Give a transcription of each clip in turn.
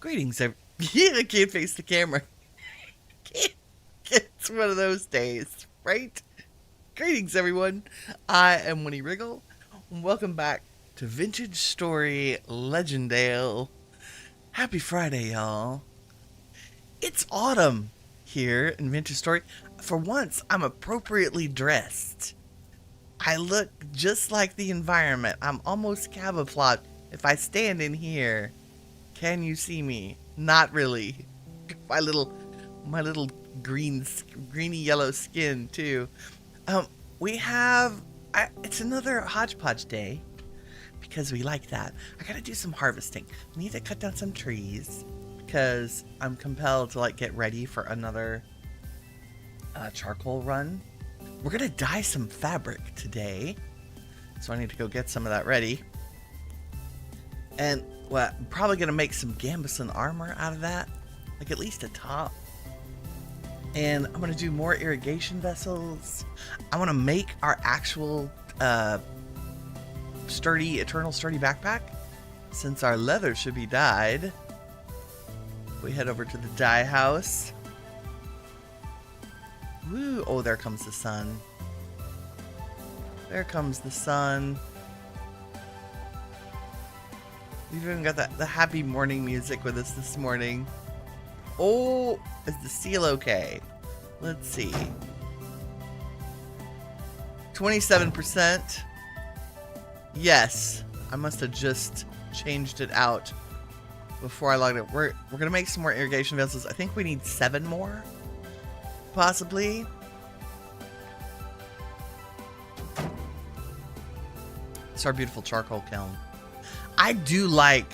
Greetings, yeah, I can't face the camera. It's one of those days, right? Greetings, everyone. I am Winnie Wriggle. Welcome back to Vintage Story Legendale. Happy Friday, y'all. It's autumn here in Vintage Story. For once, I'm appropriately dressed. I look just like the environment. I'm almost camouflaged. If I stand in here, can you see me? Not really. My little greeny yellow skin too. We have it's another hodgepodge day because we like that. I gotta do some harvesting. I need to cut down some trees because I'm compelled to get ready for another charcoal run. We're gonna dye some fabric today, so I need to go get some of that ready. And well, I'm probably gonna make some gambeson armor out of that, like at least a top. And I'm gonna do more irrigation vessels. I want to make our actual eternal sturdy backpack, since our leather should be dyed. We head over to the dye house. Woo! Oh, there comes the sun. There comes the sun. We've even got the happy morning music with us this morning. Oh, is the seal okay? Let's see. 27%. Yes, I must have just changed it out before I logged it. We're gonna make some more irrigation vessels. I think we need 7 more, possibly. It's our beautiful charcoal kiln. I do like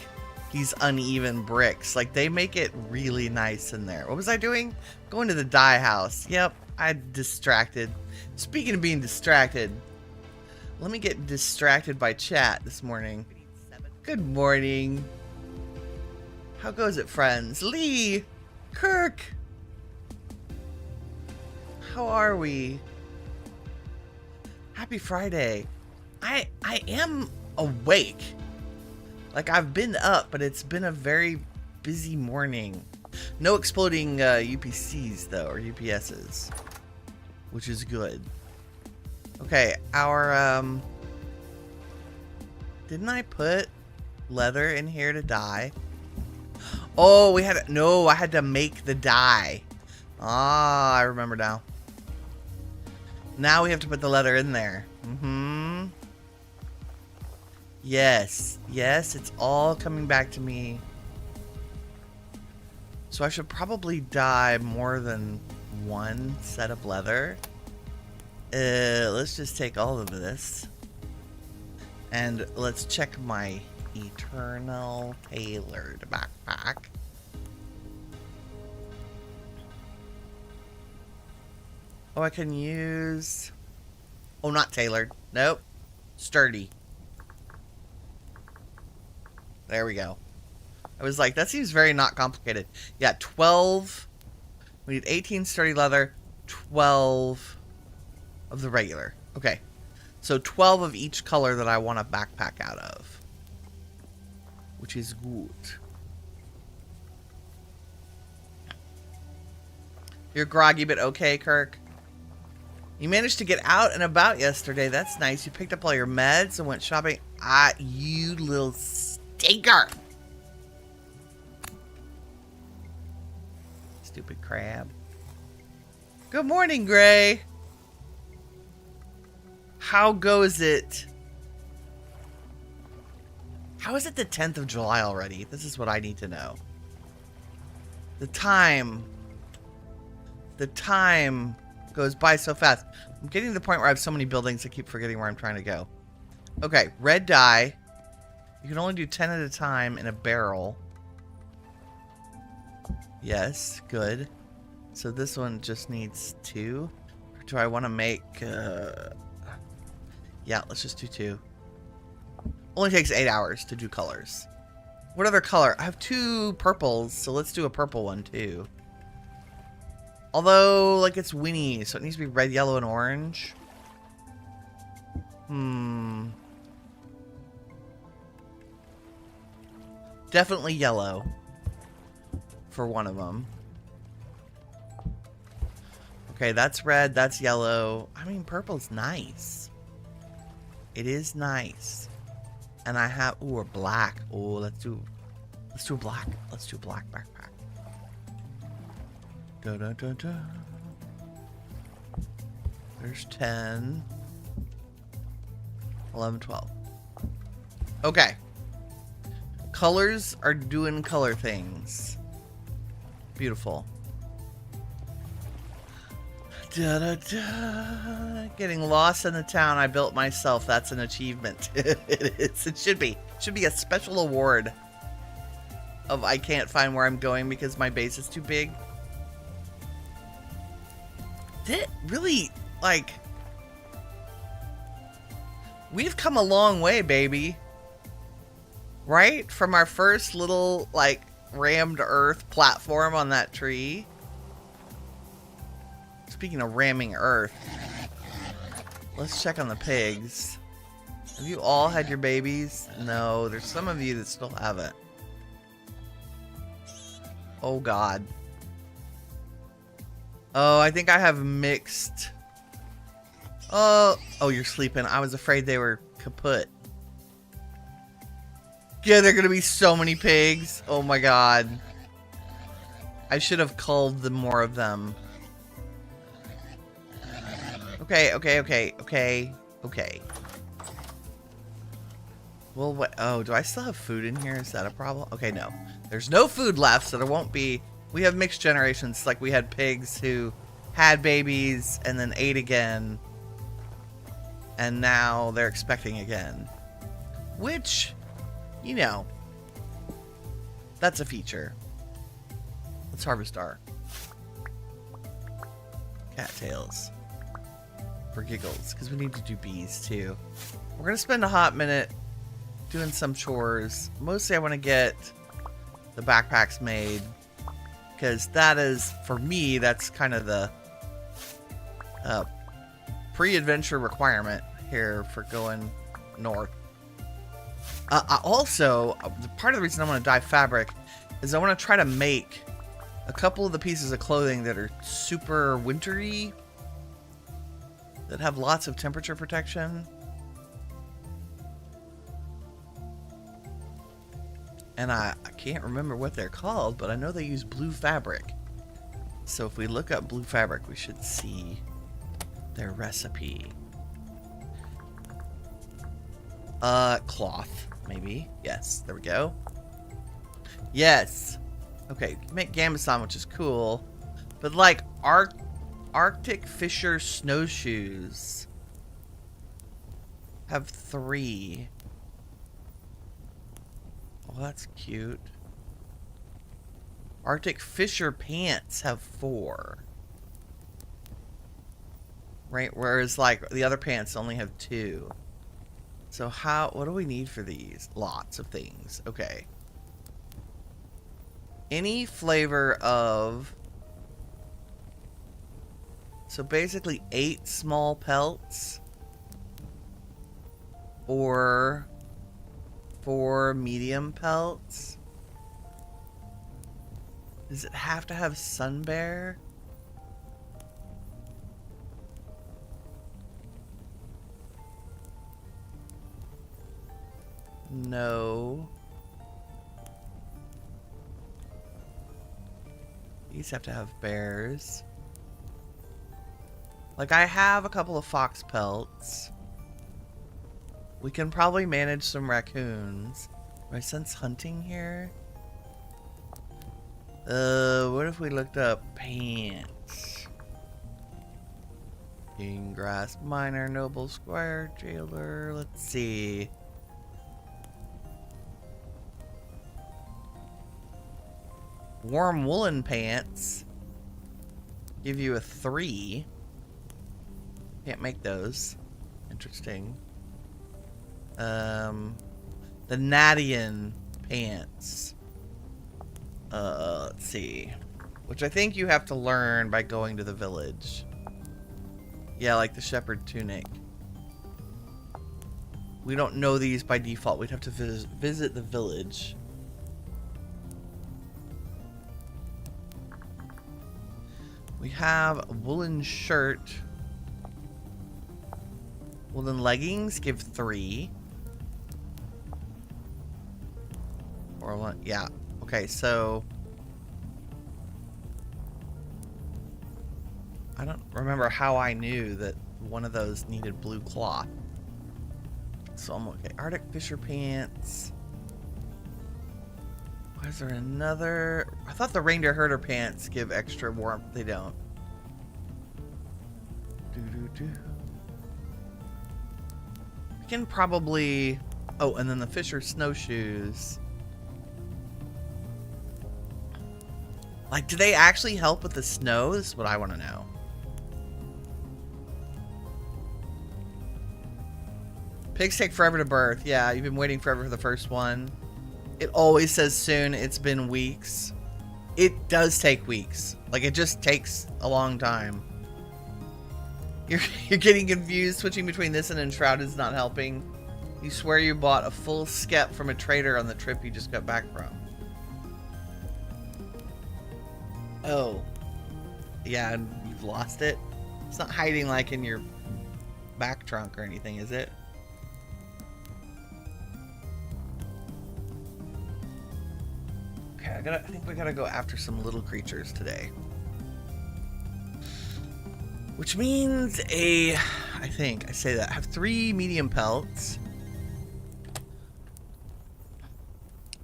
these uneven bricks. Like, they make it really nice in there. What was I doing? Going to the dye house. Yep, I distracted. Speaking of being distracted, let me get distracted by chat this morning. Good morning. How goes it, friends? Lee! Kirk! How are we? Happy Friday. I am awake. Like, I've been up, but it's been a very busy morning. No exploding UPCs, though, or UPSs, which is good. Okay, our, didn't I put leather in here to dye? Oh, no, I had to make the dye. Ah, I remember now. Now we have to put the leather in there. Mm-hmm. Yes, it's all coming back to me. So I should probably dye more than one set of leather. Let's just take all of this. And let's check my eternal tailored backpack. Oh, I can use... Oh, not tailored. Nope. Sturdy. There we go. I was like, that seems very not complicated. Yeah, 12. We need 18 sturdy leather, 12 of the regular. Okay. So 12 of each color that I want a backpack out of, which is good. You're groggy, but okay, Kirk. You managed to get out and about yesterday. That's nice. You picked up all your meds and went shopping. Ah, you little stinker. Stupid crab. Good morning, Gray. How goes it? How is it the 10th of July already? This is what I need to know. The time goes by so fast. I'm getting to the point where I have so many buildings I keep forgetting where I'm trying to go. Okay, red dye. You can only do 10 at a time in a barrel. Yes, good. So this one just needs 2. Or do I want to make... Yeah, let's just do 2. Only takes 8 hours to do colors. What other color? I have 2 purples, so let's do a purple one too. Although, like, it's Winnie, so it needs to be red, yellow, and orange. Definitely yellow. for one of them. Okay, that's red, that's yellow. I mean, purple's nice. It is nice. And I have, ooh, or black. Oh, let's do a black. Let's do a black backpack. Da, da, da, da. There's 10. 11, 12. Okay. Colors are doing color things. Beautiful. Da, da, da. Getting lost in the town I built myself. That's an achievement. It is. It should be. It should be a special award of I can't find where I'm going because my base is too big. Did it really, like... We've come a long way, baby. Right? From our first little, like, rammed earth platform on that tree. Speaking of ramming earth, let's check on the pigs. Have you all had your babies? No, there's some of you that still haven't. Oh, God. Oh, I think I have mixed... Oh, you're sleeping. I was afraid they were kaput. Yeah, there are going to be so many pigs. Oh my god. I should have culled more of them. Okay. Well, what? Oh, do I still have food in here? Is that a problem? Okay, no. There's no food left, so there won't be... We have mixed generations. Like, we had pigs who had babies and then ate again. And now they're expecting again. Which, you know, that's a feature. Let's harvest our cattails for giggles, because we need to do bees too. We're going to spend a hot minute doing some chores. Mostly I want to get the backpacks made, because that is, for me, that's kind of the pre-adventure requirement here for going north. Also, part of the reason I want to dye fabric is I want to try to make a couple of the pieces of clothing that are super wintry, that have lots of temperature protection. And I can't remember what they're called, but I know they use blue fabric. So if we look up blue fabric, we should see their recipe. Cloth, maybe. Yes, there we go. Yes. Okay, make gambeson, which is cool. But like Arctic Fisher snowshoes have 3. Oh, that's cute. Arctic Fisher pants have 4. Right, whereas like the other pants only have 2. So what do we need for these? Lots of things. Okay. Any flavor of... So basically 8 small pelts. Or 4 medium pelts. Does it have to have sun bear? No. These have to have bears. Like, I have a couple of fox pelts. We can probably manage some raccoons. Do I sense hunting here? What if we looked up pants? King, grass, miner, noble, squire, jailer. Let's see. Warm woolen pants give you a 3. Can't make those. Interesting. The Nadian pants. Let's see. Which I think you have to learn by going to the village. Yeah, like the shepherd tunic. We don't know these by default. We'd have to visit the village. have a woolen shirt. Woolen leggings give 3. Or one, yeah. Okay, so I don't remember how I knew that one of those needed blue cloth. So I'm okay. Arctic Fisher pants. Why is there another? I thought the reindeer herder pants give extra warmth. They don't. We can probably... Oh, and then the Fisher snowshoes. Like, do they actually help with the snow? This is what I want to know. Pigs take forever to birth. Yeah, you've been waiting forever for the first one. It always says soon. It's been weeks. It does take weeks. Like, it just takes a long time. You're getting confused. Switching between this and Enshrouded is not helping. You swear you bought a full skep from a trader on the trip you just got back from. Oh. Yeah, and you've lost it? It's not hiding like in your back trunk or anything, is it? Okay, I think we gotta go after some little creatures today. Which means I have 3 medium pelts.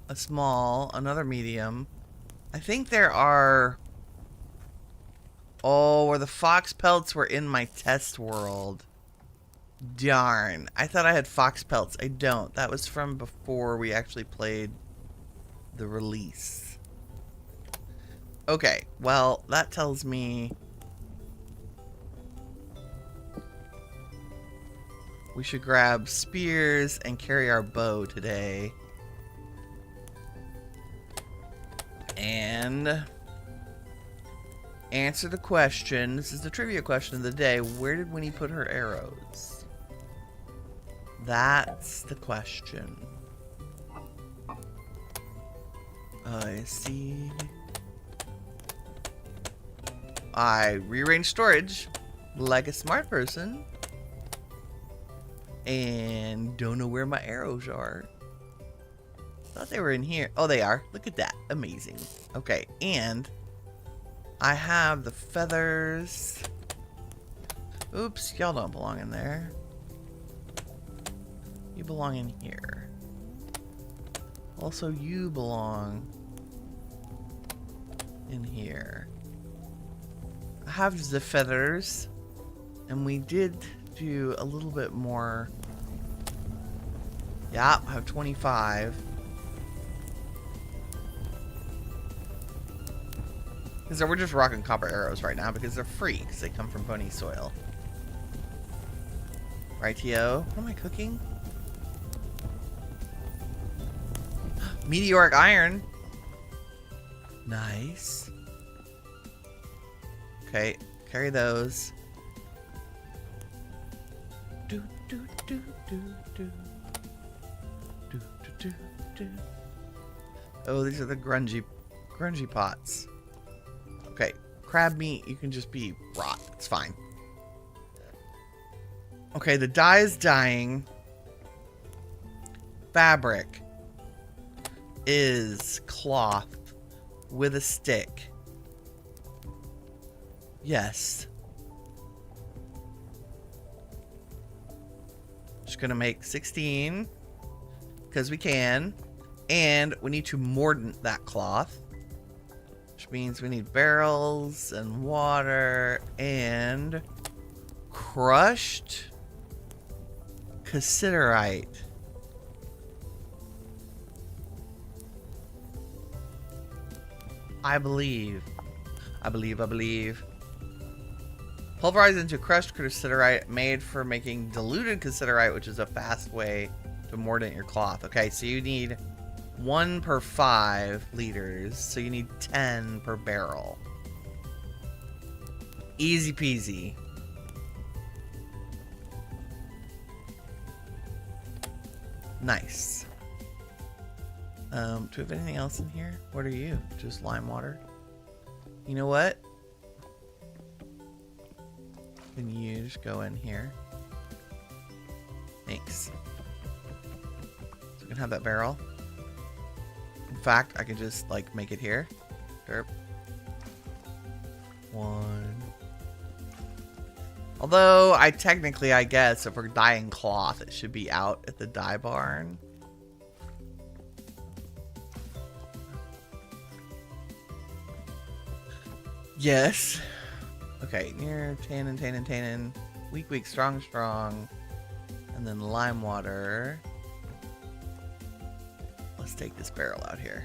A small, another medium. I think there are... Oh, where the fox pelts were in my test world. Darn. I thought I had fox pelts. I don't. That was from before we actually played the release. Okay, well, that tells me we should grab spears and carry our bow today. And answer the question. This is the trivia question of the day. Where did Winnie put her arrows? That's the question. I see. I rearranged storage like a smart person. And don't know where my arrows are. Thought they were in here. Oh, they are. Look at that. Amazing. Okay, and I have the feathers. Oops, y'all don't belong in there. You belong in here. Also, you belong in here. I have the feathers, and we did do a little bit more. Yeah, I have 25. Because we're just rocking copper arrows right now because they're free because they come from bony soil. Rightio. What am I cooking? Meteoric iron. Nice. Okay, carry those. Do do do do do do do do. Oh, these are the grungy pots. Okay, crab meat, you can just be rot. It's fine. Okay, the dye is dying. Fabric is cloth with a stick. Yes. Just gonna make 16 because we can, and we need to mordant that cloth, which means we need barrels and water and crushed cassiterite. I believe. Pulverized into crushed cassiterite, made for making diluted cassiterite, which is a fast way to mordant your cloth. Okay, so you need 1 per 5 liters, so you need 10 per barrel. Easy peasy. Nice. Do we have anything else in here? What are you? Just lime water? You know what? Can you just go in here? Thanks. So I can have that barrel. In fact, I can just like make it here. Derp. One. Although I technically, I guess, if we're dyeing cloth, it should be out at the dye barn. Yes. Okay, near tannin. Weak, strong. And then lime water. Let's take this barrel out here.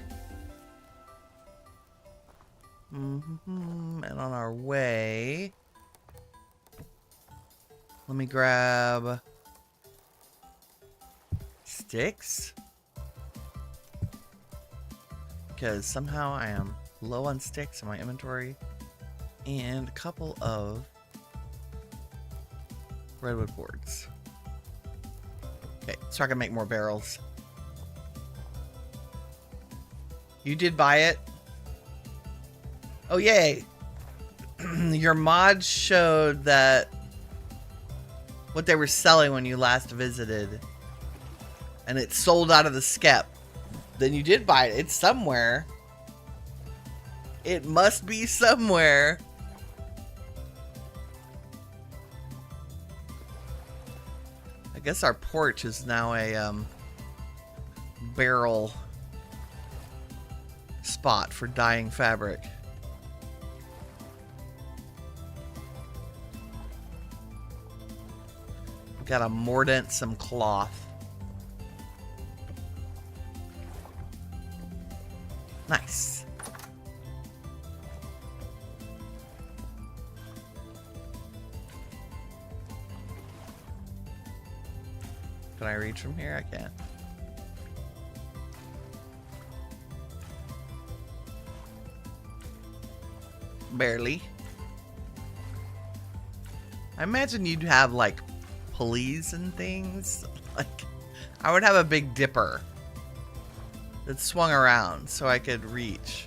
And on our way, let me grab sticks. Because somehow I am low on sticks in my inventory. And a couple of redwood boards. Okay, so I can make more barrels. You did buy it? Oh, yay. Your mod showed that what they were selling when you last visited. And it sold out of the skep. Then you did buy it. It's somewhere. It must be somewhere. I guess our porch is now a barrel spot for dyeing fabric. Gotta mordant some cloth. Nice. Can I reach from here? I can't. Barely. I imagine you'd have like pulleys and things. Like, I would have a big dipper that swung around so I could reach.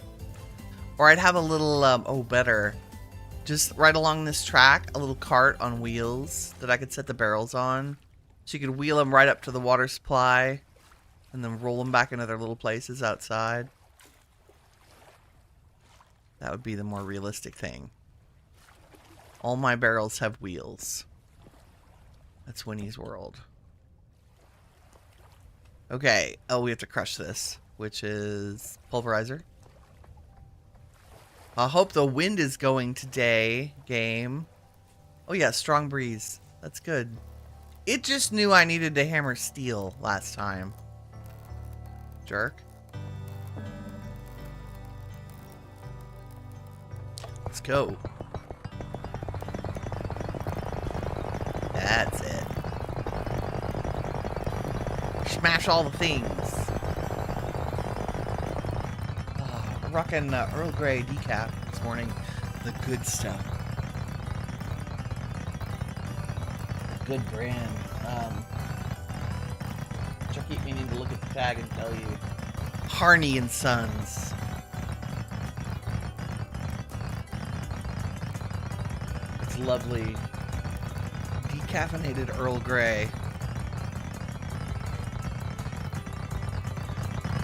Or I'd have a little, oh, better. Just right along this track, a little cart on wheels that I could set the barrels on. So you could wheel them right up to the water supply and then roll them back into their little places outside. That would be the more realistic thing. All my barrels have wheels. That's Winnie's world. Okay. Oh, we have to crush this, which is pulverizer. I hope the wind is going today, game. Oh yeah, strong breeze. That's good. It just knew I needed to hammer steel last time. Jerk. Let's go. That's it. Smash all the things. Oh, rocking Earl Grey decaf this morning. The good stuff. Good brand. Which I keep meaning to look at the tag and tell you. Harney and Sons. It's lovely. Decaffeinated Earl Grey.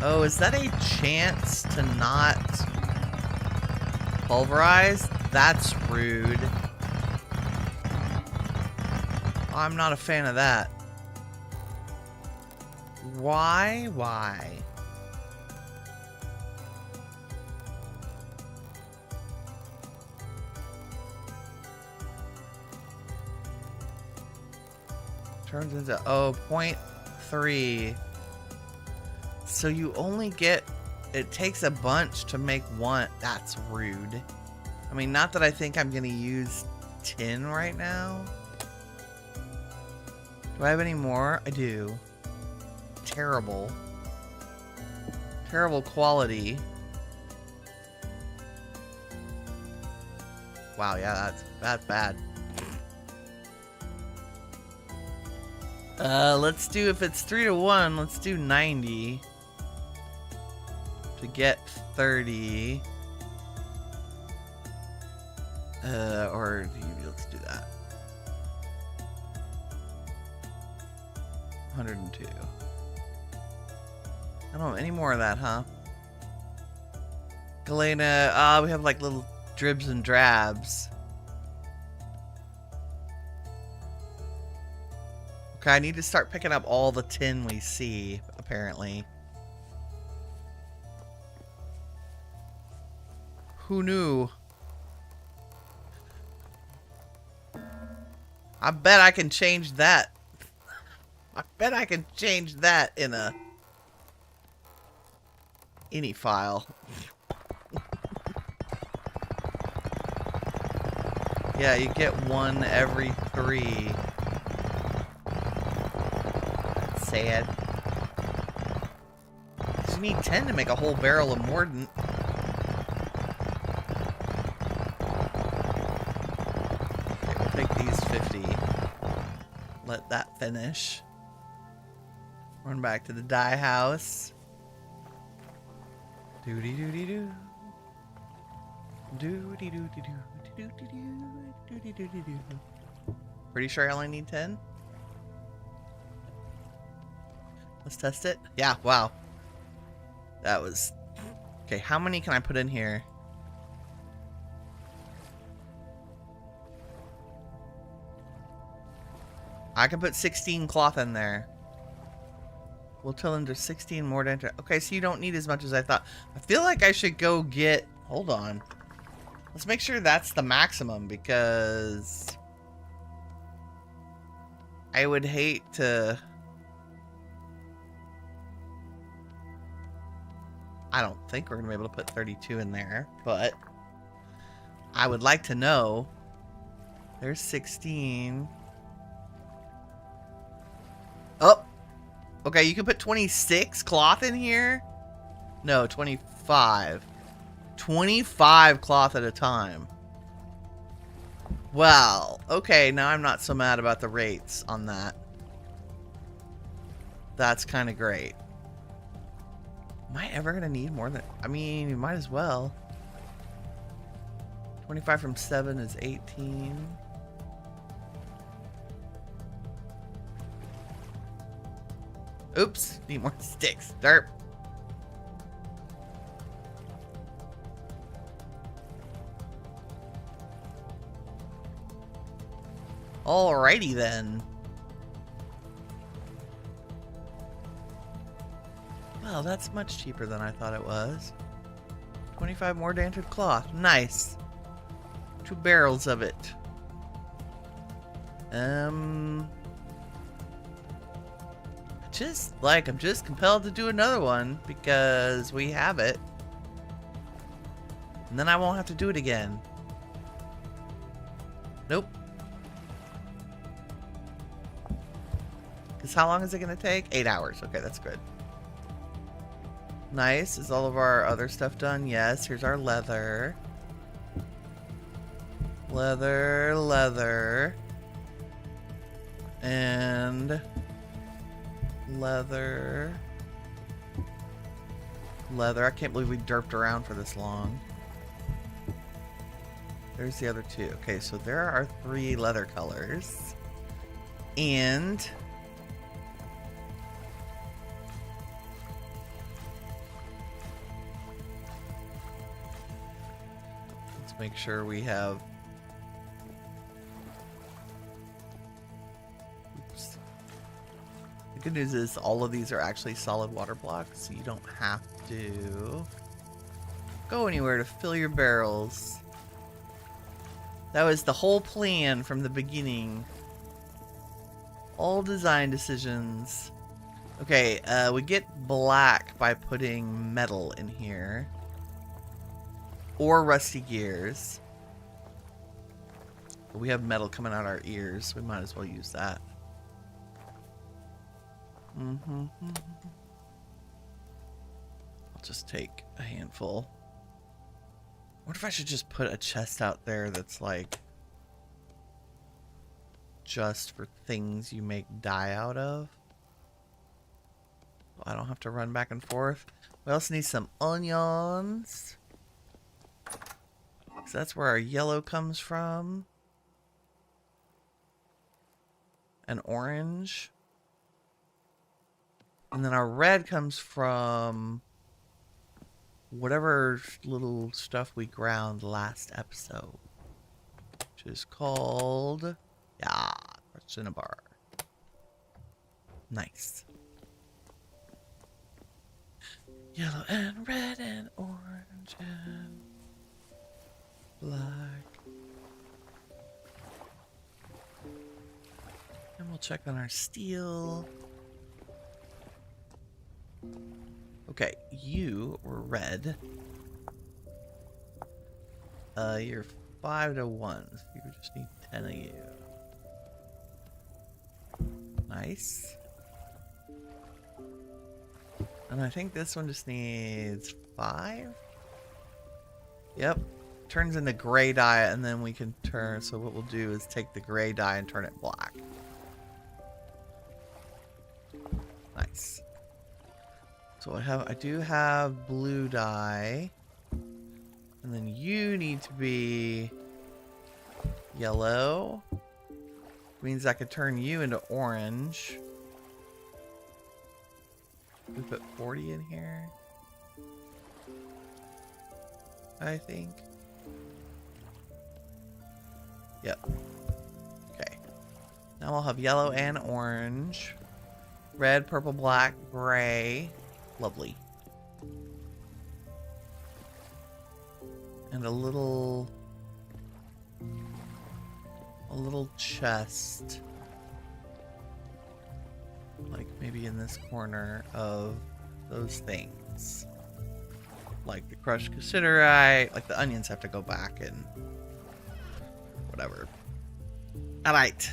Oh, is that a chance to not pulverize? That's rude. I'm not a fan of that. Why? Why? Turns into, oh, 0.3. So you only get, it takes a bunch to make one. That's rude. I mean, not that I think I'm going to use tin right now. Do I have any more? I do. Terrible. Terrible quality. Wow, yeah, that's bad. Let's do, if it's 3-1, let's do 90 to get 30. Or let's do that. 102. I don't know, any more of that, huh? Galena, we have like little dribs and drabs. Okay, I need to start picking up all the tin we see, apparently. Who knew? I bet I can change that. I bet I can change that in a any file. Yeah, you get one every 3. That's sad. 'Cause you need 10 to make a whole barrel of mordant. Okay, we'll take these 50. Let that finish. Run back to the dye house. Doody doody doo. Doody doody doo. Doody doo. Doody doody doo. Pretty sure I only need 10. Let's test it. Yeah, wow. That was... Okay, how many can I put in here? I can put 16 cloth in there. We'll tell them there's 16 more to enter. Okay, so you don't need as much as I thought. I feel like I should go get... Hold on. Let's make sure that's the maximum, because... I would hate to... I don't think we're going to be able to put 32 in there, but... I would like to know. There's 16. Oh! Okay, you can put 26 cloth in here? No, 25. 25 cloth at a time. Well, okay, now I'm not so mad about the rates on that. That's kind of great. Am I ever going to need more than... I mean, you might as well. 25 from 7 is 18. Oops, need more sticks. Derp. Alrighty then. Well, that's much cheaper than I thought it was. 25 more dented cloth. Nice. 2 barrels of it. I'm just compelled to do another one because we have it. And then I won't have to do it again. Nope. Because how long is it going to take? 8 hours. Okay, that's good. Nice. Is all of our other stuff done? Yes. Here's our leather. Leather, leather. And... leather. Leather. I can't believe we derped around for this long. There's the other 2. Okay, so there are 3 leather colors. And... let's make sure we have... oops. The good news is all of these are actually solid water blocks, so you don't have to go anywhere to fill your barrels. That was the whole plan from the beginning. All design decisions. Okay, we get black by putting metal in here. Or rusty gears. But we have metal coming out our ears. We might as well use that. I'll just take a handful. What if I should just put a chest out there that's like just for things you make dye out of? I don't have to run back and forth. We also need some onions. So that's where our yellow comes from. And orange. And then our red comes from whatever little stuff we ground last episode, which is called, yeah, cinnabar. Nice. Yellow and red and orange and black. And we'll check on our steel. Okay, you were red. You're 5 to 1, so you just need 10 of you. Nice. And I think this one just needs 5. Yep. Turns into gray dye, and then we can turn. So what we'll do is take the gray dye and turn it black. Nice. So I do have blue dye. And then you need to be yellow. Means I could turn you into orange. We put 40 in here, I think. Yep. Okay. Now I'll have yellow and orange. Red, purple, black, gray. Lovely. And a little chest. Like maybe in this corner of those things. Like the crushed cassiterite. Like the onions have to go back and whatever. Alright.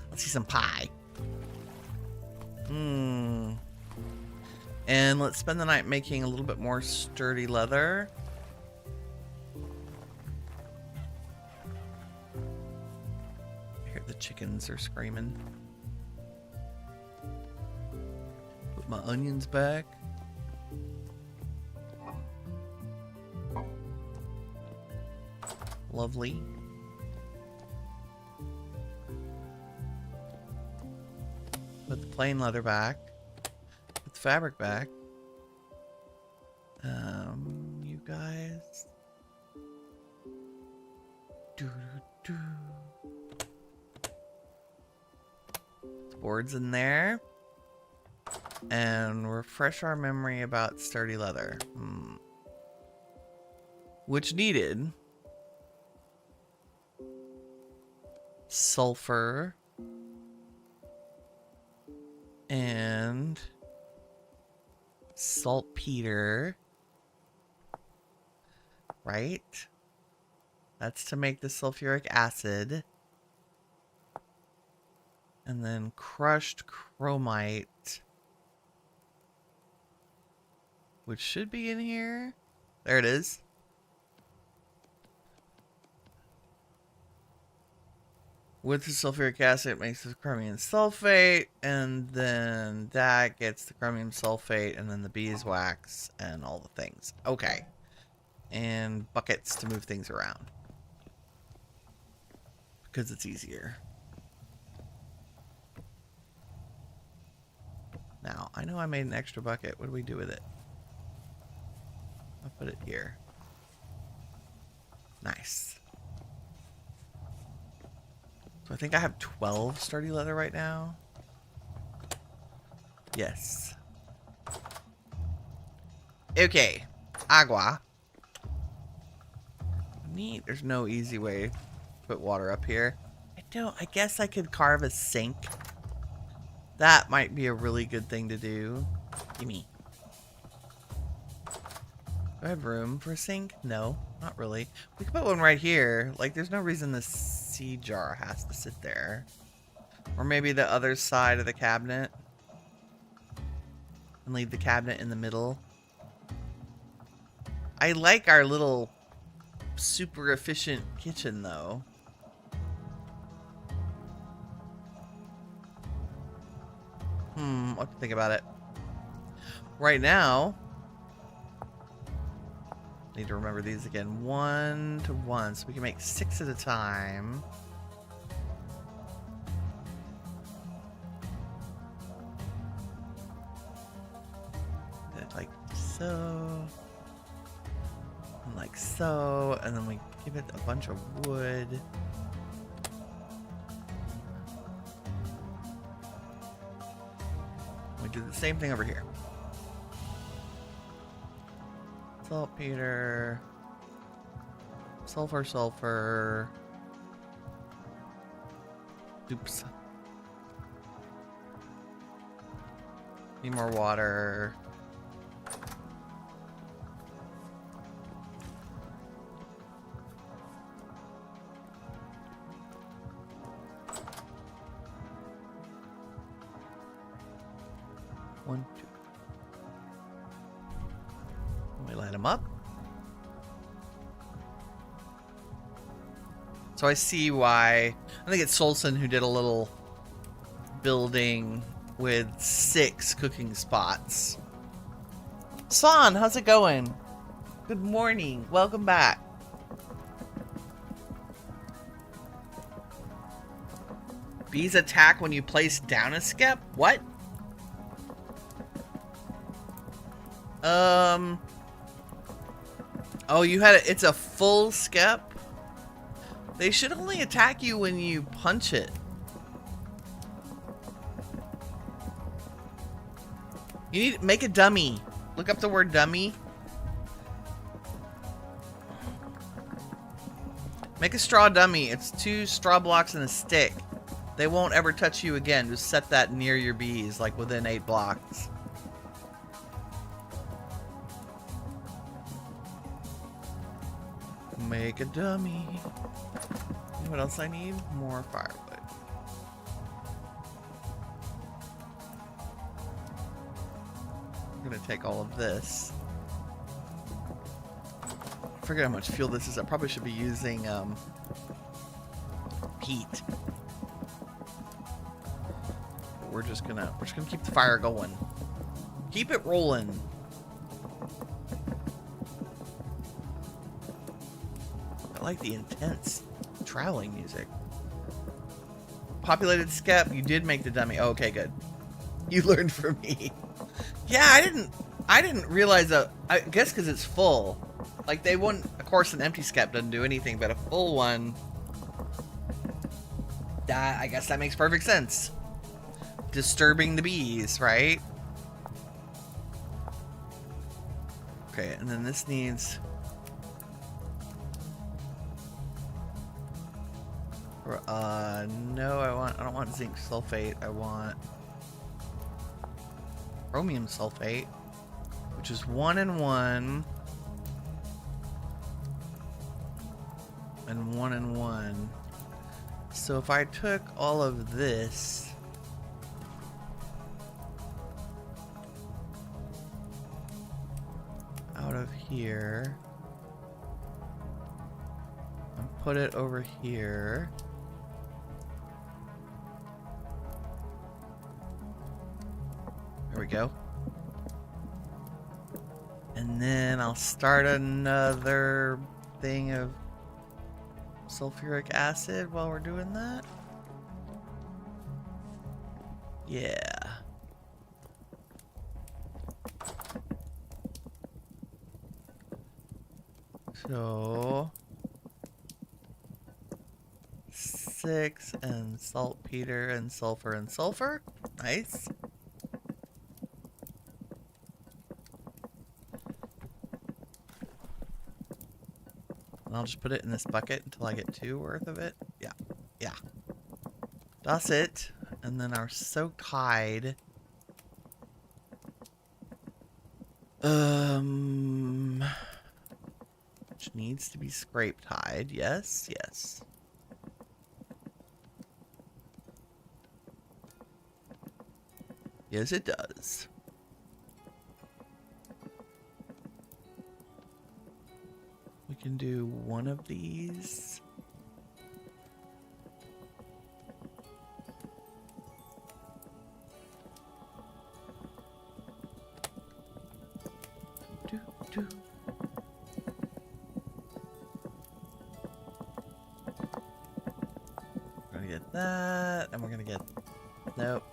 Let's see some pie. And let's spend the night making a little bit more sturdy leather. I hear the chickens are screaming. Put my onions back. Lovely. Put the plain leather back. Put the fabric back. You guys. Boards in there. And refresh our memory about sturdy leather. Which needed sulfur and saltpeter, right? That's to make the sulfuric acid. And then crushed chromite, which should be in here. There it is. With the sulfuric acid, it makes the chromium sulfate, and then that gets the chromium sulfate, and then the beeswax, and all the things. Okay. And buckets to move things around. Because it's easier. Now, I know I made an extra bucket. What do we do with it? I'll put it here. Nice. So I think I have 12 sturdy leather right now. Yes. Okay. Agua. Neat. There's no easy way to put water up here. I guess I could carve a sink. That might be a really good thing to do. Gimme. Do I have room for a sink? No, not really. We could put one right here. Like, there's no reason this seed jar has to sit there. Or maybe the other side of the cabinet. And leave the cabinet in the middle. I like our little super efficient kitchen, though. I'll have to think about it. Right now, need to remember these again. 1 to 1, so we can make 6 at a time. it like so. And like so. And then we give it a bunch of wood. We do the same thing over here. Saltpeter. Sulfur. Oops. Need more water. One, two. Let me light them up. So I see why. I think it's Solson who did a little building with 6 cooking spots. Swan, how's it going? Good morning. Welcome back. Bees attack when you place down a skep? What? Oh, you had it's a full skep? They should only attack you when you punch it. You need to make a dummy. Look up the word dummy. Make a straw dummy. It's 2 straw blocks and a stick. They won't ever touch you again. Just set that near your bees, like within 8 blocks. Make a dummy. You know what else I need? More firewood. I'm gonna take all of this. I forget how much fuel this is. I probably should be using peat. But we're just gonna keep the fire going. Keep it rolling. I like the intense traveling music. Populated skep. You did make the dummy. Oh, okay, good. You learned from me. Yeah, I didn't realize that. I guess because it's full. Like they wouldn't. Of course, an empty skep doesn't do anything, but a full one. That I guess that makes perfect sense. Disturbing the bees, right? Okay, and then this needs. No, I don't want zinc sulfate. I want chromium sulfate, which is 1 and 1, and 1 and 1. So if I took all of this, out of here, and put it over here. There we go. And then I'll start another thing of sulfuric acid while we're doing that. Yeah. So 6 and saltpeter and sulfur. Nice. I'll just put it in this bucket until I get 2 worth of it. Yeah. That's it. And then our soaked hide. Which needs to be scraped hide. Yes. Yes, it does. We can do one of these. We're gonna get that, and we're gonna get... Nope.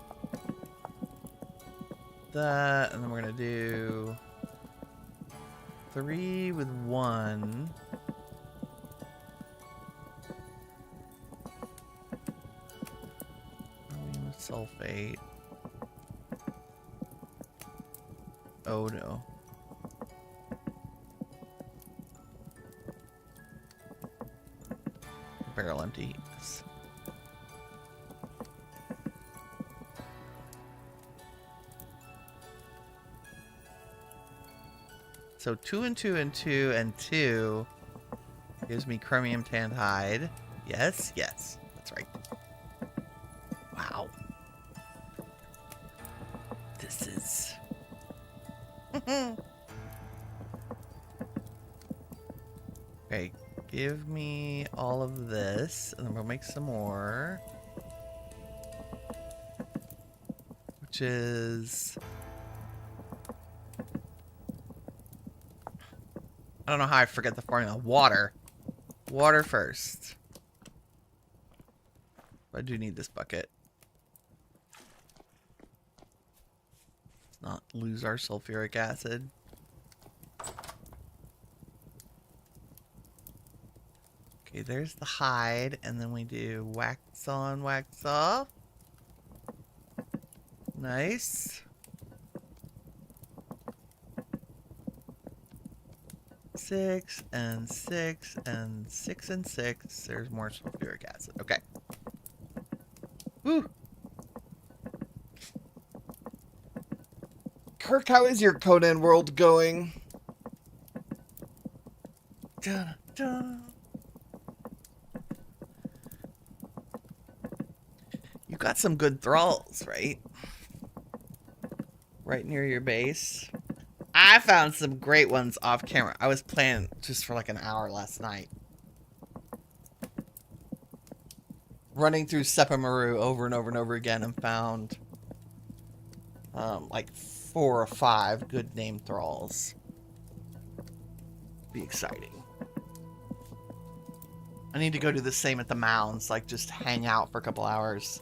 that, and then we're gonna do 3 with 1. Chromium sulfate. Oh no. Barrel empty. Yes. So 2 and 2 and 2 and 2 gives me chromium tanned hide. Yes, yes, that's right. Wow. This is... Okay, give me all of this, and then we'll make some more. Which is... I don't know how I forget the formula. Water. Water first. I do need this bucket. Let's not lose our sulfuric acid. Okay, there's the hide, and then we do wax on, wax off. Nice. 6 and 6 and 6 and 6. There's more sulfuric acid. Okay. Woo. Kirk, how is your Conan world going? Dun, dun. You got some good thralls, right? Right near your base. I found some great ones off camera. I was playing just for like an hour last night. Running through Sepamaru over and over and over again and found like 4 or 5 good name thralls. Be exciting. I need to go do the same at the mounds, like just hang out for a couple hours.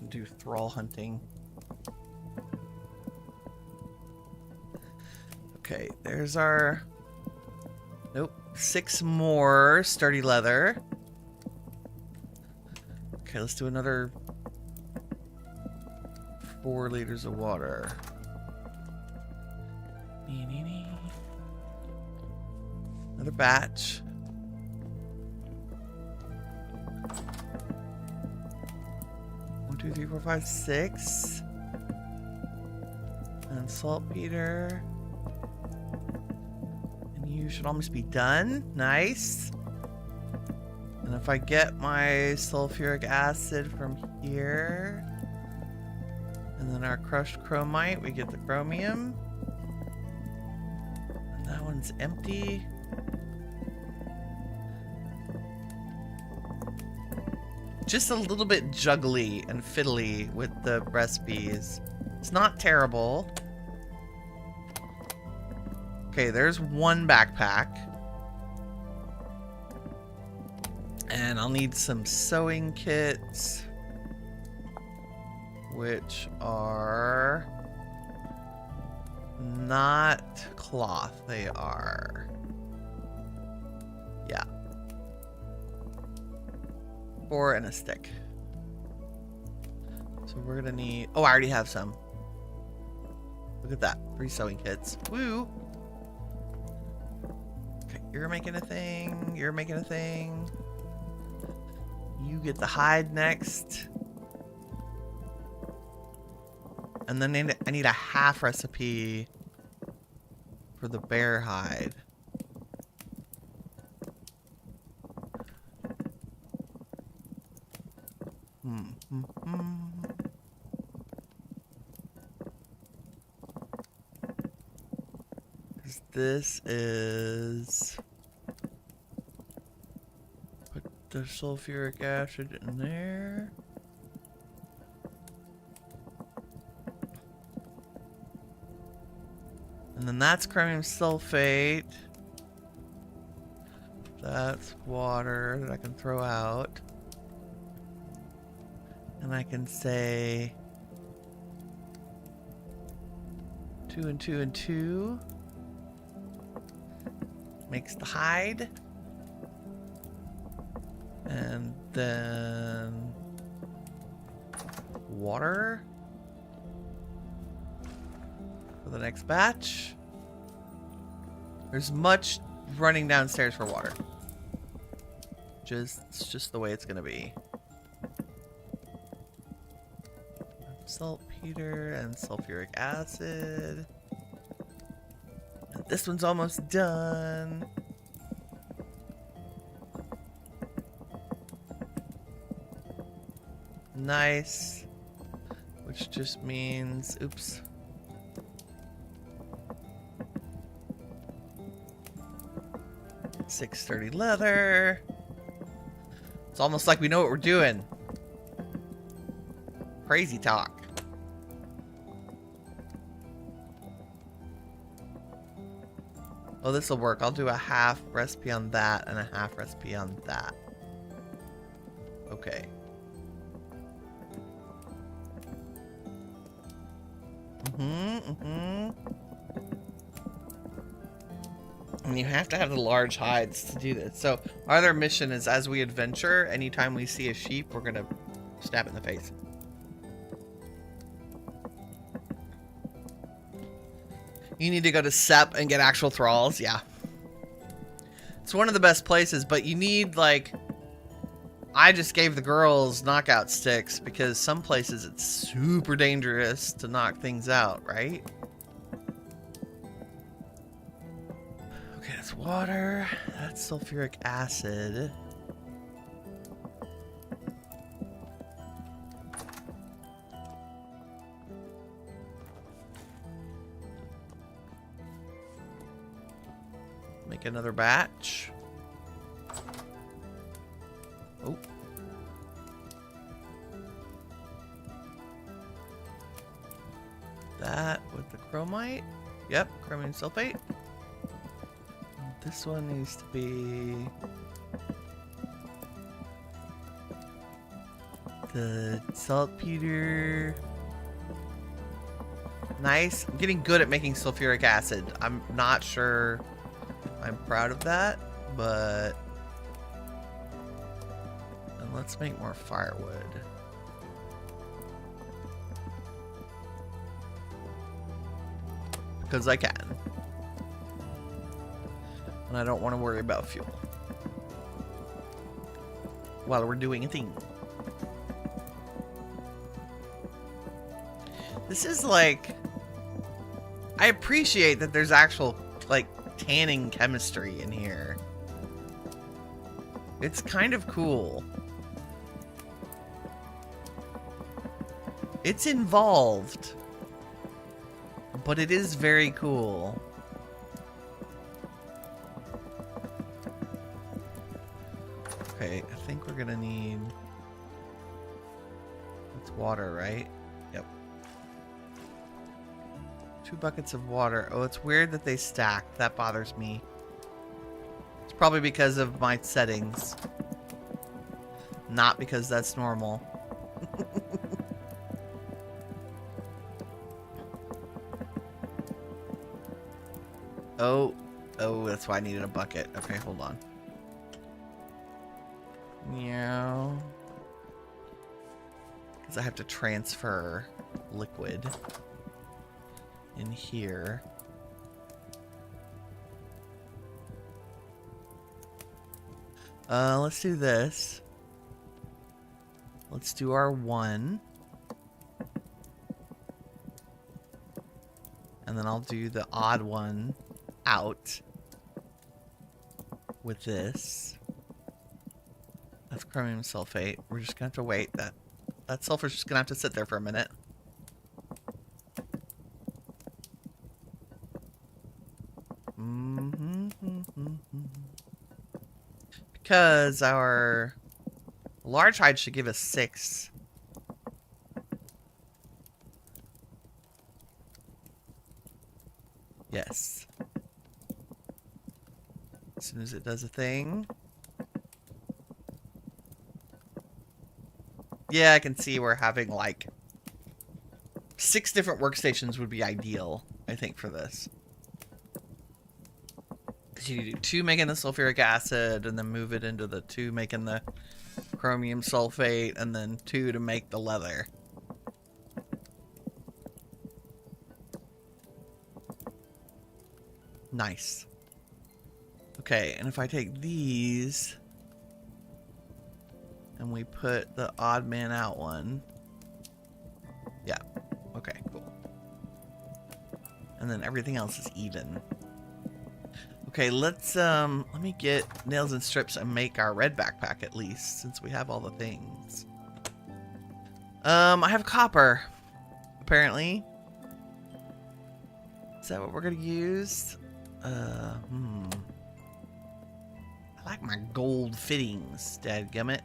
Do thrall hunting. Okay, there's our... Nope. 6 more sturdy leather. Okay, let's do another 4 liters of water. Another batch. Two, 3, 4, 5, 6. And saltpeter. And you should almost be done. Nice. And if I get my sulfuric acid from here, and then our crushed chromite, we get the chromium. And that one's empty. Just a little bit juggly and fiddly with the recipes. It's not terrible. Okay, there's 1 backpack. And I'll need some sewing kits, which are not cloth. They are... Yeah. 4 and a stick. So we're gonna need... Oh, I already have some. Look at that. 3 sewing kits. Woo! Okay, you're making a thing. You're making a thing. You get the hide next. And then I need a half recipe for the bear hide. This is... Put the sulfuric acid in there. And then that's chromium sulfate. That's water that I can throw out. And And I can say 2 and 2 and 2 makes the hide. And then water for the next batch. There's much running downstairs for water. It's just the way it's gonna be. Saltpeter and sulfuric acid. And this one's almost done. Nice. Which just means, oops. $630 leather. It's almost like we know what we're doing. Crazy talk. Oh, this will work. I'll do a half recipe on that and a half recipe on that. Okay. And you have to have the large hides to do this. So our other mission is, as we adventure, anytime we see a sheep, we're gonna stab it in the face. You need to go to SEP and get actual thralls. Yeah. It's one of the best places, but you need, like... I just gave the girls knockout sticks because some places it's super dangerous to knock things out, right? Okay, that's water. That's sulfuric acid. Make another batch. Oh. That with the chromite. Yep, chromium sulfate. This one needs to be the saltpeter. Nice. I'm getting good at making sulfuric acid. I'm not sure I'm proud of that, but... And let's make more firewood. Because I can. And I don't want to worry about fuel while we're doing a thing. This is like... I appreciate that there's actual, like, tanning chemistry in here. It's kind of cool. It's involved. But it is very cool. Okay, I think we're gonna need... It's water, right? Yep. 2 buckets of water. Oh, it's weird that they stack. That bothers me. It's probably because of my settings. Not because that's normal. Oh, that's why I needed a bucket. Okay, hold on. Meow. Because I have to transfer liquid in here. Let's do this. Let's do our 1. And then I'll do the odd one out with this. That's chromium sulfate. We're just gonna have to wait. That sulfur's just gonna have to sit there for a minute. Because our large hide should give us 6. Yes. As soon as it does a thing. Yeah, I can see where having like 6 different workstations would be ideal, I think, for this. Because you do 2 making the sulfuric acid, and then move it into the 2 making the chromium sulfate, and then 2 to make the leather. Nice. Okay, and if I take these and we put the odd man out one. Yeah. Okay, cool. And then everything else is even. Okay, let me get nails and strips and make our red backpack at least, since we have all the things. I have copper, apparently. Is that what we're gonna use? I like my gold fittings, dadgummit.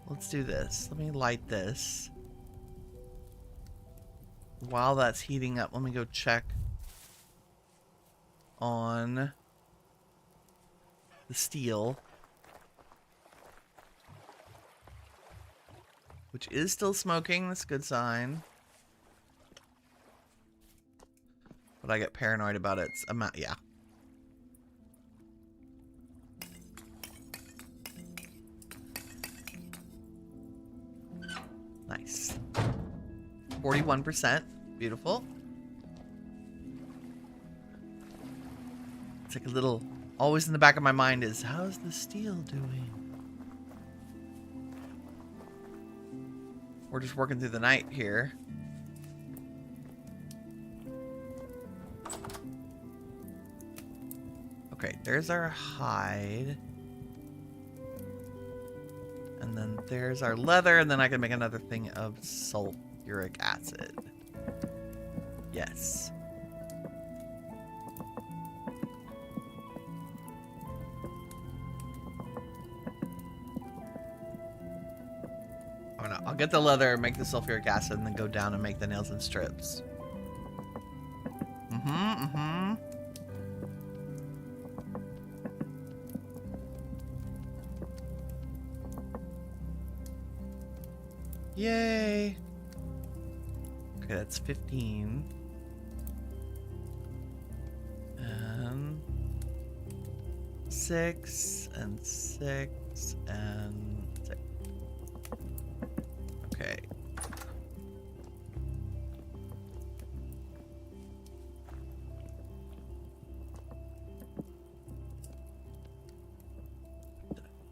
Let's do this. Let me light this. While that's heating up, let me go check on the steel, which is still smoking. That's a good sign. But I get paranoid about its amount. Yeah. Nice. 41%. Beautiful. It's like a little, always in the back of my mind is, how's the steel doing? We're just working through the night here. Okay, there's our hide. And then there's our leather, and then I can make another thing of sulfuric acid. Yes. Oh no, I'll get the leather, make the sulfuric acid, and then go down and make the nails and strips. Yay! Okay, that's 15. And 6 and 6 and 6. Okay.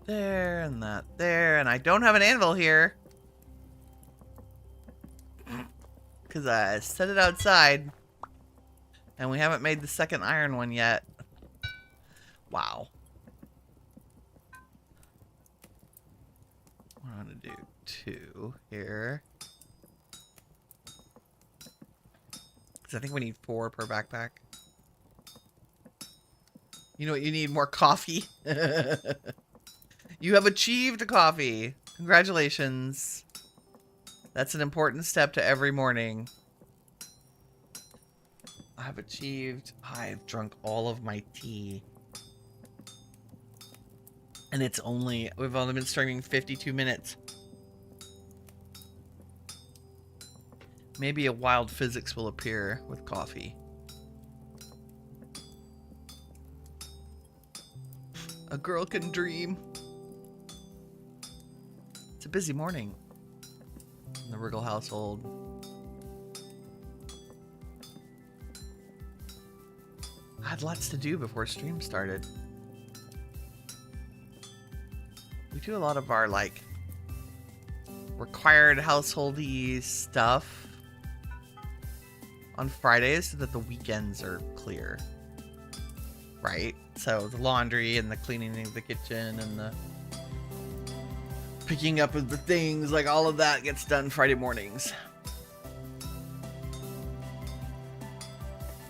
There and that there, and I don't have an anvil here. Because I set it outside. And we haven't made the second iron one yet. Wow. I'm going to do 2 here. Because I think we need 4 per backpack. You know what? You need more coffee. You have achieved coffee. Congratulations. That's an important step to every morning. I've drunk all of my tea. And we've only been streaming 52 minutes. Maybe a wild physics will appear with coffee. A girl can dream. It's a busy morning in the Wriggle household. I had lots to do before stream started. We do a lot of our, like, required householdy stuff on Fridays so that the weekends are clear. Right? So the laundry and the cleaning of the kitchen and the picking up of the things, like all of that gets done Friday mornings.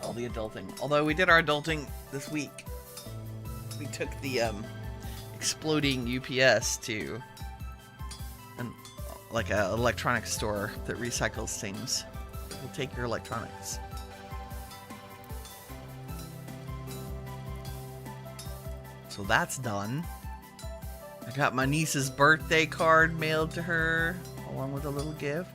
All the adulting. Although we did our adulting this week. We took the exploding UPS to like an electronics store that recycles things. We'll take your electronics. So that's done. I got my niece's birthday card mailed to her, along with a little gift.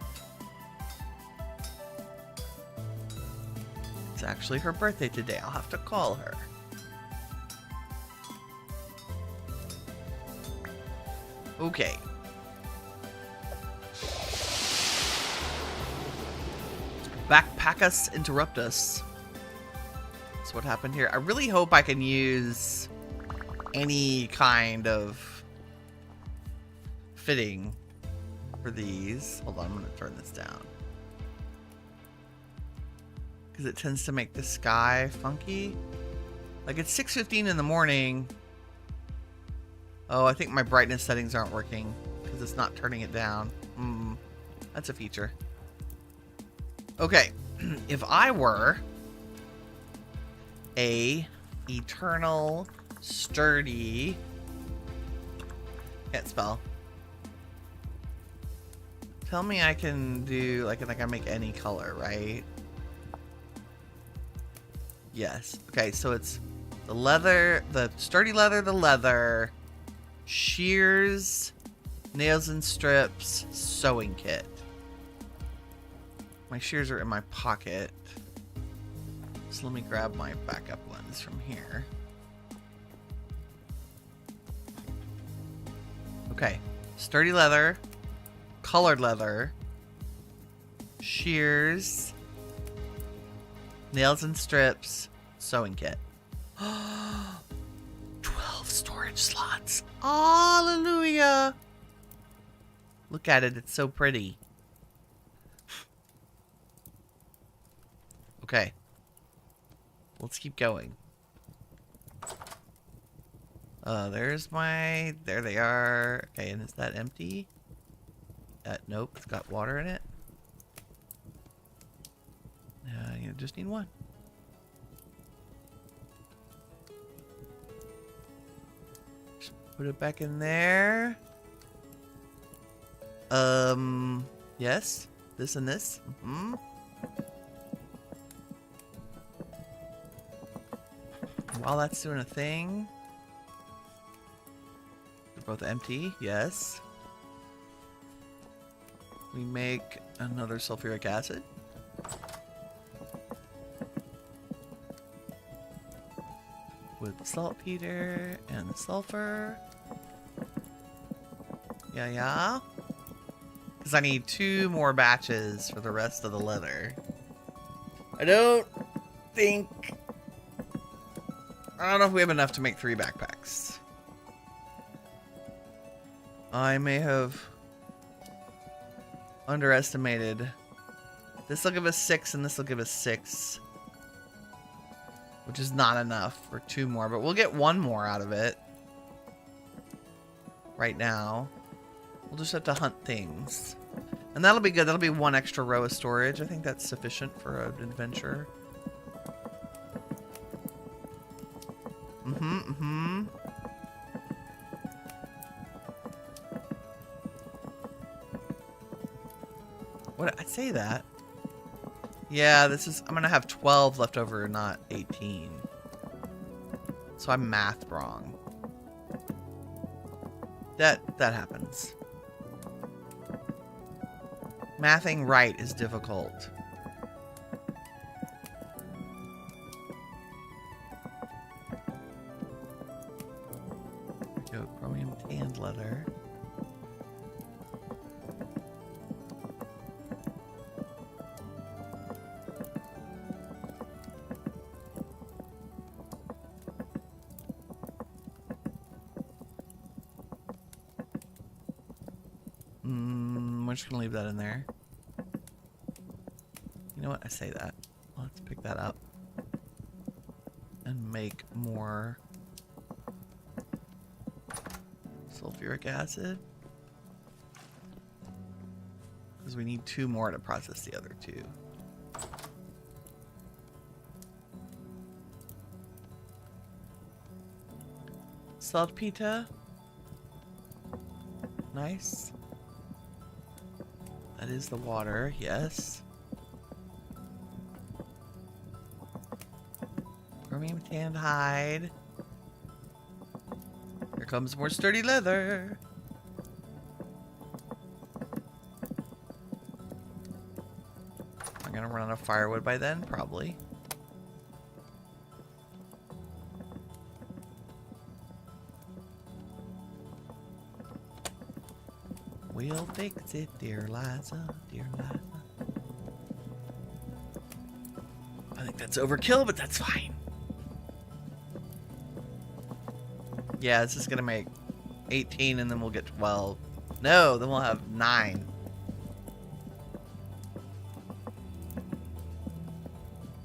It's actually her birthday today. I'll have to call her. Okay. Backpack us, interrupt us. That's what happened here. I really hope I can use any kind of fitting for these. Hold on, I'm gonna turn this down. Because it tends to make the sky funky. Like it's 6:15 in the morning. Oh, I think my brightness settings aren't working because it's not turning it down. That's a feature. Okay, if I were a eternal, sturdy, can't spell. Tell me I can do, like I can make any color, right? Yes. Okay, so it's the leather, the sturdy leather, the leather, shears, nails and strips, sewing kit. My shears are in my pocket. So let me grab my backup ones from here. Okay. Sturdy leather, colored leather, shears, nails and strips, sewing kit. 12 storage slots. Hallelujah. Look at it. It's so pretty. Okay. Let's keep going. There's my... There they are. Okay, and is that empty? Nope, it's got water in it. You just need one. Just put it back in there. Yes. This and this. While that's doing a thing, they're both empty. Yes. We make another sulfuric acid. With the saltpeter and the sulfur. Yeah. Because I need 2 more batches for the rest of the leather. I don't know if we have enough to make 3 backpacks. I may have underestimated. This will give us 6 and this will give us 6. Which is not enough for 2 more, but we'll get 1 more out of it. Right now. We'll just have to hunt things. And that'll be good. That'll be 1 extra row of storage. I think that's sufficient for an adventure. What? I'd say that. Yeah, this is... I'm gonna have 12 left over, not 18. So I mathed wrong. That happens. Mathing right is difficult. There we go, chromium tanned leather. I'm just gonna leave that in there. You know what? I say that. Let's pick that up and make more sulfuric acid, because we need 2 more to process the other 2. Saltpeter. Nice. That is the water, yes. Chromium tanned hide. comes more sturdy leather. I'm gonna run out of firewood by then, probably. We'll fix it, dear Liza, dear Liza. I think that's overkill, but that's fine. Yeah, this is gonna make 18 and then we'll get 12. No, then we'll have 9.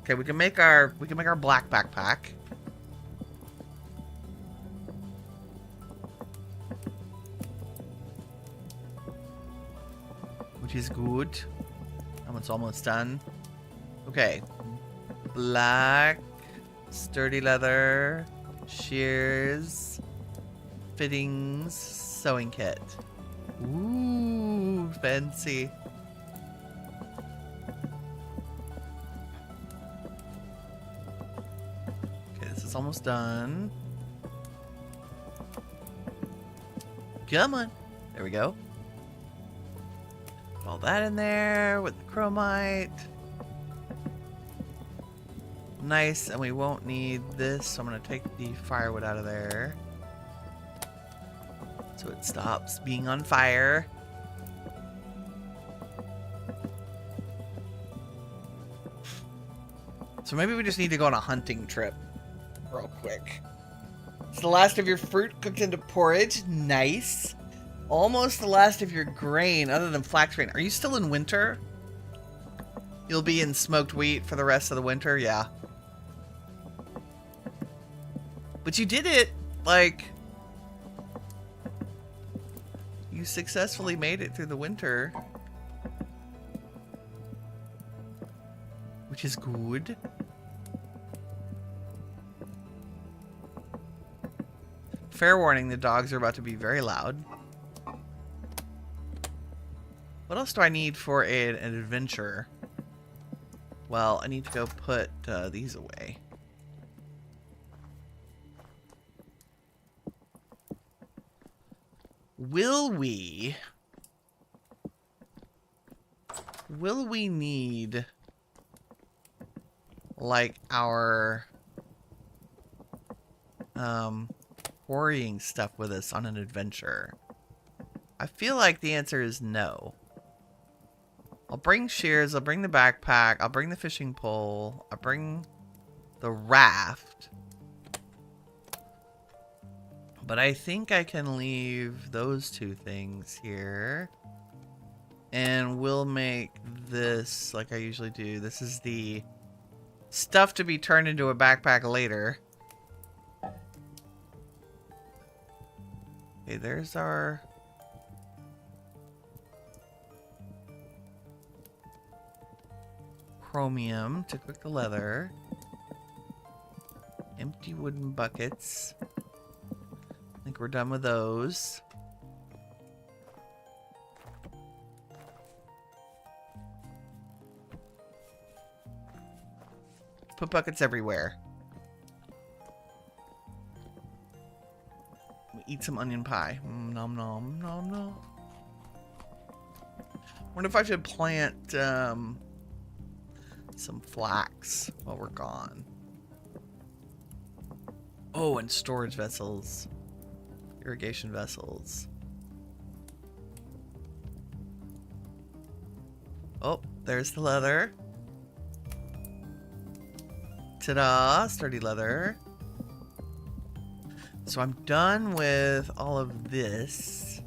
Okay, we can make our black backpack. Which is good. And it's almost done. Okay. Black, sturdy leather, shears, fittings, sewing kit. Ooh, fancy. Okay, this is almost done. Come on. There we go. Put all that in there with the chromite. Nice, and we won't need this, so I'm going to take the firewood out of there. So it stops being on fire. So maybe we just need to go on a hunting trip real quick. It's the last of your fruit cooked into porridge. Nice. Almost the last of your grain, other than flax grain. Are you still in winter? You'll be in smoked wheat for the rest of the winter? Yeah. But you did it, like, you successfully made it through the winter. Which is good. Fair warning, the dogs are about to be very loud. What else do I need for an adventure? Well, I need to go put these away. Will we need like our quarrying stuff with us on an adventure? I feel like the answer is no. I'll bring shears, I'll bring the backpack, I'll bring the fishing pole, I'll bring the raft. But I think I can leave those two things here. And we'll make this like I usually do. This is the stuff to be turned into a backpack later. Okay, there's our... chromium to cook the leather. Empty wooden buckets. I think we're done with those. Put buckets everywhere. Eat some onion pie. Nom nom nom nom. Wonder if I should plant some flax while we're gone. Oh, and storage vessels. Irrigation vessels. Oh, there's the leather. Ta-da! Sturdy leather. So I'm done with all of this.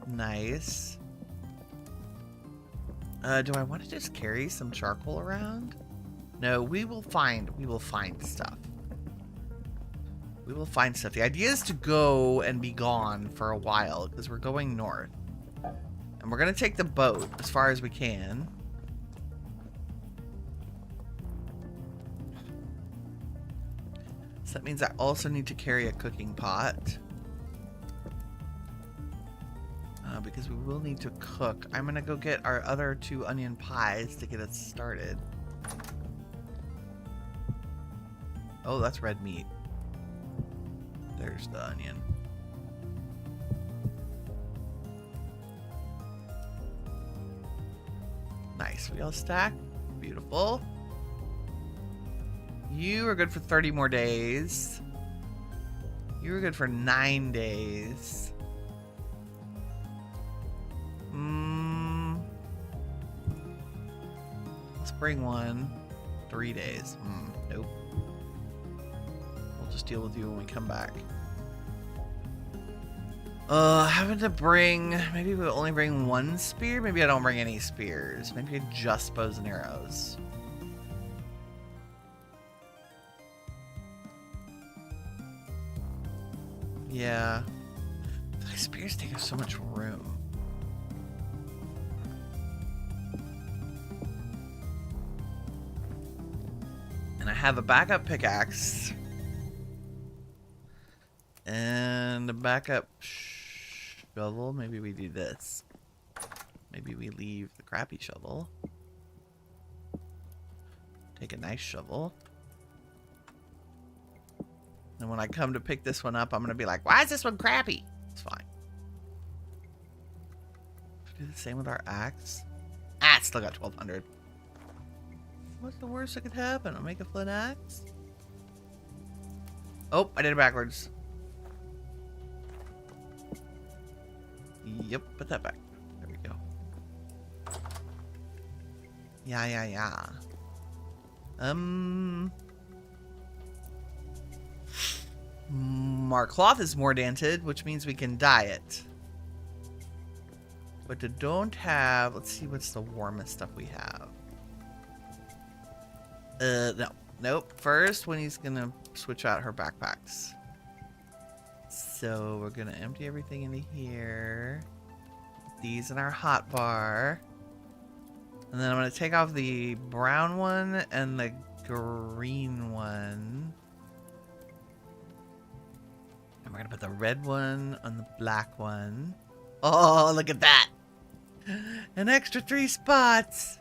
Nice. Do I want to just carry some charcoal around? No, we will find stuff. We will find stuff. The idea is to go and be gone for a while because we're going north. And we're going to take the boat as far as we can. So that means I also need to carry a cooking pot. Because we will need to cook. I'm going to go get our other 2 onion pies to get us started. Oh, that's red meat. There's the onion. Nice. We all stack. Beautiful. You are good for 30 more days. You were good for 9 days. Let's bring one. 3 days. Nope. We'll just deal with you when we come back. Having to bring... Maybe we'll only bring 1 spear? Maybe I don't bring any spears. Maybe just bows and arrows. Yeah. The spears take up so much room. And I have a backup pickaxe. And a backup shovel. Maybe we do this. Maybe we leave the crappy shovel. Take a nice shovel. And when I come to pick this one up, I'm going to be like, why is this one crappy? It's fine. Do the same with our axe. Ah, it's still got 1200. What's the worst that could happen? I'll make a flint axe. Oh, I did it backwards. Yep, put that back. There we go. Yeah. Our cloth is more dented, which means we can dye it. But I don't have... Let's see what's the warmest stuff we have. No. Nope. First, Winnie's gonna switch out her backpacks. So we're gonna empty everything into here. These in our hot bar. And then I'm gonna take off the brown one and the green one. And we're gonna put the red one on the black one. Oh, look at that! An extra 3 spots!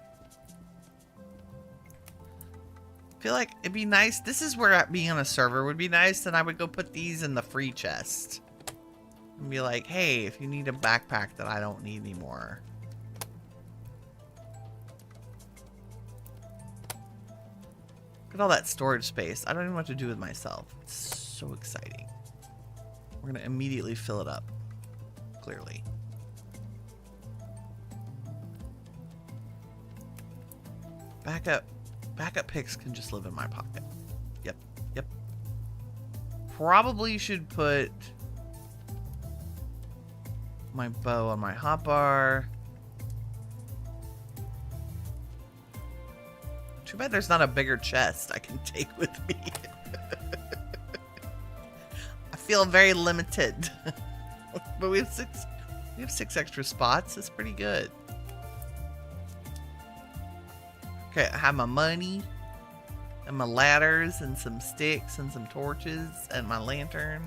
I feel like it'd be nice. This is where being on a server would be nice. Then I would go put these in the free chest. And be like, hey, if you need a backpack that I don't need anymore. Look at all that storage space. I don't even know what to do with myself. It's so exciting. We're going to immediately fill it up. Clearly. Backup picks can just live in my pocket. Yep. Probably should put my bow on my hotbar. Too bad there's not a bigger chest I can take with me. I feel very limited. But we have 6 extra spots. That's pretty good. Okay, I have my money and my ladders and some sticks and some torches and my lantern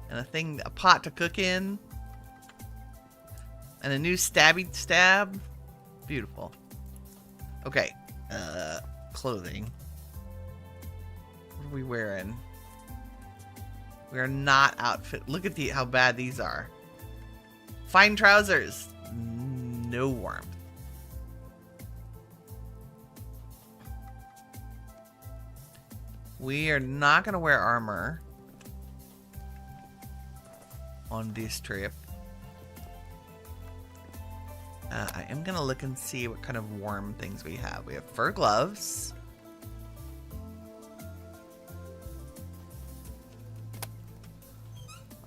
and a pot to cook in and a new stabby stab. Beautiful. Okay, clothing. What are we wearing? We are not outfit. Look at how bad these are. Fine trousers. No warmth. We are not going to wear armor on this trip. I am going to look and see what kind of warm things we have. We have fur gloves.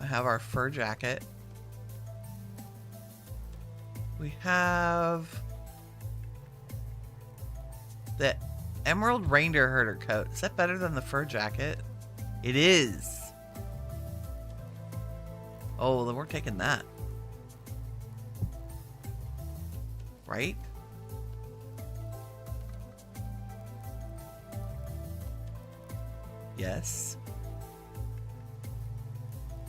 I have our fur jacket. We have the Emerald Reindeer Herder coat. Is that better than the fur jacket? It is. Oh, well, then we're taking that. Right? Yes.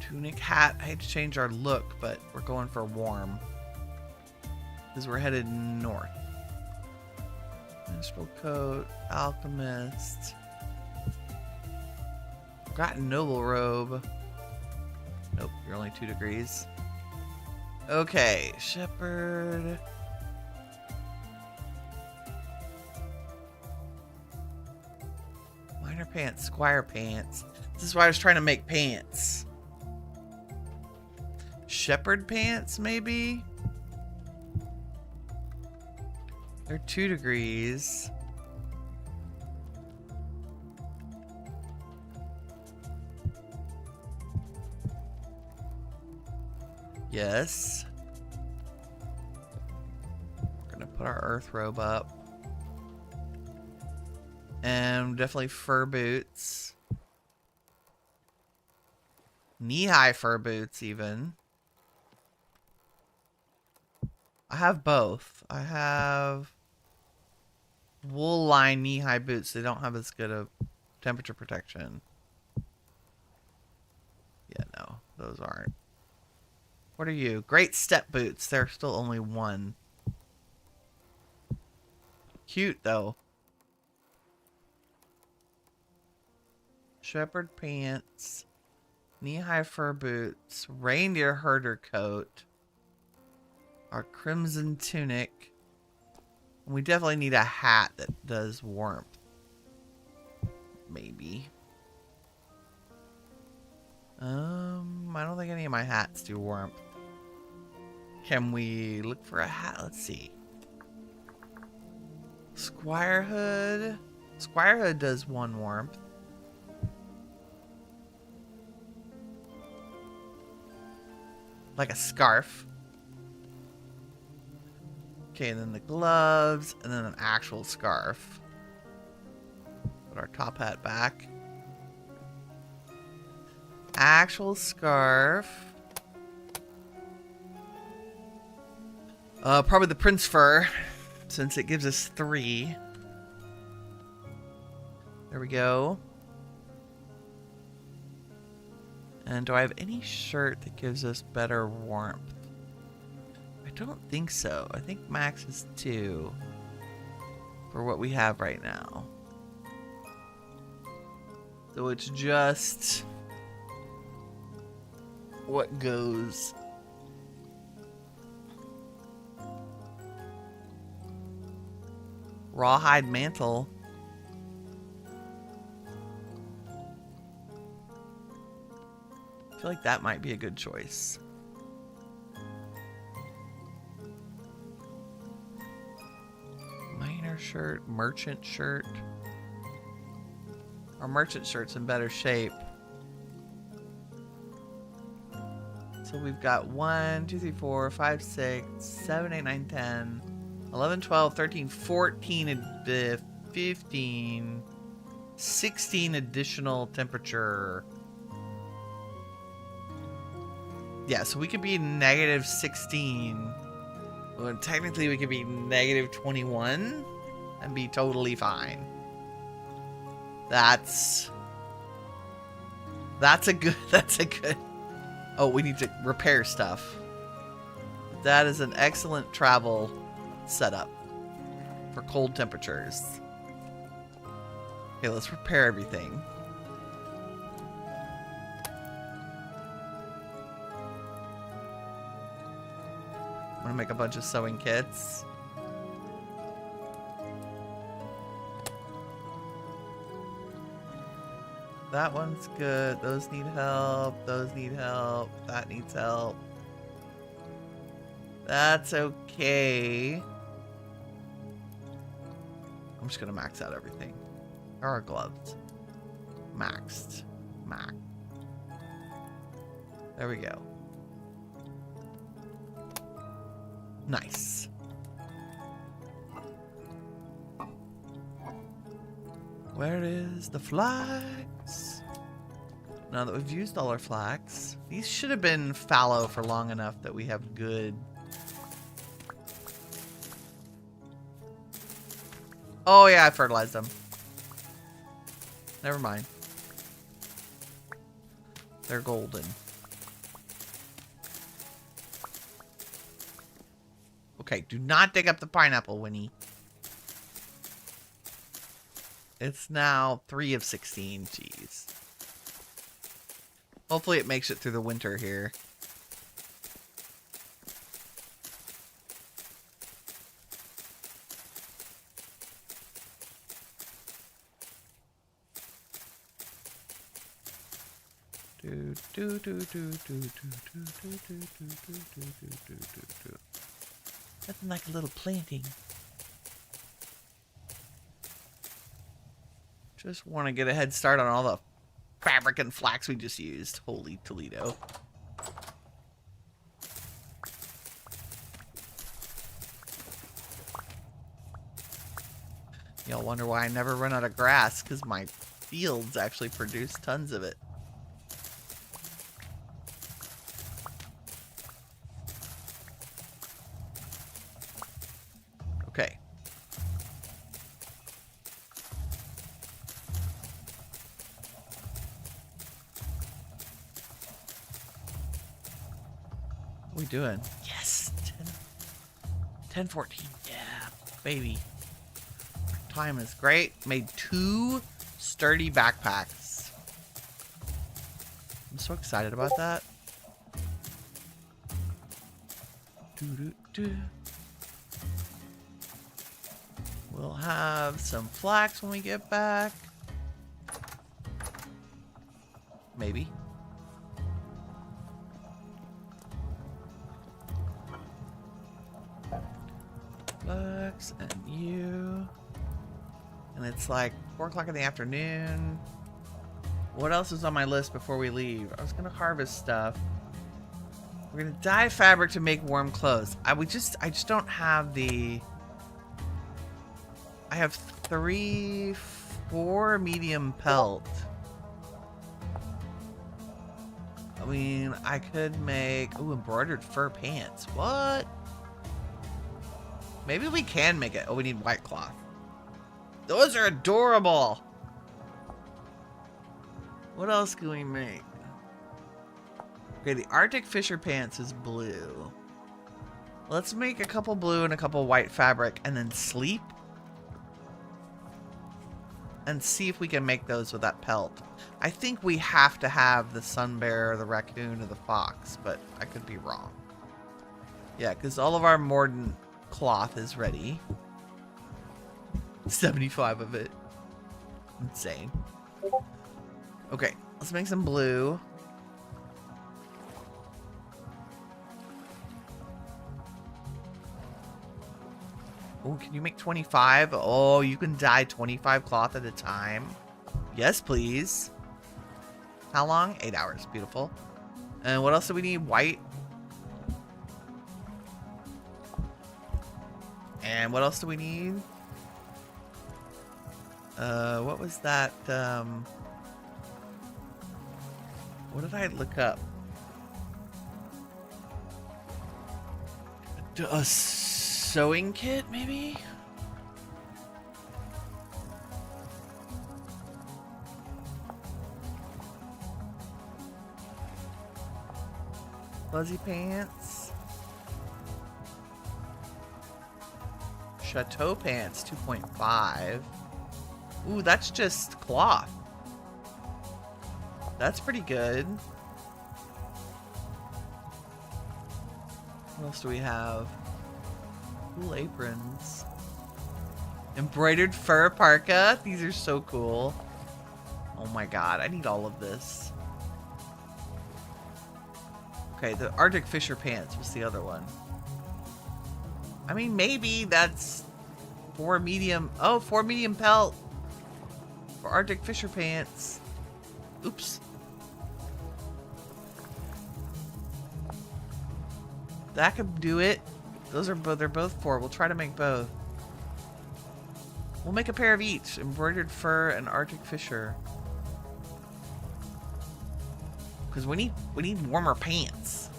Tunic, hat. I hate to change our look, but we're going for warm. Because we're headed north. Minstrel coat, alchemist, forgotten noble robe. Nope, you're only 2 degrees. Okay, shepherd. Minor pants, squire pants. This is why I was trying to make pants. Shepherd pants, maybe? They're 2 degrees. Yes. We're gonna put our earth robe up. And definitely fur boots. Knee-high fur boots, even. I have both. I have wool line knee-high boots. They don't have as good a temperature protection. Yeah, no, those aren't. What are you? Great step boots. They're still only 1. Cute, though. Shepherd pants. Knee-high fur boots. Reindeer herder coat. Our crimson tunic. We definitely need a hat that does warmth. Maybe. I don't think any of my hats do warmth. Can we look for a hat? Let's see. Squire hood. Squire hood does 1 warmth. Like a scarf. Okay, and then the gloves, and then an actual scarf. Put our top hat back. Actual scarf. Probably the prince fur, since it gives us 3. There we go. And do I have any shirt that gives us better warmth? I don't think so. I think max is 2 for what we have right now. So it's just what goes. Rawhide mantle. I feel like that might be a good choice. Miner shirt, merchant shirt. Our merchant shirt's in better shape. So we've got 1, 2, 3, 4, 5, 6, 7, 8, 9, 10, 11, 12, 13, 14, 15, 16 additional temperature. Yeah, so we could be negative 16. Well, technically we could be negative 21 and be totally fine. That's a good. Oh, we need to repair stuff. That is an excellent travel setup for cold temperatures. Okay, let's repair everything. I'm gonna make a bunch of sewing kits. That one's good. Those need help. Those need help. That needs help. That's okay. I'm just gonna max out everything. How are our gloves? Maxed. Max. There we go. Nice. Where is the flax? Now that we've used all our flax, these should have been fallow for long enough that we have good. Oh yeah, I fertilized them. Never mind. They're golden. Okay, do not dig up the pineapple, Winnie. It's now 3 of 16. Jeez. Hopefully it makes it through the winter here. Nothing like a little planting. Just want to get a head start on all the fabric and flax we just used. Holy Toledo. Y'all wonder why I never run out of grass, because my fields actually produce tons of it. Okay. What are we doing? Yes! 10:14. Yeah, baby. Time is great. Made 2 sturdy backpacks. I'm so excited about that. We'll have some flax when we get back. Maybe. Flax and you. And it's like 4 o'clock in the afternoon. What else is on my list before we leave? I was gonna harvest stuff. We're gonna dye fabric to make warm clothes. I just don't have the. I have 4 medium pelt. I mean, I could make embroidered fur pants. What? Maybe we can make it. Oh, we need white cloth. Those are adorable. What else can we make? Okay, the Arctic Fisher pants is blue. Let's make a couple blue and a couple white fabric and then sleep. And see if we can make those with that pelt. I think we have to have the sun bear, the raccoon, or the fox, but I could be wrong. Yeah, because all of our mordant cloth is ready. 75 of it. Insane. Okay, let's make some blue. Oh, can you make 25? Oh, you can dye 25 cloth at a time. Yes, please. How long? 8 hours. Beautiful. And what else do we need? White. And what else do we need? What was that? What did I look up? A sewing kit, maybe? Fuzzy pants. Chateau pants, 2.5. Ooh, that's just cloth. That's pretty good. What else do we have? Cool aprons. Embroidered fur parka. These are so cool. Oh my god, I need all of this. Okay, the Arctic Fisher pants was the other one. I mean, maybe that's 4 medium. Oh, 4 medium pelt for Arctic Fisher pants. Oops. That could do it. Those are both. They're both 4. We'll try to make both. We'll make a pair of each: embroidered fur and Arctic Fisher. Because we need warmer pants.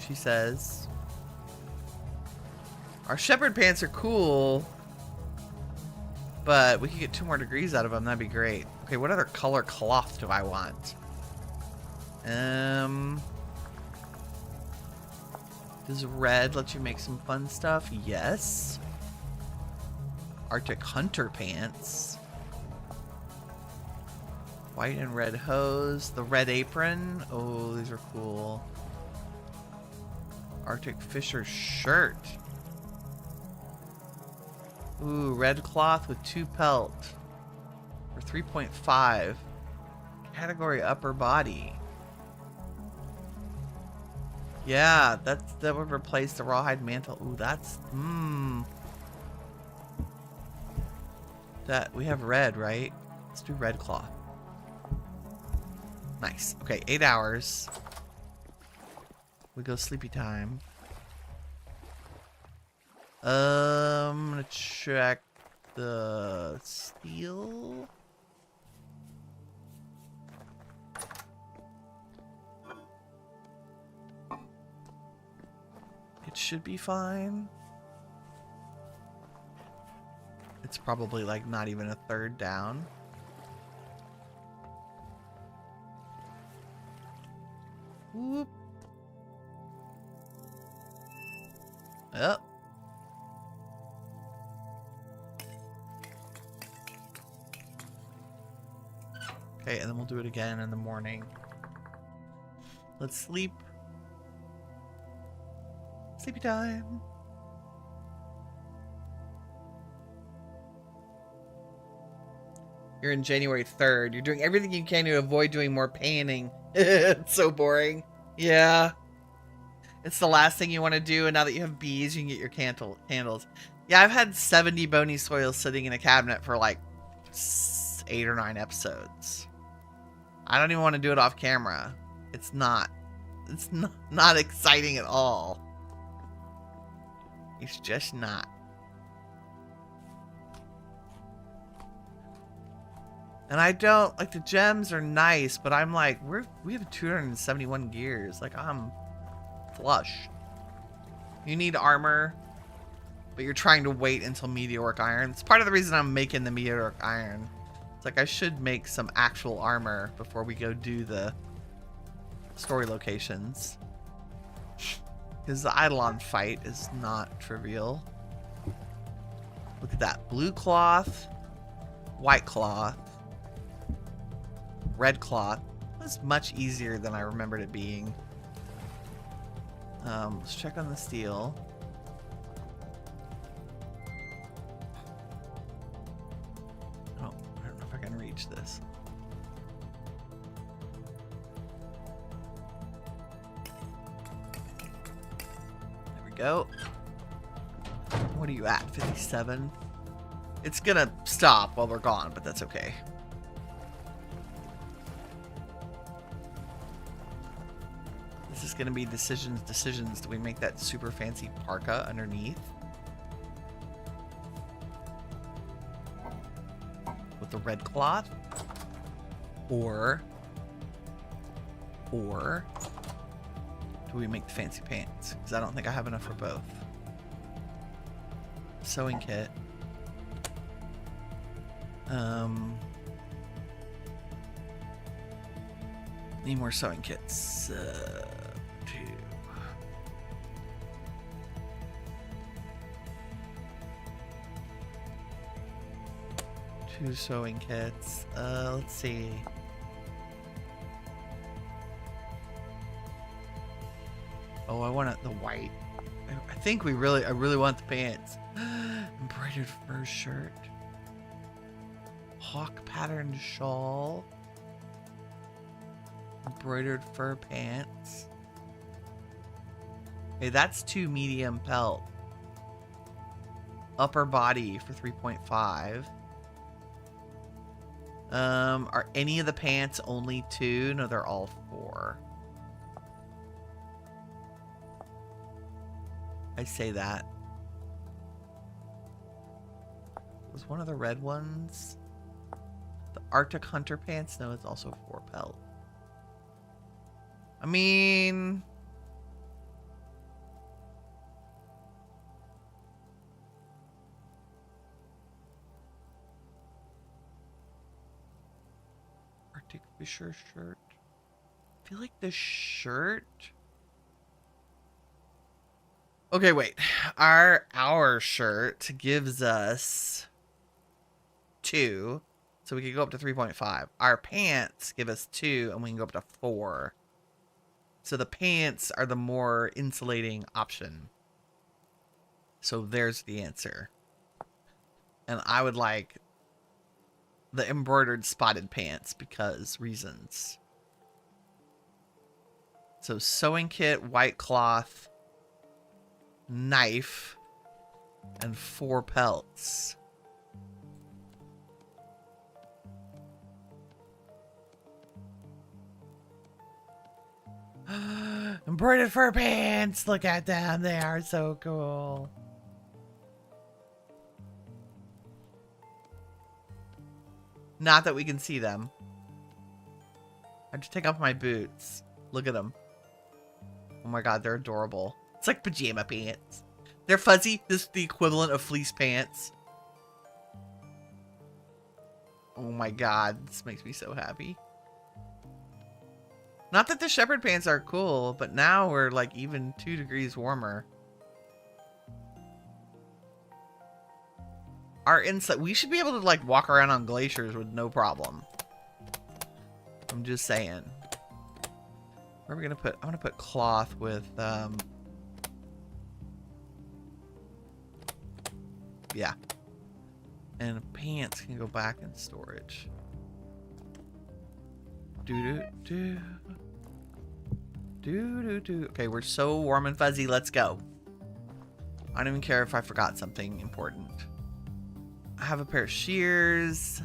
She says. Our shepherd pants are cool, but we could get 2 more degrees out of them. That'd be great. Okay, what other color cloth do I want? Does red let you make some fun stuff? Yes. Arctic hunter pants. White and red hose. The red apron. Oh, these are cool. Arctic Fisher shirt. Ooh, red cloth with 2 pelt. For 3.5. Category upper body. Yeah, that would replace the rawhide mantle. Ooh, that's that we have red, right? Let's do red cloth. Nice. Okay, 8 hours. We go sleepy time. I'm gonna check the steel. It should be fine. It's probably like not even a third down. Whoop. Yep. Okay, and then we'll do it again in the morning. Let's sleep. Sleepy time. You're in January 3rd. You're doing everything you can to avoid doing more panning. It's so boring. Yeah. It's the last thing you want to do, and now that you have bees, you can get your candles. Yeah, I've had 70 bony soils sitting in a cabinet for like 8 or 9 episodes. I don't even want to do it off camera. It's not exciting at all. It's just not. And I don't like the gems are nice, but I'm like we have 271 gears. Like I'm flush. You need armor, but you're trying to wait until meteoric iron. It's part of the reason I'm making the meteoric iron. It's like I should make some actual armor before we go do the story locations. Because the Eidolon fight is not trivial. Look at that. Blue cloth, white cloth, red cloth. That's much easier than I remembered it being. Let's check on the steel. Oh, I don't know if I can reach this. There we go. What are you at? 57? It's gonna stop while we're gone, but that's okay. This is gonna be decisions. Do we make that super fancy parka underneath? With the red cloth? Or do we make the fancy pants? Because I don't think I have enough for both. Sewing kit. Need more sewing kits. 2 sewing kits. Let's see. Oh, I want the white. I think I really want the pants. Embroidered fur shirt. Hawk patterned shawl. Embroidered fur pants. Okay, that's 2 medium pelt. Upper body for 3.5. Are any of the pants only 2? No, they're all 4. I say that. Was one of the red ones the Arctic Hunter pants? No, it's also 4 pelt. I mean, Arctic Fisher shirt. I feel like the shirt. Okay, wait. Our shirt gives us 2. So we could go up to 3.5. Our pants give us 2, and we can go up to 4. So the pants are the more insulating option. So there's the answer. And I would like the embroidered spotted pants because reasons. So sewing kit, white cloth, knife, and 4 pelts. Embroidered fur pants! Look at them, they are so cool. Not that we can see them. I just take off my boots. Look at them. Oh my god, they're adorable. It's like pajama pants. They're fuzzy. This is the equivalent of fleece pants. Oh my god, this makes me so happy. Not that the shepherd pants are cool, but now we're like even 2 degrees warmer. Our inside, we should be able to like walk around on glaciers with no problem. I'm just saying. Where are we gonna put? I'm gonna put cloth with yeah. And pants can go back in storage. Do. Okay, we're so warm and fuzzy. Let's go. I don't even care if I forgot something important. I have a pair of shears.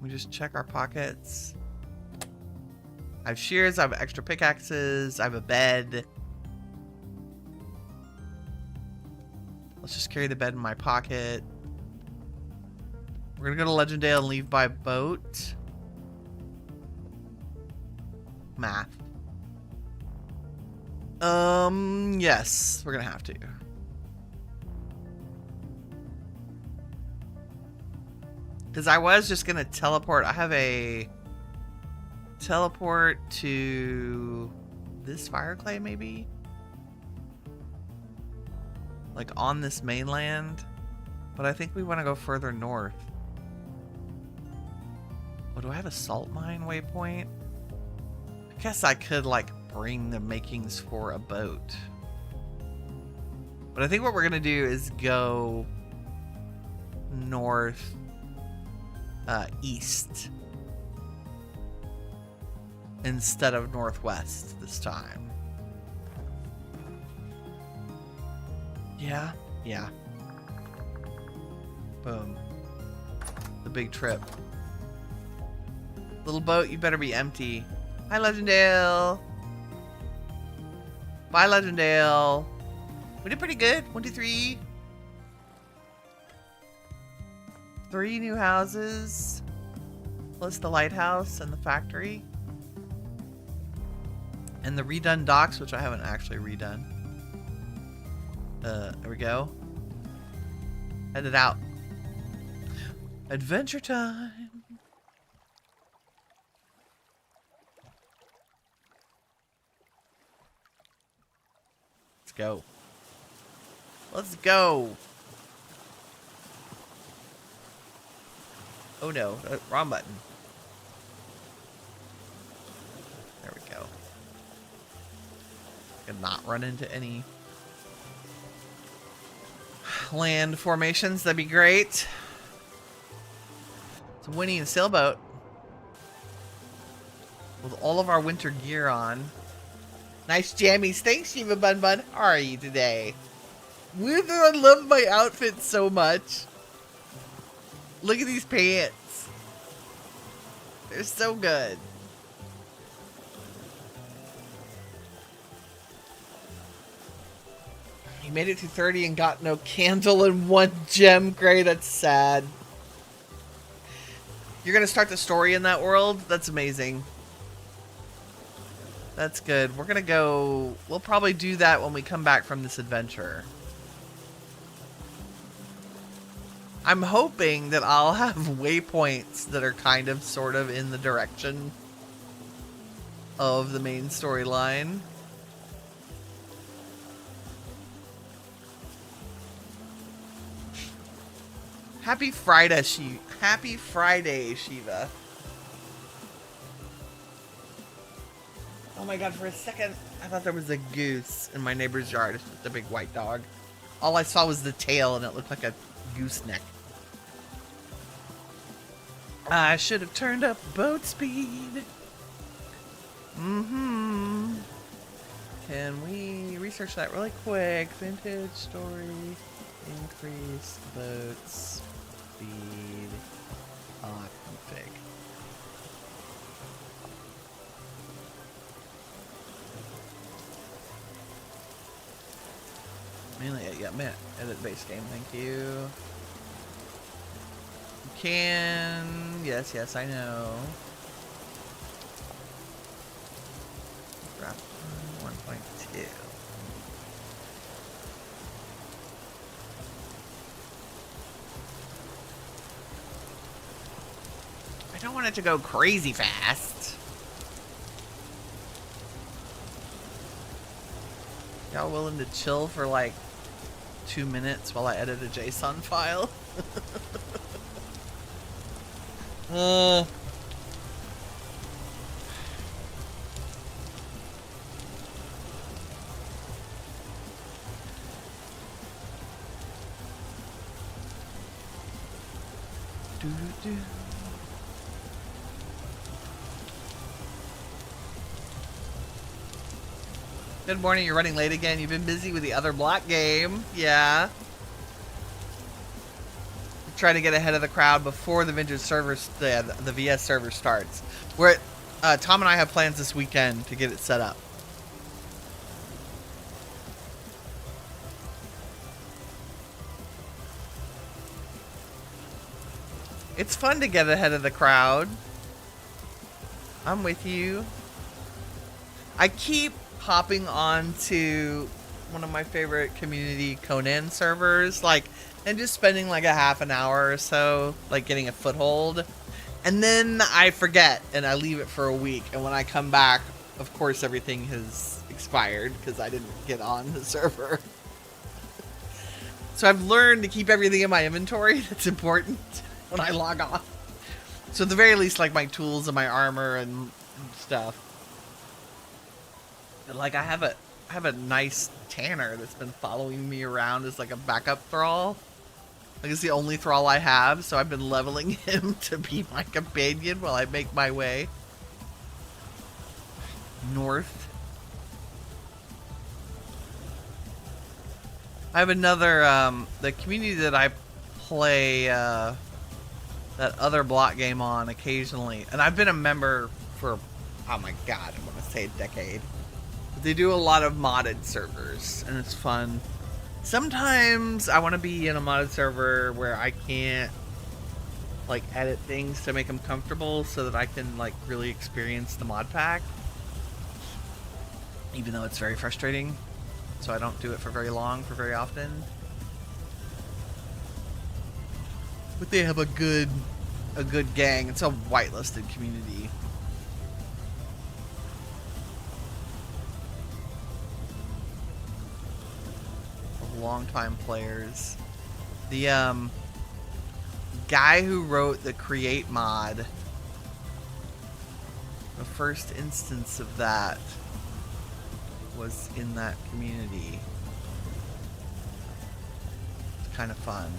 We just check our pockets. I have shears. I have extra pickaxes. I have a bed. Let's just carry the bed in my pocket. We're gonna go to Legendale and leave by boat. Math. Yes, we're gonna have to. Because I was just gonna teleport. I have a teleport to this fire clay, maybe? Like on this mainland. But I think we want to go further north. Oh, do I have a salt mine waypoint? I guess I could like bring the makings for a boat. But I think what we're gonna do is go north, east instead of northwest this time. Yeah. Boom. The big trip. Little boat, you better be empty. Hi, Legendale. Bye, Legendale. We did pretty good. 1, 2, 3. 3 new houses. Plus the lighthouse and the factory. And the redone docks, which I haven't actually redone. There we go. Headed out. Adventure time. Let's go. Let's go. Oh no, wrong button. There we go. Could not run into any land formations. That'd be great. It's Winnie and sailboat with all of our winter gear on. Nice jammies. Thanks, Shiva Bun Bun. How are you today? I love my outfit so much. Look at these pants. They're so good. He made it to 30 and got no candle and 1 gem. Gray, that's sad. You're gonna start the story in that world? That's amazing. That's good. We're gonna go... We'll probably do that when we come back from this adventure. I'm hoping that I'll have waypoints that are kind of, sort of in the direction of the main storyline. Happy Friday, Happy Friday, Shiva. Oh my god, for a second, I thought there was a goose in my neighbor's yard. It's just a big white dog. All I saw was the tail, and it looked like a gooseneck. I should have turned up boat speed. Mm-hmm. Can we research that really quick? Vintage story. Increase boat speed. Config. Mainly, yeah, man, edit base game, thank you. You can, yes, I know. Draft 1.2. I don't want it to go crazy fast. Y'all willing to chill for like 2 minutes while I edit a JSON file? Do. Good morning, you're running late again. You've been busy with the other block game. Yeah. Trying to get ahead of the crowd before the vintage servers, the VS server starts. Tom and I have plans this weekend to get it set up. It's fun to get ahead of the crowd. I'm with you. I keep hopping on to one of my favorite community Conan servers, and just spending like a half an hour or so, getting a foothold. And then I forget and I leave it for a week. And when I come back, of course, everything has expired because I didn't get on the server. So I've learned to keep everything in my inventory that's important when I log off. So at the very least, my tools and my armor and stuff. I have a nice tanner that's been following me around as a backup thrall. It's the only thrall I have, so I've been leveling him to be my companion while I make my way north. I have another, the community that I play that other block game on occasionally, and I've been a member for, oh my god, I want to say a decade. They do a lot of modded servers, and it's fun. Sometimes I want to be in a modded server where I can't, edit things to make them comfortable so that I can, really experience the mod pack. Even though it's very frustrating, so I don't do it for very long, for very often. But they have a good gang. It's a whitelisted community. Longtime players. The guy who wrote the create mod, the first instance of that was in that community. It's kind of fun.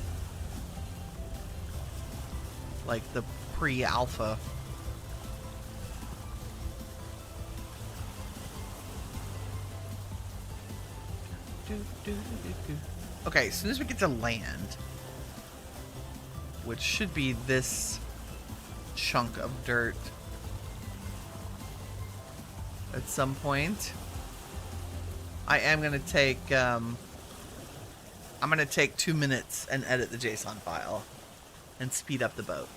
The pre-alpha. Okay, as soon as we get to land, which should be this chunk of dirt at some point, I am going to take, I'm going to take 2 minutes and edit the JSON file and speed up the boat.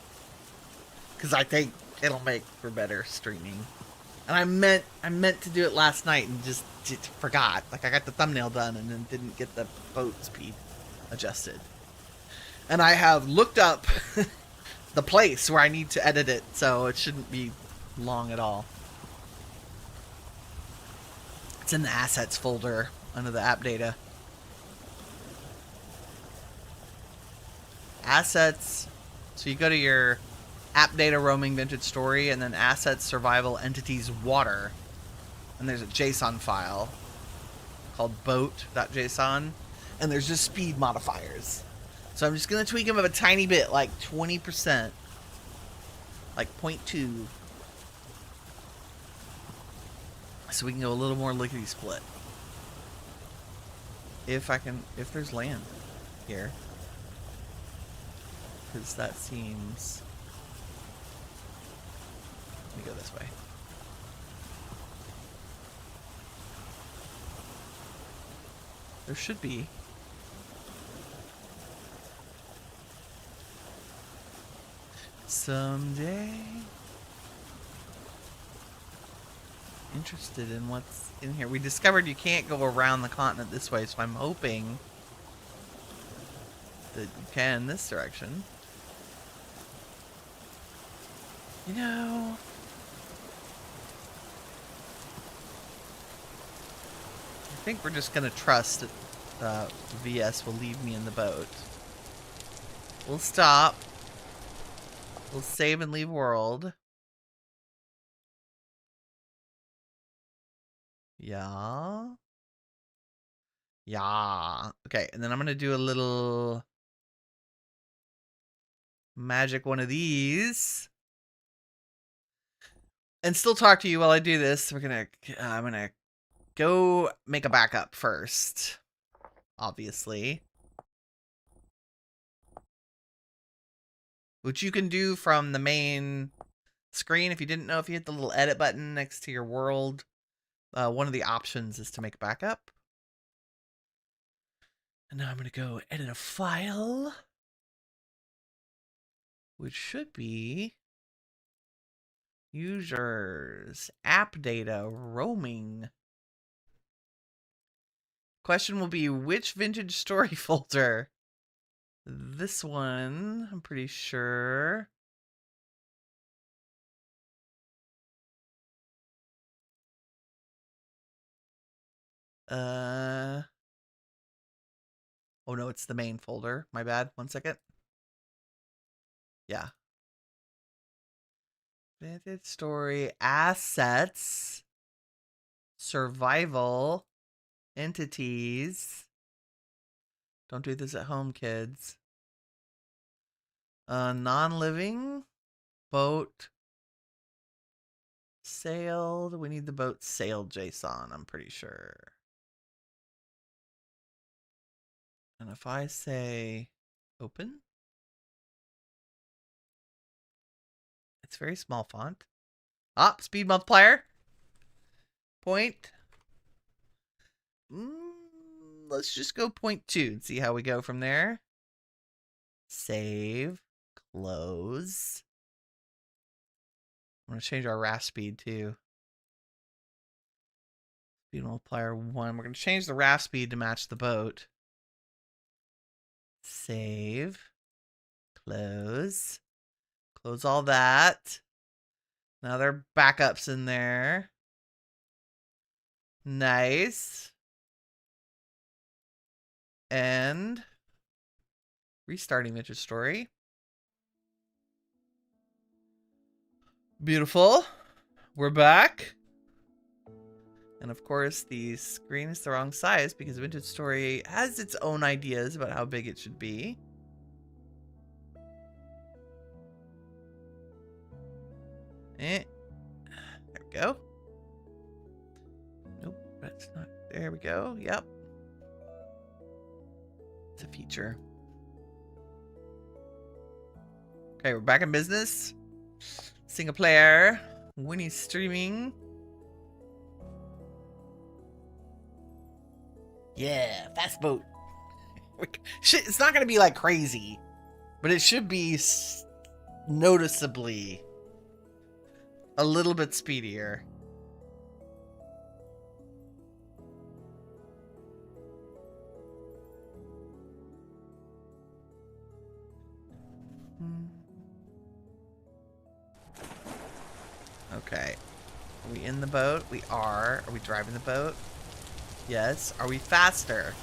Because I think it'll make for better streaming. And I meant to do it last night and just forgot. I got the thumbnail done and then didn't get the boat speed adjusted. And I have looked up the place where I need to edit it, so it shouldn't be long at all. It's in the assets folder under the app data. Assets. So you go to your app data roaming vintage story, and then assets, survival, entities, water. And there's a JSON file called boat.json. And there's just speed modifiers. So I'm just going to tweak them a tiny bit, like 20%. Like 0.2. So we can go a little more lickety split. If there's land here. Because that seems... Let me go this way. There should be. Someday. Interested in what's in here. We discovered you can't go around the continent this way, so I'm hoping that you can this direction. You know... I think we're just going to trust that VS will leave me in the boat. We'll stop. We'll save and leave world. Yeah. Yeah. Okay, and then I'm going to do a little magic one of these. And still talk to you while I do this. I'm going to go make a backup first. Obviously. Which you can do from the main screen. If you didn't know, if you hit the little edit button next to your world, one of the options is to make a backup. And now I'm going to go edit a file. Which should be users, app data, roaming. Question will be, which vintage story folder? This one, I'm pretty sure. Oh no, it's the main folder. My bad. 1 second. Yeah. Vintage story, assets, survival, entities. Don't do this at home, kids. Non-living, boat, sailed. We need the boat sailed JSON, I'm pretty sure. And if I say open, it's very small font. Ah, speed multiplier. Point. Let's just go 0.2 and see how we go from there. Save. Close. I'm going to change our RAS speed too. Speed multiplier 1. We're going to change the RAS speed to match the boat. Save. Close. Close all that. Now there are backups in there. Nice. And restarting vintage story. Beautiful. We're back. And of course, the screen is the wrong size because vintage story has its own ideas about how big it should be. There we go. Nope, that's not. There we go. Yep. It's a feature. Okay, we're back in business. Single player. Winnie streaming. Yeah, fast boat. It's not going to be like crazy, but it should be noticeably a little bit speedier. Okay. Are we in the boat? We are. Are we driving the boat? Yes. Are we faster?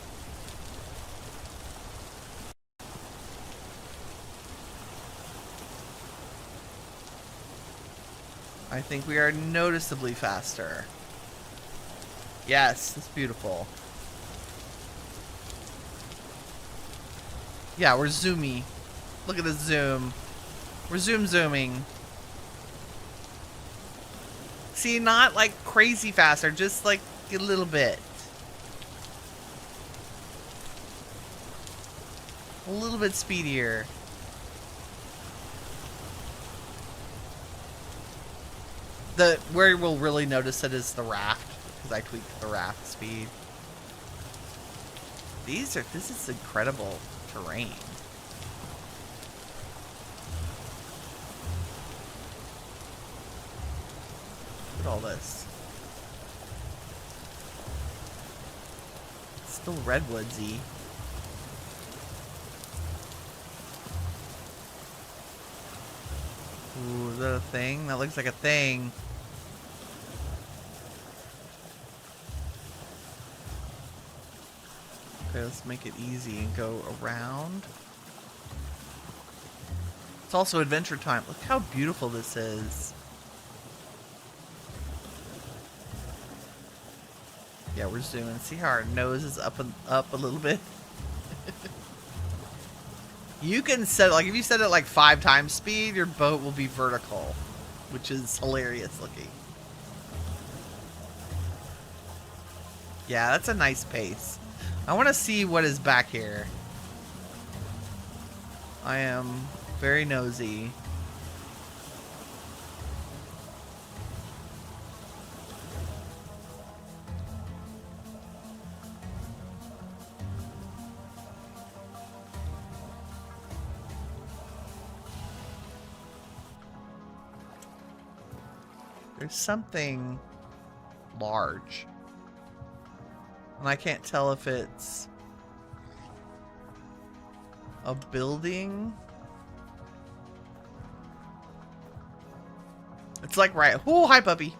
I think we are noticeably faster. Yes, it's beautiful. Yeah, we're zoomy. Look at the zoom. We're zooming. See, not like crazy faster, just like a little bit. A little bit speedier. Where we'll really notice it is the raft, because I tweaked the raft speed. This is incredible terrain. Look at all this. It's still redwoodsy. Ooh, is that a thing? That looks like a thing. Okay, let's make it easy and go around. It's also adventure time. Look how beautiful this is. Yeah, we're zooming. See how our nose is up a little bit? You can set, like, if you set it like 5 times speed, your boat will be vertical, which is hilarious looking. Yeah, that's a nice pace. I want to see what is back here. I am very nosy. There's something large. And I can't tell if it's a building. It's like right... Oh, hi, puppy.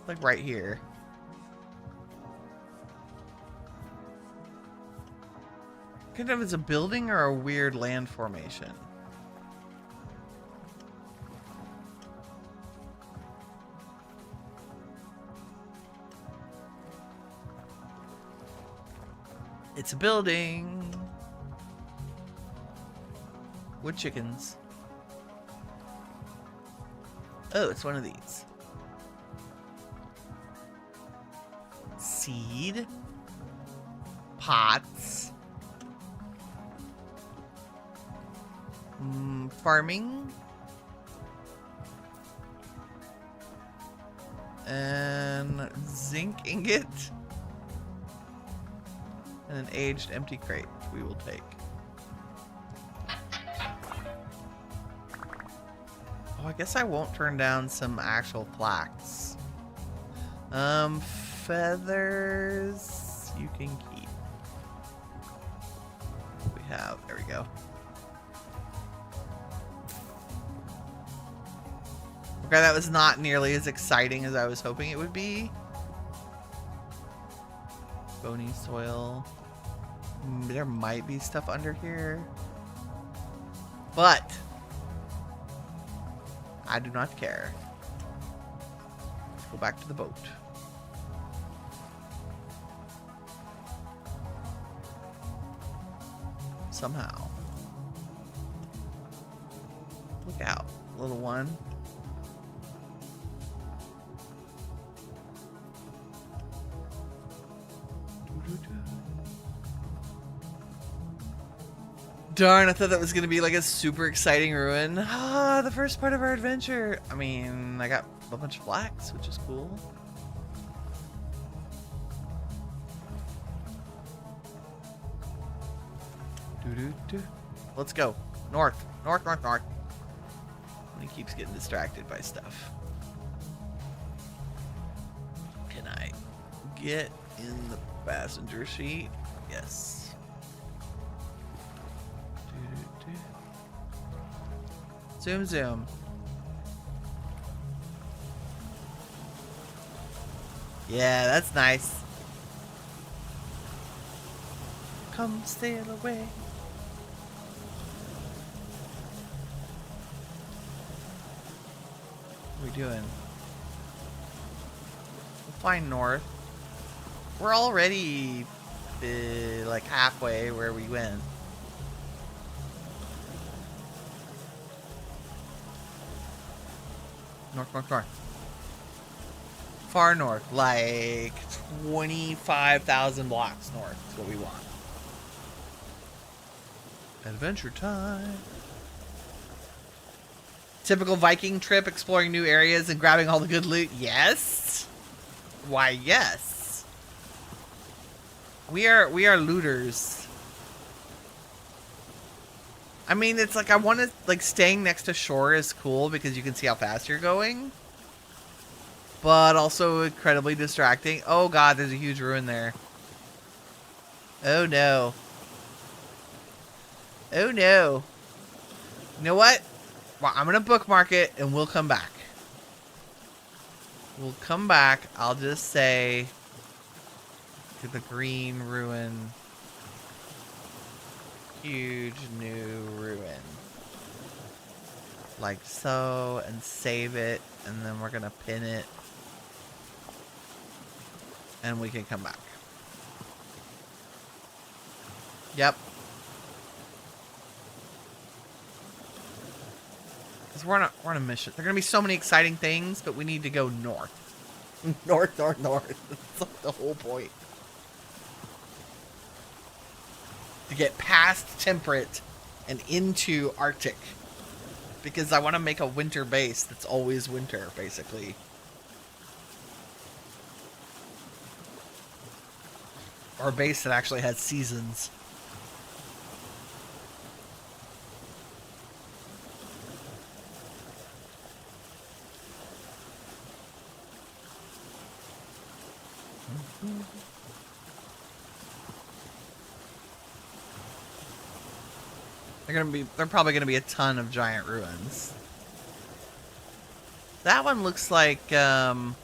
Like right here. I can't tell if it's a building or a weird land formation. It's a building. Wood chickens. Oh, it's one of these. Seed. Pots. Farming. And zinc ingot. And an aged empty crate, which we will take. Oh, I guess I won't turn down some actual flax. Feathers you can keep. We have, there we go. Okay, that was not nearly as exciting as I was hoping it would be. Bony soil. There might be stuff under here. But I do not care. Let's go back to the boat. Somehow. Look out, little one. Darn, I thought that was going to be like a super exciting ruin. Ah, the first part of our adventure. I mean, I got a bunch of flax, which is cool. Let's go. North. North. And he keeps getting distracted by stuff. Can I get in the passenger seat? Yes. Zoom. Yeah, that's nice. Come sail away. What are we doing? We'll fly north. We're already like halfway where we went. North, north, north. Far north, like 25,000 blocks north is what we want. Adventure time. Typical Viking trip, exploring new areas and grabbing all the good loot. Yes. Why, yes. We are looters. I mean, it's like I want to like staying next to shore is cool because you can see how fast you're going. But also incredibly distracting. Oh god, there's a huge ruin there. Oh no. Oh no. You know what? Well, I'm gonna bookmark it and we'll come back. We'll come back. I'll just say to the green ruin. Huge new ruin. Like so, and save it, and then we're gonna pin it. And we can come back. Yep. Because we're on a mission. There are going to be so many exciting things, but we need to go north. North, north, north. That's like the whole point. To get past temperate and into Arctic. Because I want to make a winter base that's always winter, basically. Or a base that actually has seasons. They're probably gonna be a ton of giant ruins. That one looks like that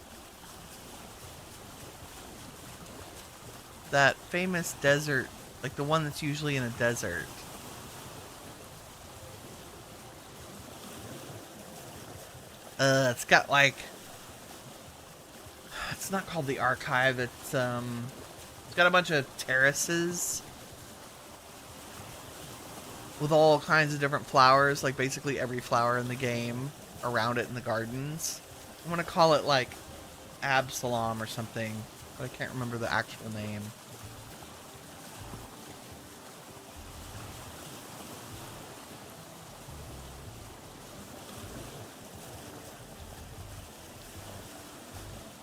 famous desert, like the one that's usually in a desert. It's got like, it's not called the archive. It's got a bunch of terraces with all kinds of different flowers, like basically every flower in the game around it in the gardens. I want to call it like Absalom or something, but I can't remember the actual name.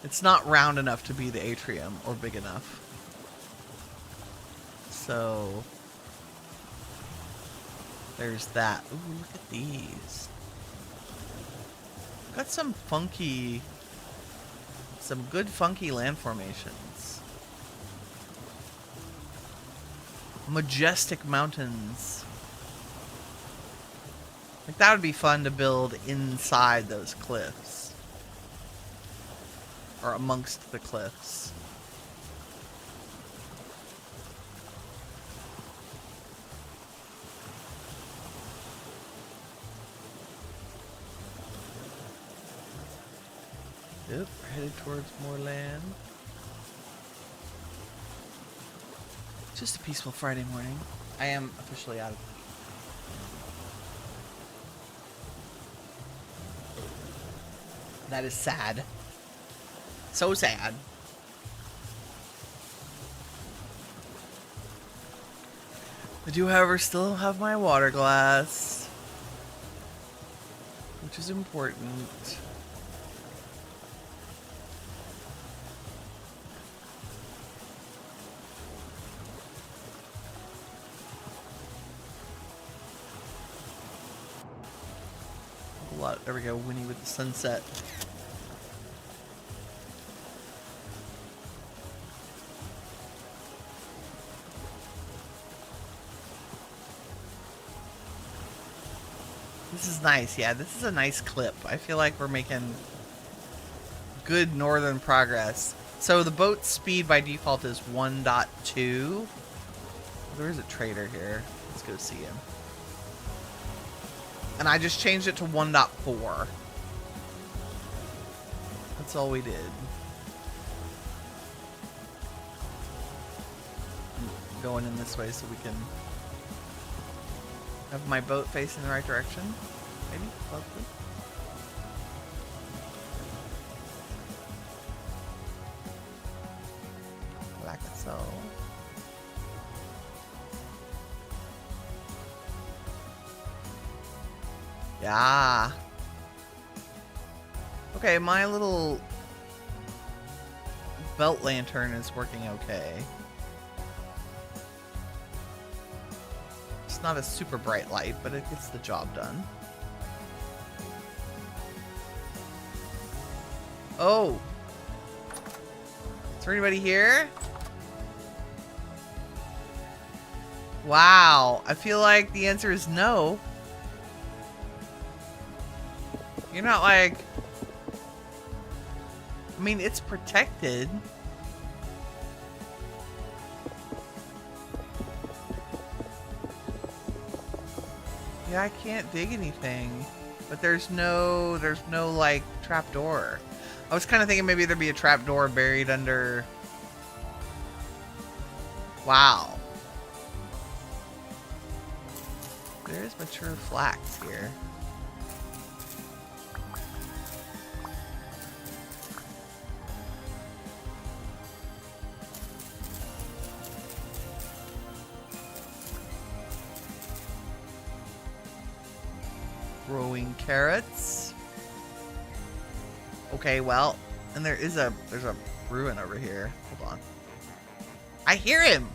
It's not round enough to be the atrium or big enough. So there's that. Ooh, look at these. Got some good funky land formations. Majestic mountains. Like that would be fun to build inside those cliffs. Or amongst the cliffs. Yep, we're headed towards more land. Just a peaceful Friday morning. I am officially out of heat. That is sad. So sad. I do, however, still have my water glass, which is important. A lot. There we go. Winnie with the sunset. This is nice. Yeah, this is a nice clip. I feel like we're making good northern progress. So the boat's speed by default is 1.2. There is a trader here. Let's go see him. And I just changed it to 1.4. That's all we did. I'm going in this way so we can have my boat facing the right direction. Maybe? Hopefully. Like so. Yeah. Okay, my little belt lantern is working okay. It's not a super bright light, but it gets the job done. Oh! Is there anybody here? Wow, I feel like the answer is no. You're not like... I mean, it's protected. Yeah, I can't dig anything. But there's no like trapdoor. I was kind of thinking maybe there'd be a trapdoor buried under... Wow. There is mature flax here. Growing carrots. Okay, well, and there's a ruin over here. Hold on. I hear him.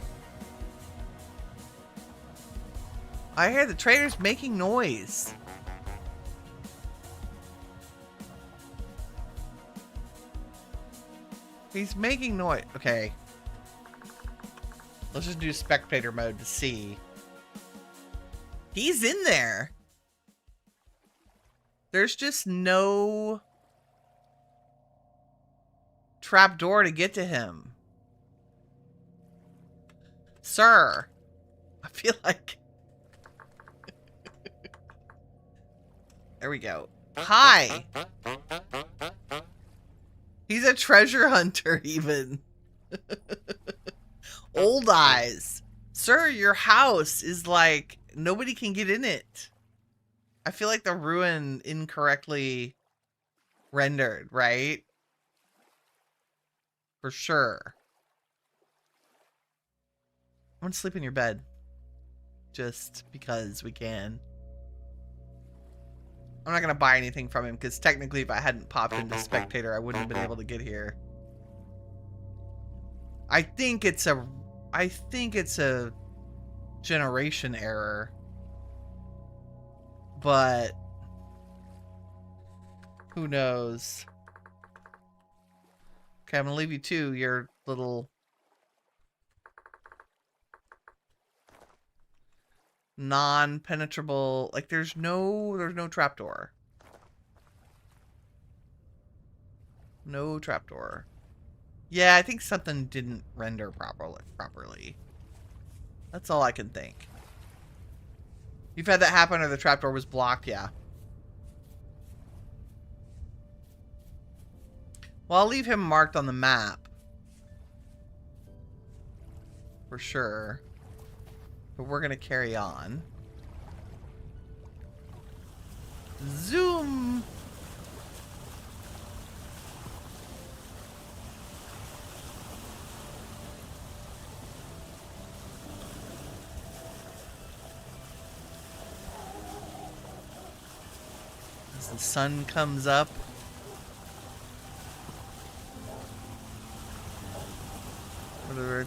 I hear the trader's making noise. He's making noise. Okay. Let's just do spectator mode to see. He's in there. There's just no trapdoor to get to him. Sir, I feel like... There we go. Hi. He's a treasure hunter, even. Old eyes. Sir, your house is like... Nobody can get in it. I feel like the ruin incorrectly rendered, right? For sure. I'm gonna sleep in your bed. Just because we can. I'm not gonna buy anything from him, because technically if I hadn't popped into spectator, I wouldn't have been able to get here. I think it's a generation error. But who knows? Okay, I'm gonna leave you to your little non-penetrable, like there's no trapdoor. No trapdoor. Yeah, I think something didn't render properly. That's all I can think. You've had that happen or the trapdoor was blocked, yeah. Well, I'll leave him marked on the map. For sure. But we're gonna carry on. Zoom! As the sun comes up.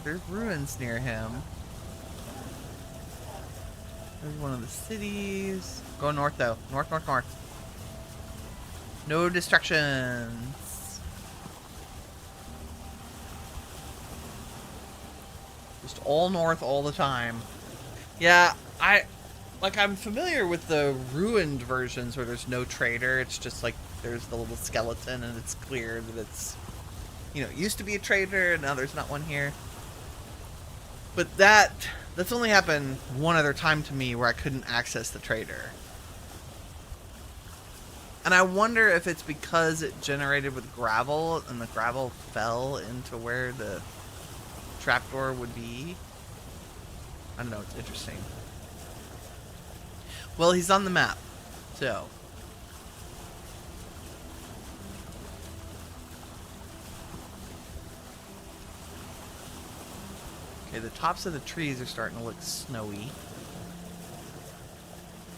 There's ruins near him. There's one of the cities. Go north, though. North, north, north. No distractions. Just all north all the time. Yeah, I'm familiar with the ruined versions where there's no trader. It's just like there's the little skeleton and it's clear that it's, you know, it used to be a trader and now there's not one here. But that's only happened one other time to me where I couldn't access the trader. And I wonder if it's because it generated with gravel and the gravel fell into where the trapdoor would be. I don't know, it's interesting. Well, he's on the map, so. Okay, the tops of the trees are starting to look snowy.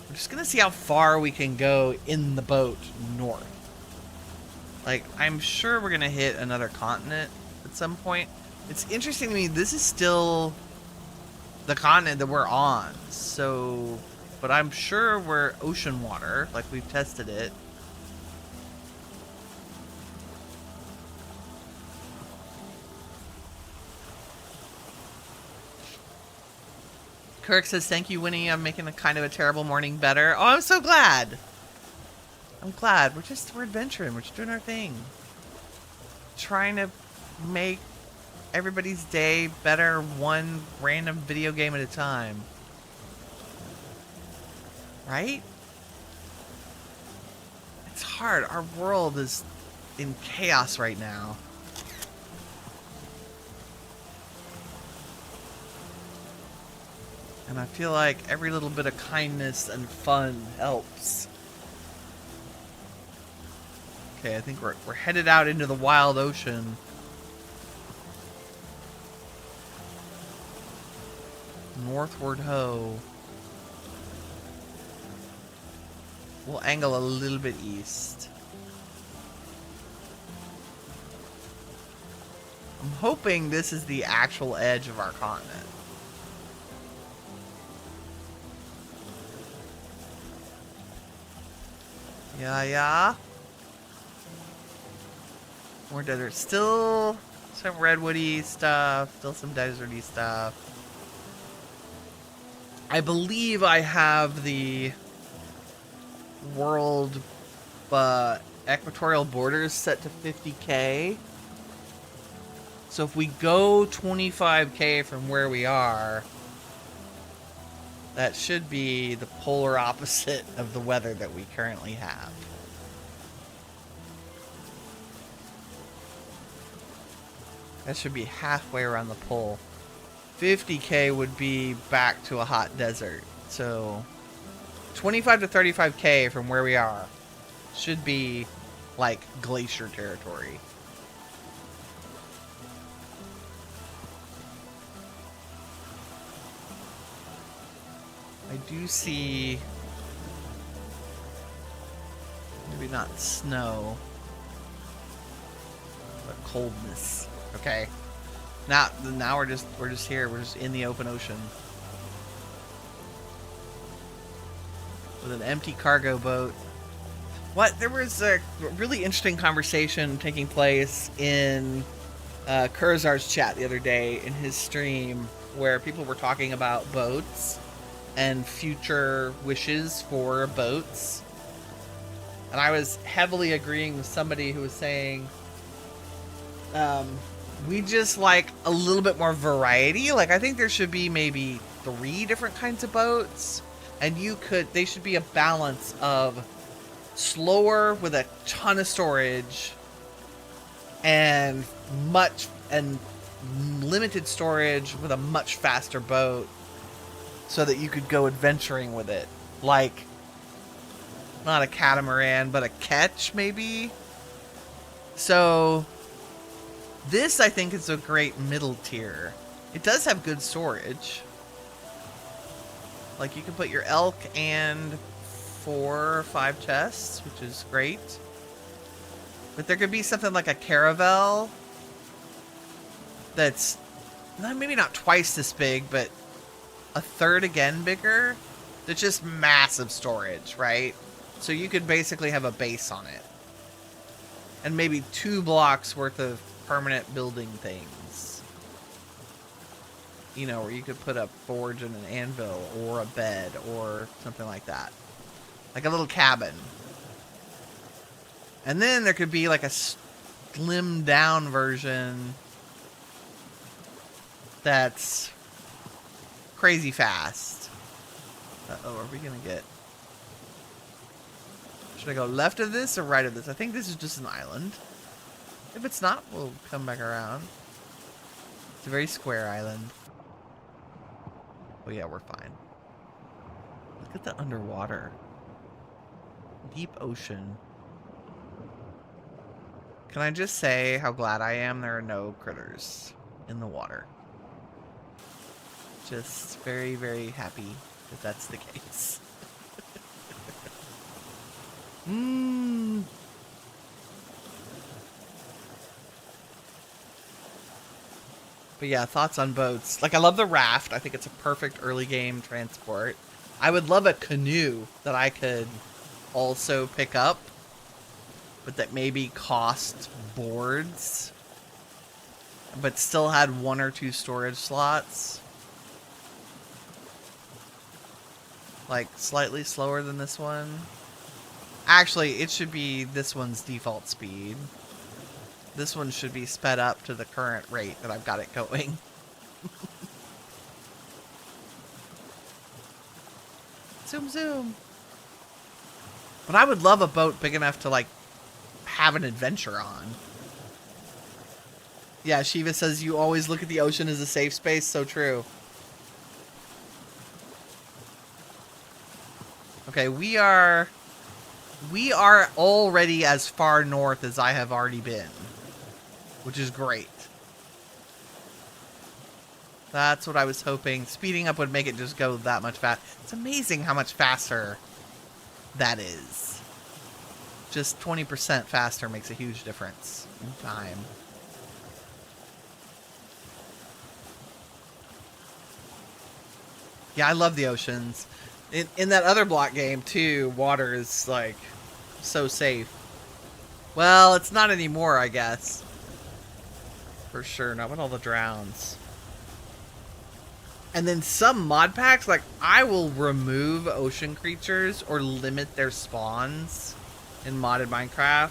We're just gonna see how far we can go in the boat north. Like, I'm sure we're gonna hit another continent at some point. It's interesting to me, this is still the continent that we're on, so, but I'm sure we're ocean water, like we've tested it. Kirk says, thank you, Winnie. I'm making a kind of a terrible morning better. Oh, I'm so glad. I'm glad. We're adventuring. We're just doing our thing. Trying to make everybody's day better one random video game at a time. Right? It's hard. Our world is in chaos right now. And I feel like every little bit of kindness and fun helps. Okay, I think we're headed out into the wild ocean. Northward ho. We'll angle a little bit east. I'm hoping this is the actual edge of our continent. Yeah. More desert. Still some redwoody stuff. Still some deserty stuff. I believe I have the world equatorial borders set to 50k. So if we go 25k from where we are, that should be the polar opposite of the weather that we currently have. That should be halfway around the pole. 50k would be back to a hot desert. So 25 to 35k from where we are should be like glacier territory. I do see maybe not snow, but coldness. Okay. Now we're just here. We're just in the open ocean with an empty cargo boat. What? There was a really interesting conversation taking place in Kurzar's chat the other day in his stream, where people were talking about boats and future wishes for boats. And I was heavily agreeing with somebody who was saying, we just like a little bit more variety. Like, I think there should be maybe 3 different kinds of boats, and they should be a balance of slower with a ton of storage and limited storage with a much faster boat, so that you could go adventuring with it. Like, not a catamaran, but a ketch, maybe? So, this, I think, is a great middle tier. It does have good storage. Like, you can put your elk and 4 or 5 chests, which is great. But there could be something like a caravel that's maybe not twice this big, but a third again bigger. That's just massive storage, right? So you could basically have a base on it. And maybe 2 blocks worth of permanent building things. You know, where you could put a forge and an anvil, or a bed, or something like that. Like a little cabin. And then there could be like a slimmed down version that's crazy fast. Uh-oh, are we gonna get Should I go left of this or right of this? I think this is just an island. If it's not, we'll come back around. It's a very square island. Oh yeah, we're fine. Look at the underwater. Deep ocean. Can I just say how glad I am there are no critters in the water? Just very, very happy that that's the case. But yeah, thoughts on boats. Like, I love the raft. I think it's a perfect early game transport. I would love a canoe that I could also pick up, but that maybe cost boards, but still had 1 or 2 storage slots. Like, slightly slower than this one. Actually, it should be this one's default speed. This one should be sped up to the current rate that I've got it going. Zoom, zoom. But I would love a boat big enough to, like, have an adventure on. Yeah, Shiva says you always look at the ocean as a safe space. So true. Okay, we are already as far north as I have already been, which is great. That's what I was hoping. Speeding up would make it just go that much faster. It's amazing how much faster that is. Just 20% faster makes a huge difference in time. Yeah, I love the oceans. In that other block game, too, water is, like, so safe. Well, it's not anymore, I guess. For sure, not with all the drowns. And then some mod packs, like, I will remove ocean creatures or limit their spawns in modded Minecraft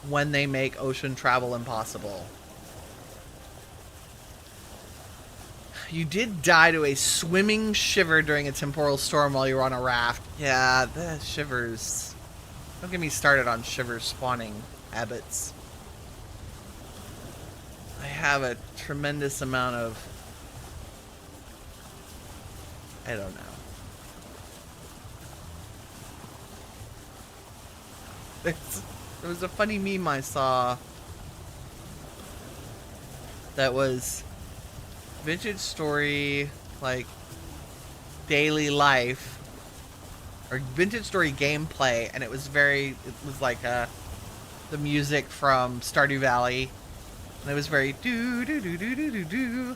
when they make ocean travel impossible. You did die to a swimming shiver during a temporal storm while you were on a raft. Yeah, the shivers. Don't get me started on shivers spawning habits. I have a tremendous amount of... I don't know. There was a funny meme I saw that was Vintage Story, like, daily life, or Vintage Story gameplay, and it was like the music from Stardew Valley, and it was very do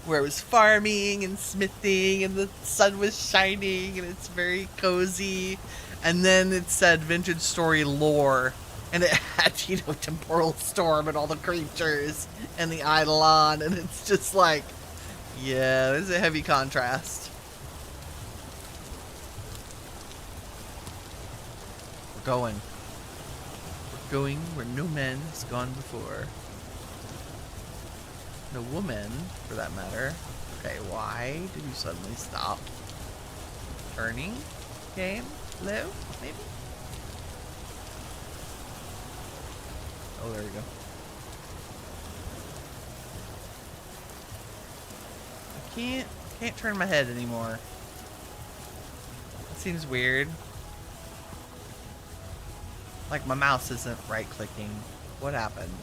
where it was farming and smithing and the sun was shining and it's very cozy. And then it said Vintage Story lore, and it had, you know, temporal storm and all the creatures and the Eidolon, and it's just like, yeah, there's a heavy contrast. We're going where no man has gone before. No woman, for that matter. Okay, why did you suddenly stop? Turning? Game? Hello? Maybe? Oh, there we go. I can't turn my head anymore. It seems weird. Like my mouse isn't right-clicking. What happened?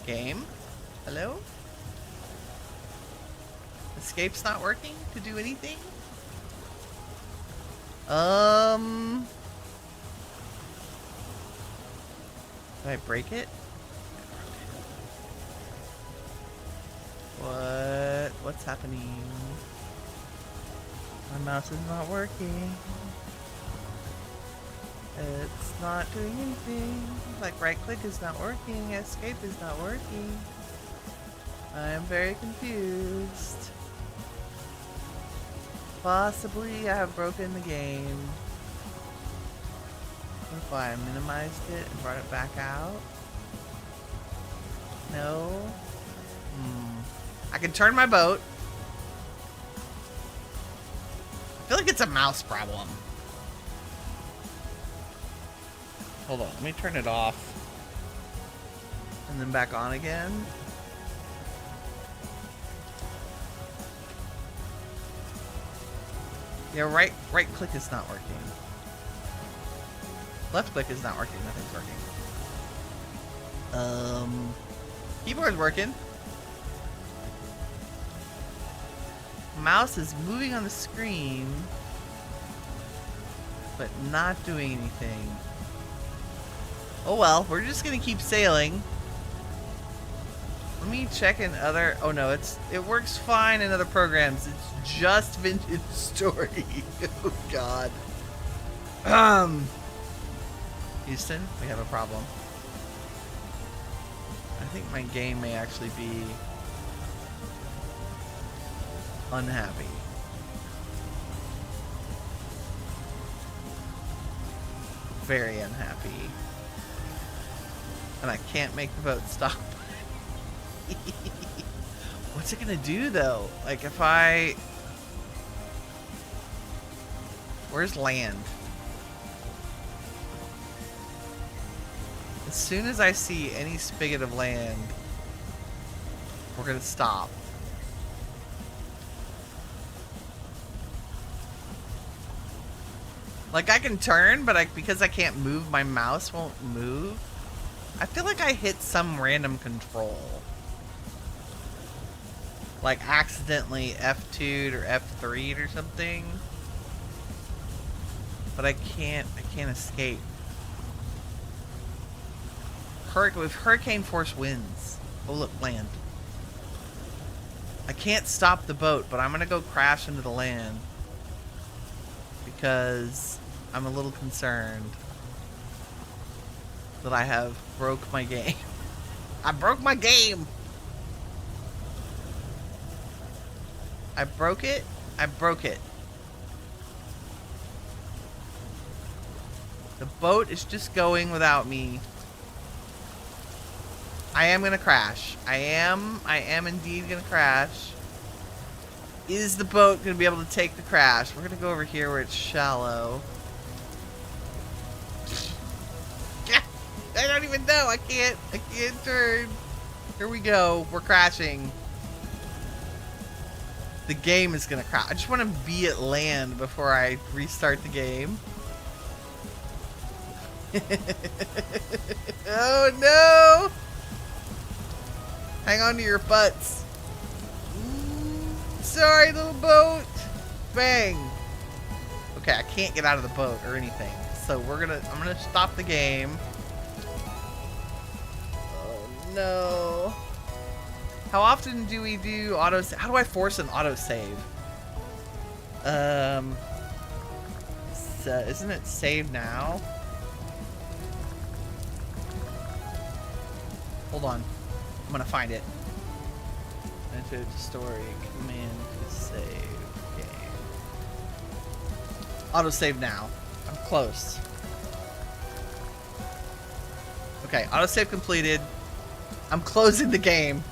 Game? Hello? Escape's not working to do anything? Did I break it? What's happening? My mouse is not working. It's not doing anything. Like right click is not working. Escape is not working. I am very confused. Possibly I have broken the game. What if I minimized it and brought it back out? No. I can turn my boat. I feel like it's a mouse problem. Hold on, let me turn it off. And then back on again. Yeah, right click is not working. Left click is not working, nothing's working. Keyboard's working. Mouse is moving on the screen, but not doing anything. Oh well, we're just gonna keep sailing. Let me check in other. Oh no, it works fine in other programs. It's just Vintage Story. Oh god. Houston, we have a problem. I think my game may actually be unhappy. Very unhappy. And I can't make the boat stop. What's it gonna do though? Like if I... Where's land? As soon as I see any spigot of land, we're gonna stop. Like I can turn, but because I can't move, my mouse won't move. I feel like I hit some random control. Like accidentally F2'd or F3'd or something. But I can't escape. With hurricane force winds. Oh look, land. I can't stop the boat, but I'm gonna go crash into the land. Because I'm a little concerned that I have broke my game. I broke my game! I broke it. I broke it. The boat is just going without me. I am gonna crash. I am indeed gonna crash. Is the boat gonna be able to take the crash? We're gonna go over here where it's shallow. I don't even know. I can't turn. Here we go. We're crashing. The game is gonna crash. I just want to be at land before I restart the game. Oh no! Hang on to your butts. Sorry, little boat. Bang. Okay, I can't get out of the boat or anything. So I'm gonna stop the game. Oh no. How often do we do auto? How do I force an autosave? Isn't it save now? Hold on. I'm gonna find it. Vintage Story command to save game. Autosave now. I'm close. Okay, autosave completed. I'm closing the game.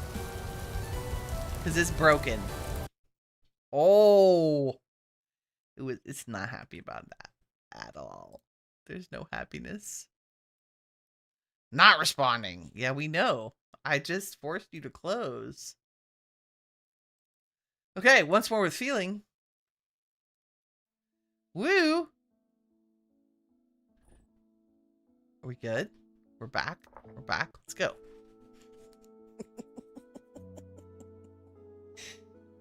Because it's broken. Oh. It's not happy about that at all. There's no happiness. Not responding. Yeah, we know. I just forced you to close. Okay, once more with feeling. Woo! Are we good? We're back. We're back. Let's go.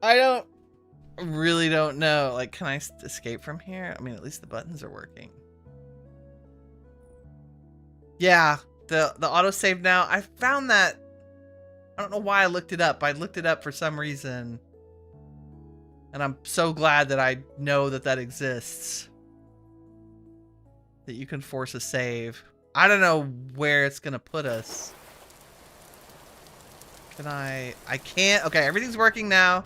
I really don't know. Like, can I escape from here? I mean, at least the buttons are working. Yeah, the autosave now. I found that. I don't know why I looked it up. I looked it up for some reason. And I'm so glad that I know that that exists. That you can force a save. I don't know where it's going to put us. Can I can't. Okay, everything's working now.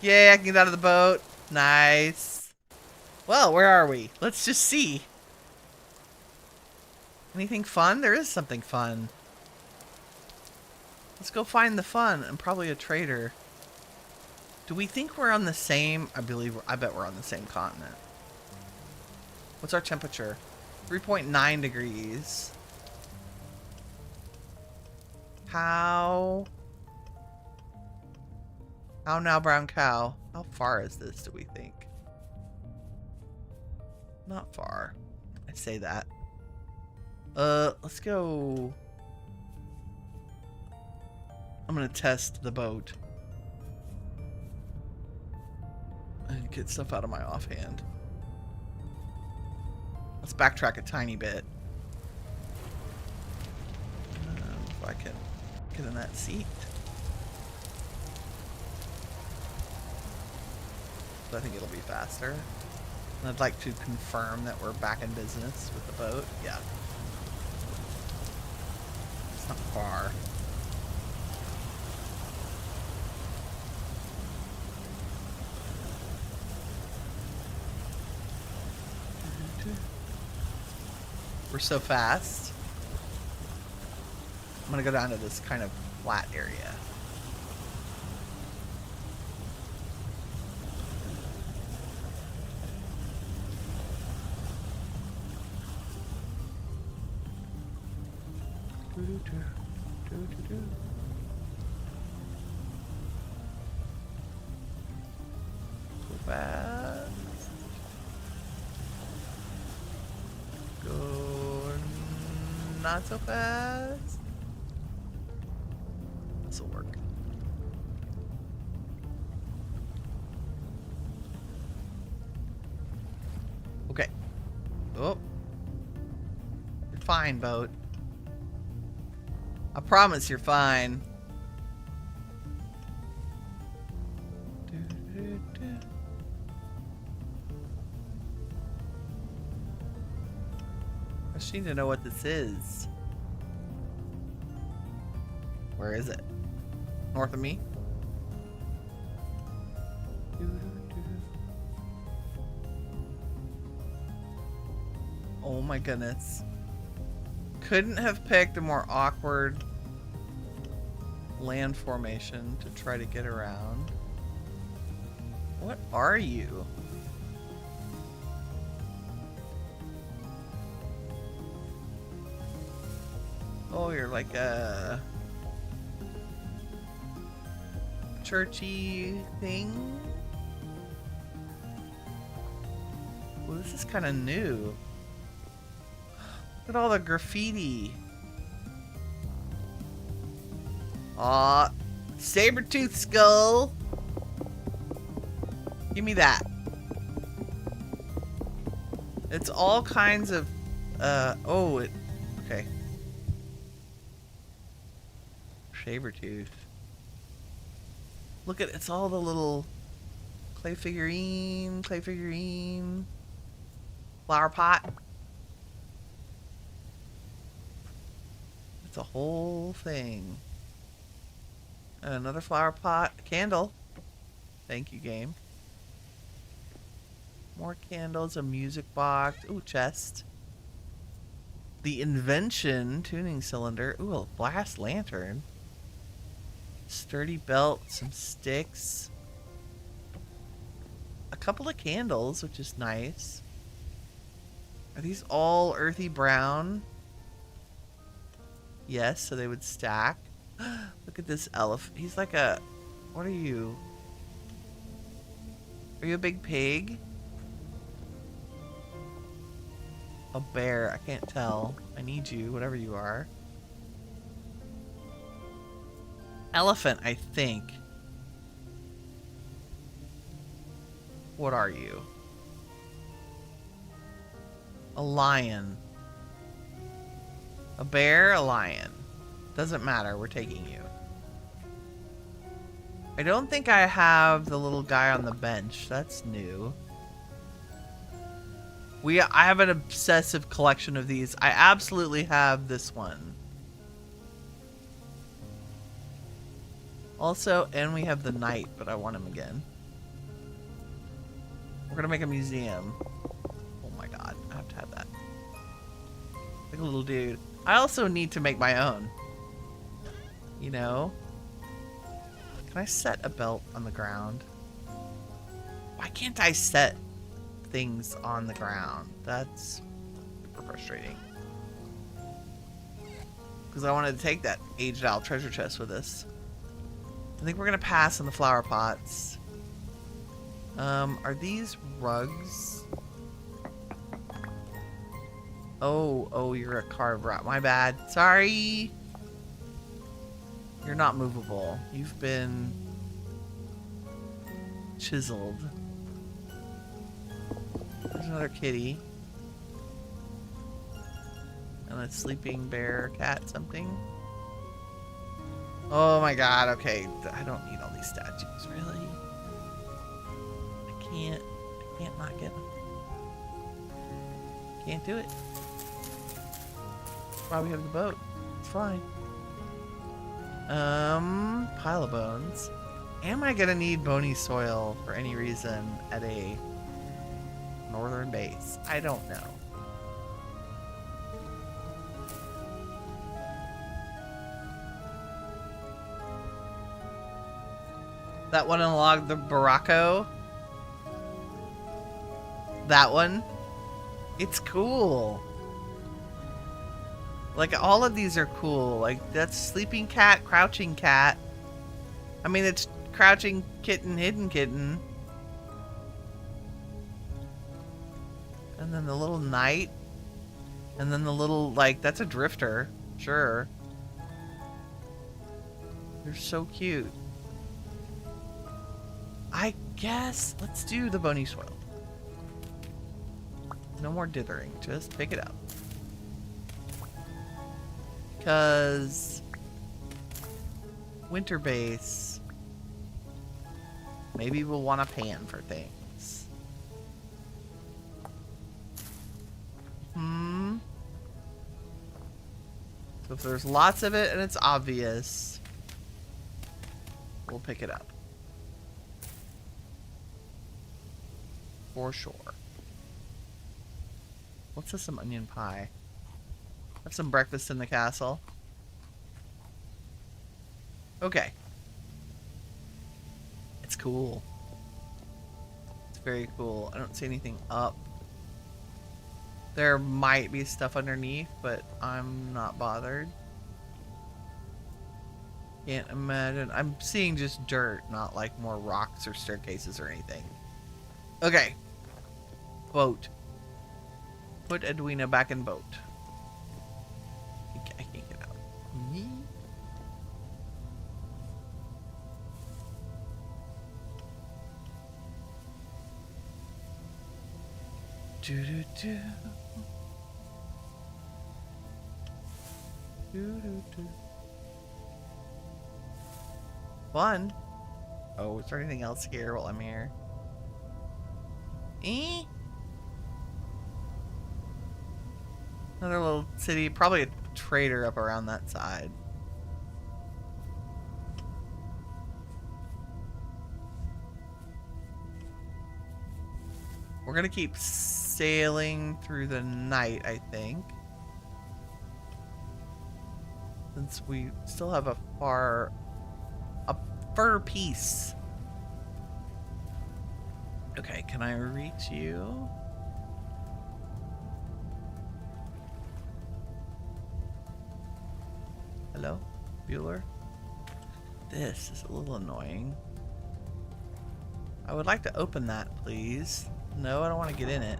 Yay, I can get out of the boat. Nice. Well, where are we? Let's just see. Anything fun? There is something fun. Let's go find the fun and probably a trader. Do we think we're on the same? I bet we're on the same continent. What's our temperature? 3.9 degrees. How now, brown cow? How far is this, do we think? Not far. I say that. Let's go. I'm gonna test the boat. And get stuff out of my offhand. Let's backtrack a tiny bit. If I can get in that seat. So I think it'll be faster. And I'd like to confirm that we're back in business with the boat. Yeah. It's not far. We're so fast. I'm gonna go down to this kind of flat area. So fast. Not so fast. This will work. Okay. Oh. You're fine, boat. I promise you're fine. I just need to know what this is. Where is it? North of me? Oh my goodness. Couldn't have picked a more awkward land formation to try to get around. What are you? Oh, you're like a churchy thing? Well, this is kind of new. Look at all the graffiti. Aw, saber-tooth skull. Give me that. It's all kinds of, okay. Saber-tooth. Look at, it's all the little clay figurine, flower pot. It's a whole thing. Another flower pot, a candle. Thank you, game. More candles, a music box. Ooh, chest. The invention tuning cylinder. Ooh, a blast lantern. Sturdy belt, some sticks. A couple of candles, which is nice. Are these all earthy brown? Yes, so they would stack. Look at this elephant. He's like a... What are you? Are you a big pig? A bear. I can't tell. I need you, whatever you are. Elephant, I think. What are you? A lion. A bear, a lion. Doesn't matter, we're taking you. I don't think I have the little guy on the bench. That's new. I have an obsessive collection of these. I absolutely have this one. Also, and we have the knight, but I want him again. We're gonna make a museum. Oh my god, I have to have that. Like a little dude. I also need to make my own. You know? Can I set a belt on the ground? Why can't I set things on the ground? That's super frustrating. Because I wanted to take that aged owl treasure chest with us. I think we're going to pass on the flower pots. Are these rugs? Oh, you're a carved rock. My bad. Sorry. You're not movable. You've been chiseled. There's another kitty. And a sleeping bear, cat, something. Oh my god, okay. I don't need all these statues, really. I can't not get them. Can't do it. That's why we have the boat. It's fine. Pile of bones. Am I gonna need bony soil for any reason at a northern base? I don't know. That one unlocked the Baracco. That one. It's cool. Like, all of these are cool. Like, that's sleeping cat, crouching cat. I mean, it's crouching kitten, hidden kitten. And then the little knight. And then the little, like, that's a drifter. Sure. They're so cute. I guess let's do the bony soil. No more dithering. Just pick it up. Because winter base, maybe we'll want a pan for things. So if there's lots of it and it's obvious, we'll pick it up. For sure. What's this? Some onion pie. Have some breakfast in the castle. Okay. It's cool. It's very cool. I don't see anything up. There might be stuff underneath, but I'm not bothered. Can't imagine. I'm seeing just dirt, not like more rocks or staircases or anything. Okay. Boat. Put Edwina back in boat. I can't get out. Do-do-do. Do-do-do. Fun. Oh, is there anything else here while I'm here? Another little city, probably a trader up around that side. We're gonna keep sailing through the night, I think. Since we still have a fur piece. Okay, can I reach you? Hello, Bueller? This is a little annoying. I would like to open that, please. No, I don't want to get in it.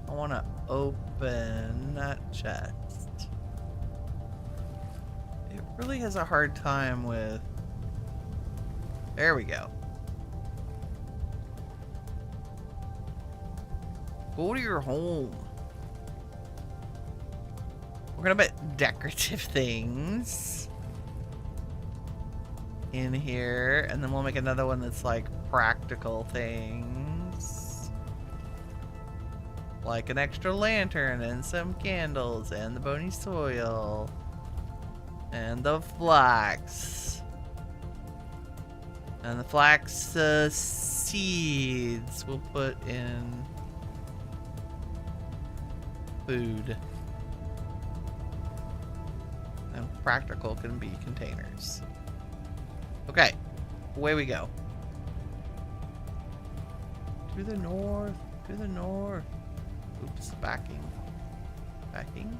I want to open that chest. It really has a hard time with... There we go. Go to your home. We're gonna put decorative things in here, and then we'll make another one that's like practical things. Like an extra lantern and some candles and the bony soil and the flax. And the flax seeds we'll put in food. And practical can be containers. Okay, away we go. To the north, to the north. Oops, backing. Backing.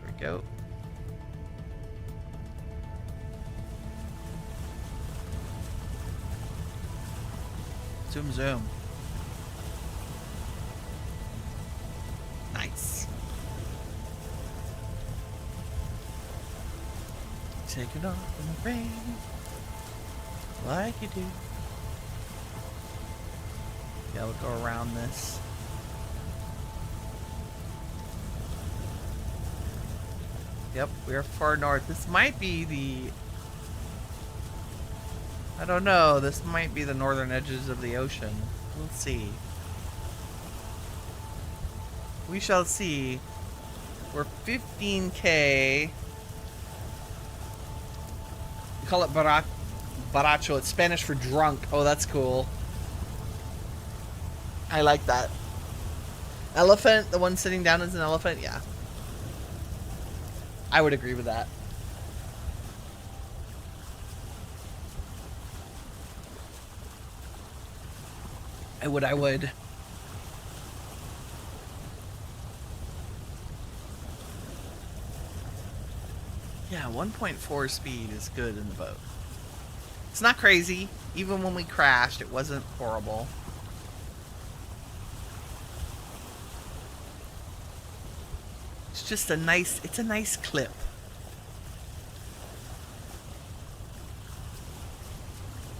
There we go. Zoom, zoom. Nice. Take it off in the rain, like you do. Yeah, we'll go around this. Yep, we are far north. This might be the... I don't know. This might be the northern edges of the ocean. We'll see. We shall see. We're 15K. We call it baracho. It's Spanish for drunk. Oh, that's cool. I like that. Elephant, the one sitting down is an elephant? Yeah. I would agree with that. I would. Yeah, 1.4 speed is good in the boat. It's not crazy. Even when we crashed, it wasn't horrible. It's just a nice, it's a nice clip.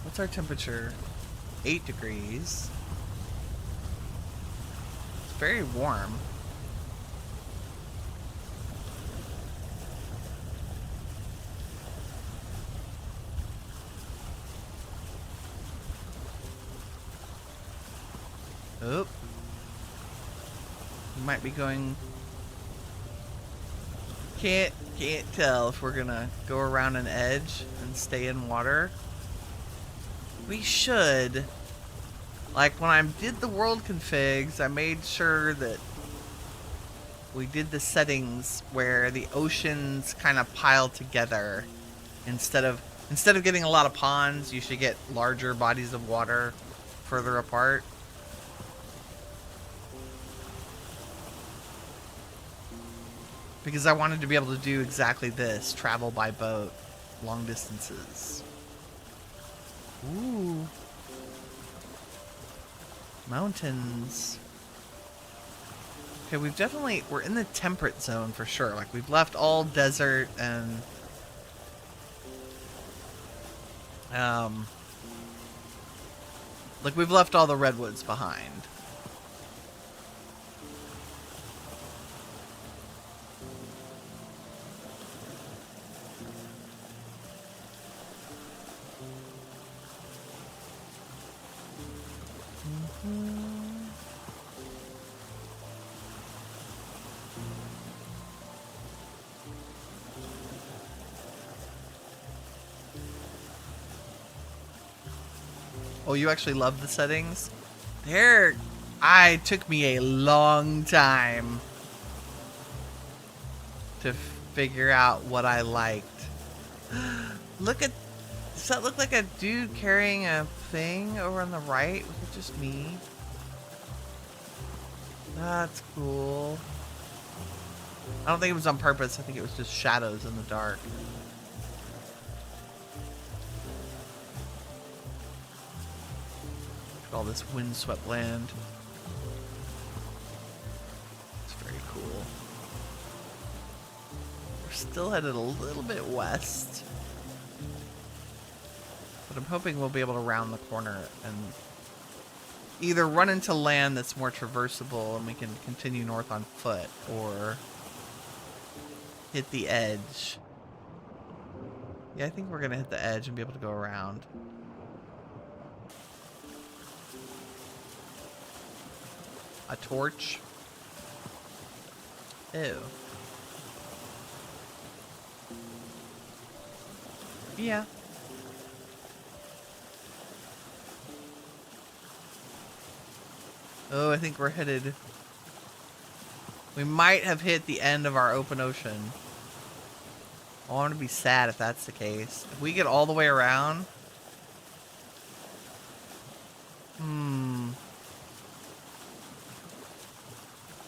What's our temperature? 8 degrees. It's very warm. Oh. We might be going... Can't tell if we're gonna go around an edge and stay in water. We should. Like, when I did the world configs, I made sure that we did the settings where the oceans kind of pile together. Instead of getting a lot of ponds, you should get larger bodies of water further apart. Because I wanted to be able to do exactly this. Travel by boat. Long distances. Ooh. Mountains. Okay, we're in the temperate zone for sure. Like, we've left all desert and... like, we've left all the redwoods behind. Oh, you actually love the settings? It took me a long time to figure out what I liked. Does that look like a dude carrying a thing over on the right? Was it just me? That's cool. I don't think it was on purpose. I think it was just shadows in the dark. All this windswept land. It's very cool. We're still headed a little bit west. But I'm hoping we'll be able to round the corner and either run into land that's more traversable and we can continue north on foot, or hit the edge. Yeah, I think we're gonna hit the edge and be able to go around. A torch. Ew. Yeah. Oh, I think we're headed... We might have hit the end of our open ocean. I want to be sad if that's the case. If we get all the way around...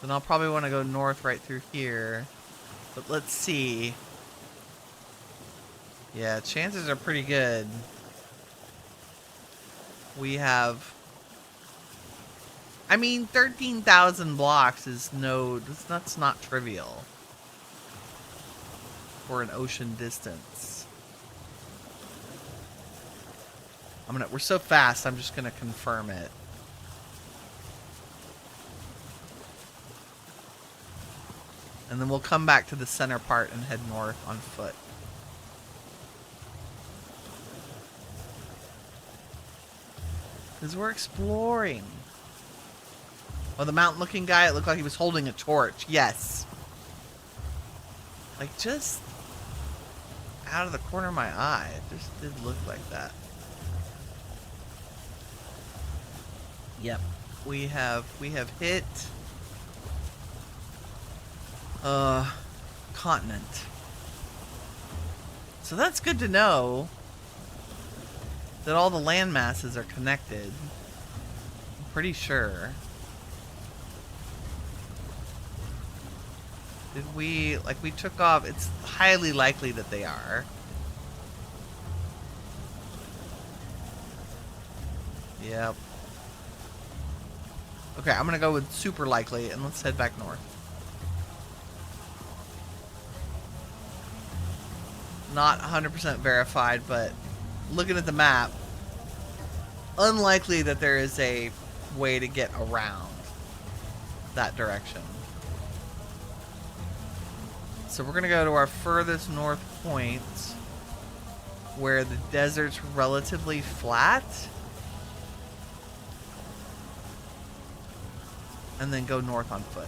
Then I'll probably want to go north right through here. But let's see. Yeah, chances are pretty good. We have... I mean, 13,000 blocks is no... That's not trivial. For an ocean distance. We're so fast, I'm just gonna confirm it. And then we'll come back to the center part and head north on foot. Because we're exploring. Oh, the mountain looking guy, it looked like he was holding a torch. Yes. Like, just out of the corner of my eye. It just did look like that. Yep. We have hit continent. So that's good to know that all the land masses are connected. I'm pretty sure. Did we, like, we took off, it's highly likely that they are. Yep. Okay, I'm gonna go with super likely, and let's head back north. Not 100% verified, but looking at the map, unlikely that there is a way to get around that direction. So we're gonna go to our furthest north point, where the desert's relatively flat. And then go north on foot.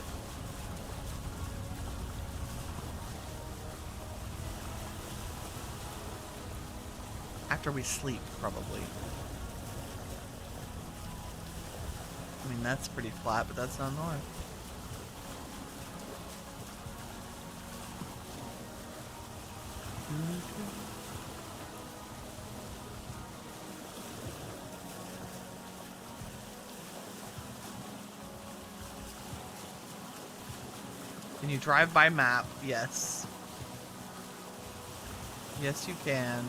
After we sleep, probably. I mean, that's pretty flat, but that's not north. Can you drive by map? Yes. Yes, you can.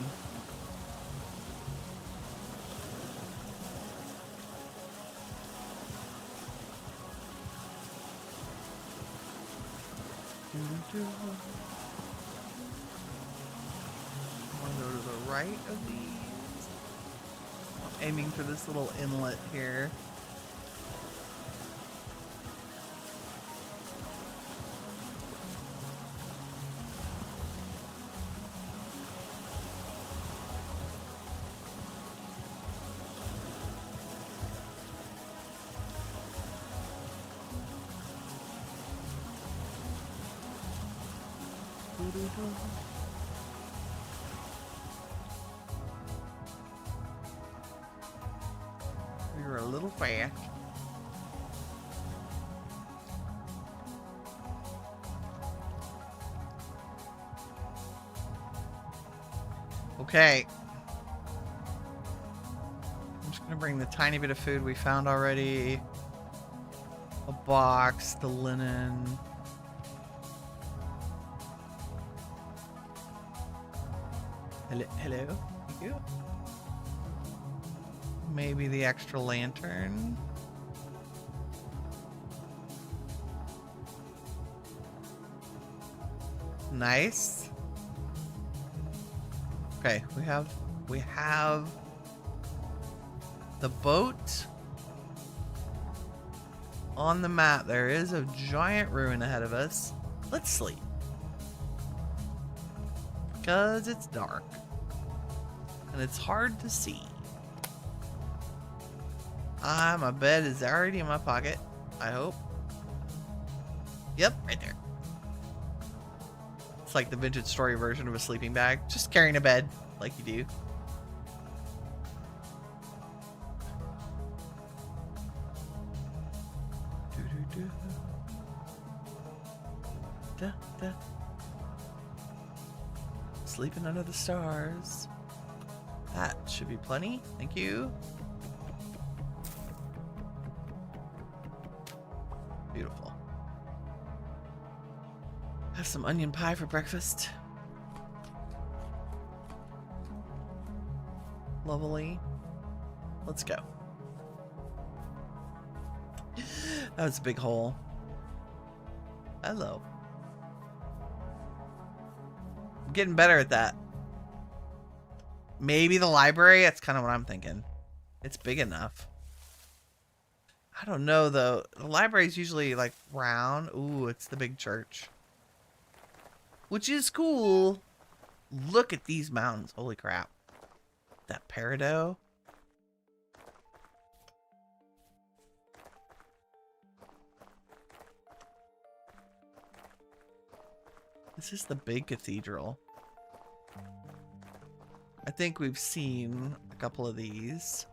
I want to go to the right of these. I'm aiming for this little inlet here. You're a little fast. Okay. I'm just gonna bring the tiny bit of food we found already. A box, the linen. Hello? Thank you. Maybe the extra lantern. Nice. Okay, we have the boat on the map. There is a giant ruin ahead of us. Let's sleep. Because it's dark. And it's hard to see. My bed is already in my pocket. I hope. Yep, right there. It's like the vintage story version of a sleeping bag. Just carrying a bed like you do. Da, da. Sleeping under the stars. That should be plenty. Thank you. Beautiful. Have some onion pie for breakfast. Lovely. Let's go. That was a big hole. Hello. I'm getting better at that. Maybe the library? That's kind of what I'm thinking. It's big enough. I don't know, though. The library's usually, like, round. Ooh, it's the big church. Which is cool. Look at these mountains. Holy crap. That peridot. This is the big cathedral. I think we've seen a couple of these.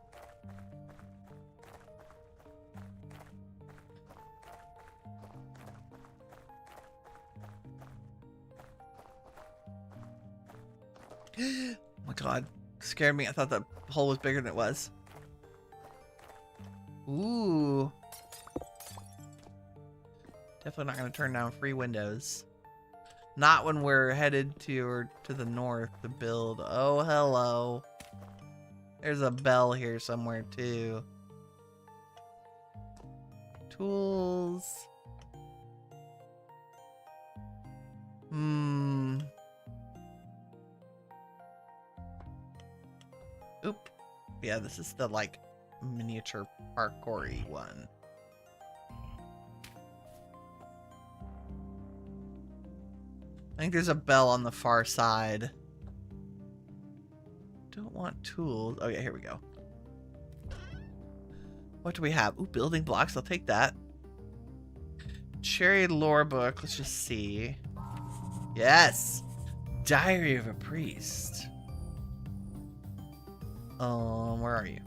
Oh my god. Scared me. I thought the hole was bigger than it was. Ooh. Definitely not going to turn down free windows. Not when we're headed to the north to build. Oh, hello. There's a bell here somewhere, too. Tools. Oop. Yeah, this is the, like, miniature parkour-y one. I think there's a bell on the far side. Don't want tools. Oh, yeah, here we go. What do we have? Ooh, building blocks. I'll take that. Cherry lore book. Let's just see. Yes! Diary of a Priest. Where are you?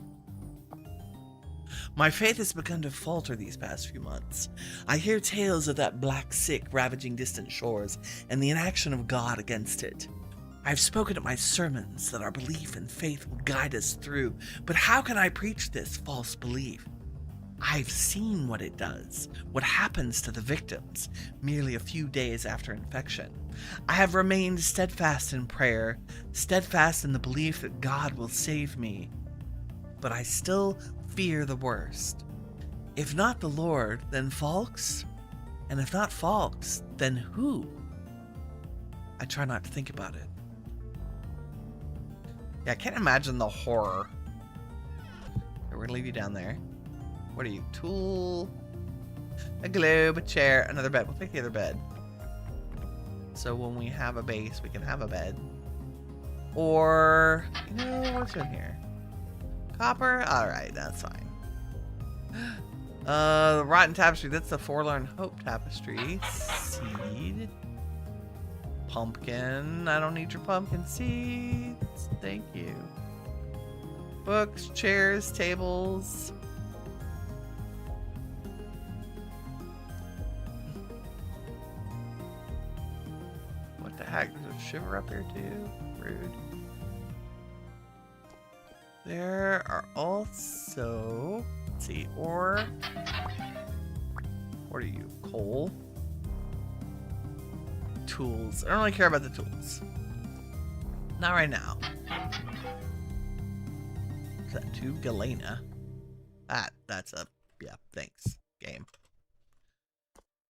My faith has begun to falter these past few months. I hear tales of that black sick ravaging distant shores and the inaction of God against it. I've spoken at my sermons that our belief and faith will guide us through, but how can I preach this false belief? I've seen what it does, what happens to the victims, merely a few days after infection. I have remained steadfast in prayer, steadfast in the belief that God will save me. But I still fear the worst. If not the Lord, then Falks? And if not Falks, then who? I try not to think about it. Yeah, I can't imagine the horror. Okay, we're gonna leave you down there. What are you? Tool, a globe, a chair, another bed. We'll take the other bed. So when we have a base, we can have a bed. Or, you know, what's in here? Copper? Alright, that's fine. The rotten tapestry. That's the Forlorn Hope tapestry. Seed. Pumpkin. I don't need your pumpkin seeds. Thank you. Books, chairs, tables. What the heck? There's a shiver up there too? Rude. There are also, let's see, ore. What are you? Coal. Tools. I don't really care about the tools. Not right now. Is that 2 Galena? That's a, yeah, thanks, game.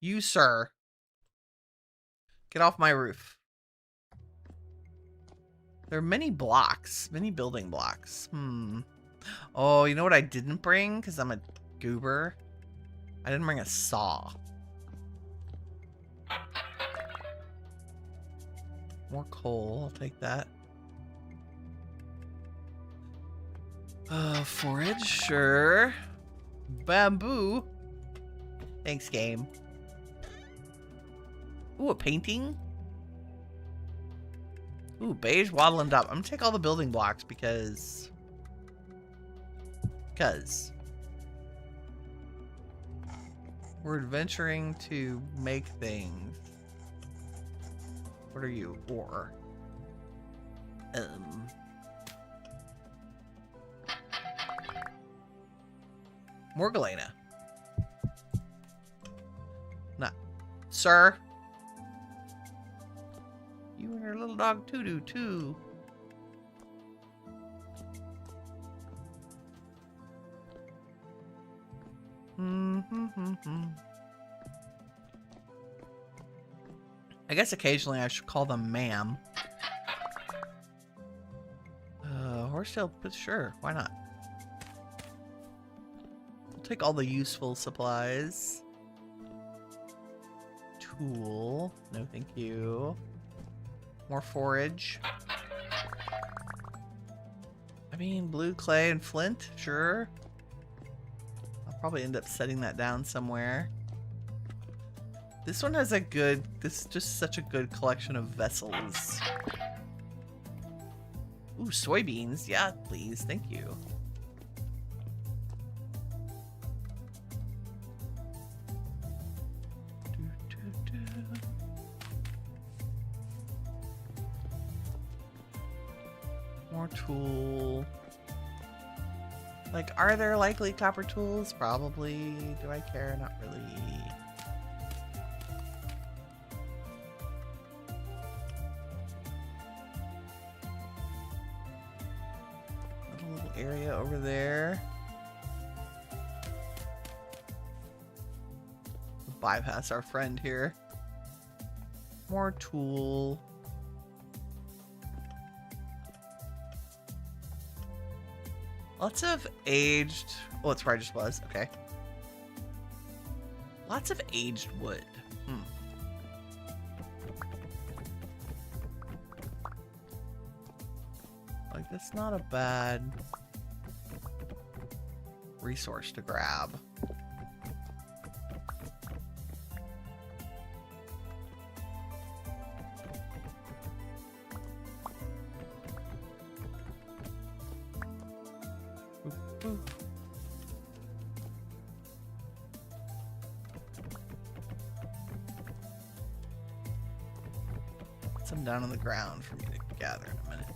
You, sir. Get off my roof. There are many blocks, many building blocks. Oh, you know what I didn't bring? Because I'm a goober. I didn't bring a saw. More coal, I'll take that. Forage, sure. Bamboo. Thanks, game. Ooh, a painting. Ooh, beige wattle and up. I'm gonna take all the building blocks because we're adventuring to make things. What are you? Ore. More Galena. Not, sir. little dog Tudu too. I guess occasionally I should call them ma'am. Horsetail, but sure, why not? We'll take all the useful supplies. Tool, no thank you. More forage. I mean, blue clay and flint, sure. I'll probably end up setting that down somewhere. This one has a good, this is just such a good collection of vessels. Ooh, soybeans. Yeah, please. Thank you. More tool. Like, are there likely copper tools? Probably. Do I care? Not really. Area over there. We'll bypass our friend here. More tool. Lots of aged. Oh, it's where I just was. Okay. Lots of aged wood. Like, that's not a bad resource to grab. Put some down on the ground for me to gather in a minute.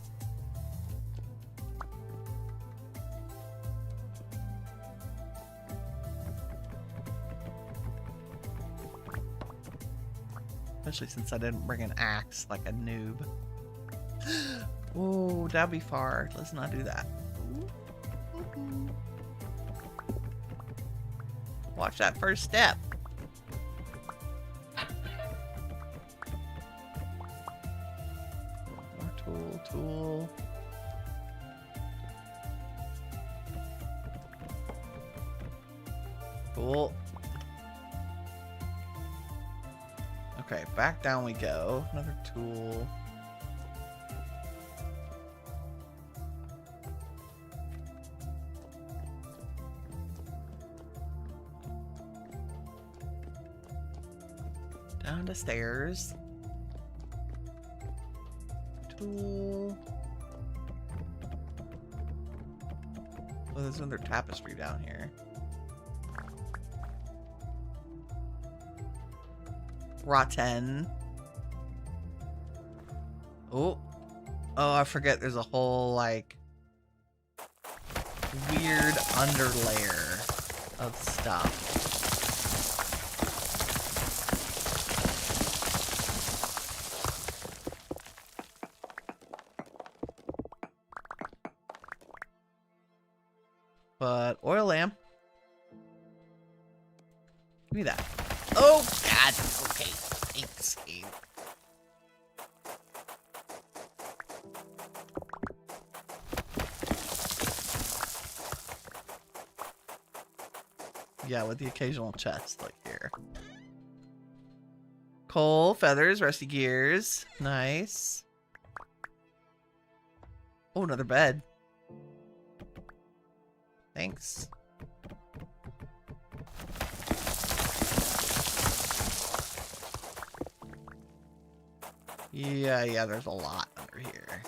Especially since I didn't bring an axe like a noob. Oh, that'd be far. Let's not do that. Watch that first step. More tool. Cool. Okay, back down we go. Another tool. Down the stairs. Tool. Oh, there's another tapestry down here. Rotten. Oh. Oh, I forget there's a whole, like, weird underlayer of stuff. But oil lamp. Give me that. Oh, God. Okay. Thanks, Abe. Yeah, with the occasional chest, like here. Coal, feathers, rusty gears. Nice. Oh, another bed. Thanks. Yeah, there's a lot under here.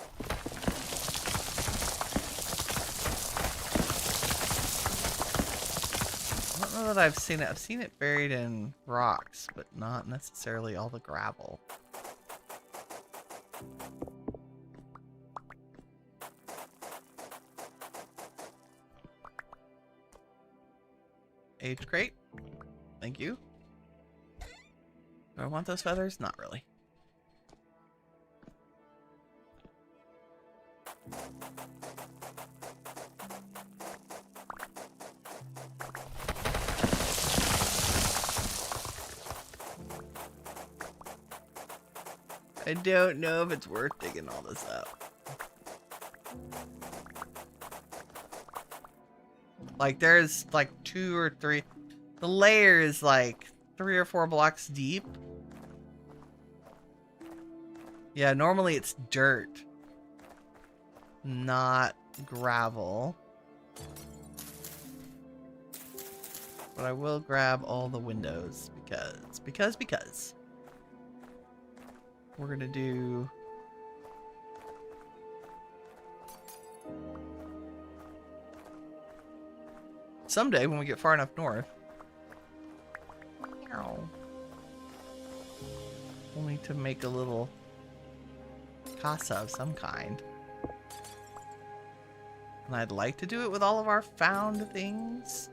I don't know that I've seen it. I've seen it buried in rocks, but not necessarily all the gravel. Aged crate. Thank you. Do I want those feathers? Not really. I don't know if it's worth digging all this up. Like, there's like 2 or 3. The layer is like 3 or 4 blocks deep. Yeah, normally it's dirt, not gravel. But I will grab all the windows because we're gonna do someday when we get far enough north. We'll need to make a little casa of some kind. And I'd like to do it with all of our found things.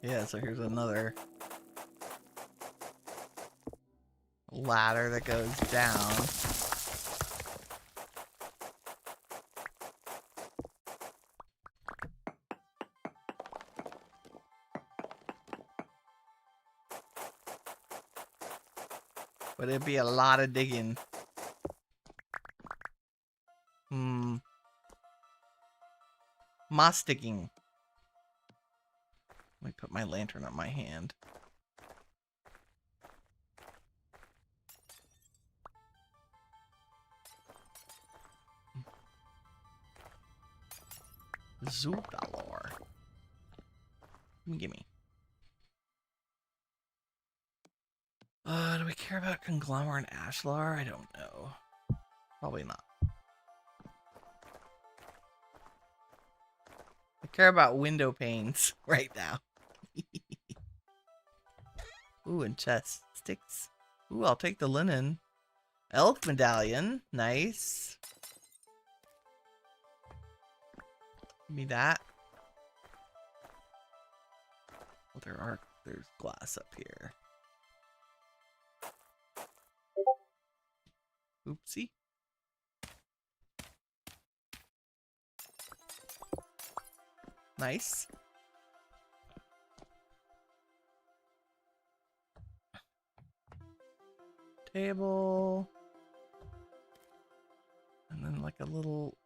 Yeah, so here's another ladder that goes down. But it'd be a lot of digging. Moss digging. Let me put my lantern on my hand. Zoopalor. Gimme. Do we care about conglomerate and ashlar? I don't know. Probably not. I care about window panes right now. Ooh, and chest sticks. Ooh, I'll take the linen. Elk medallion. Nice. Give me that. Well, there's glass up here. Oopsie. Nice. Table. And then like a little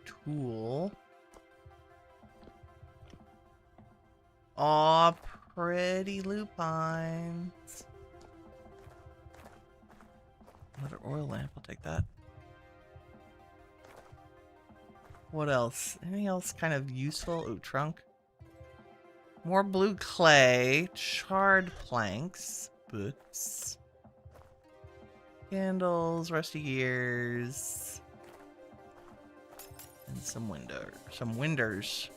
tool. Aw, pretty lupines. Another oil lamp, I'll take that. What else? Anything else kind of useful? Ooh, trunk. More blue clay. Charred planks. Books. Candles. Rusty gears. And some winders.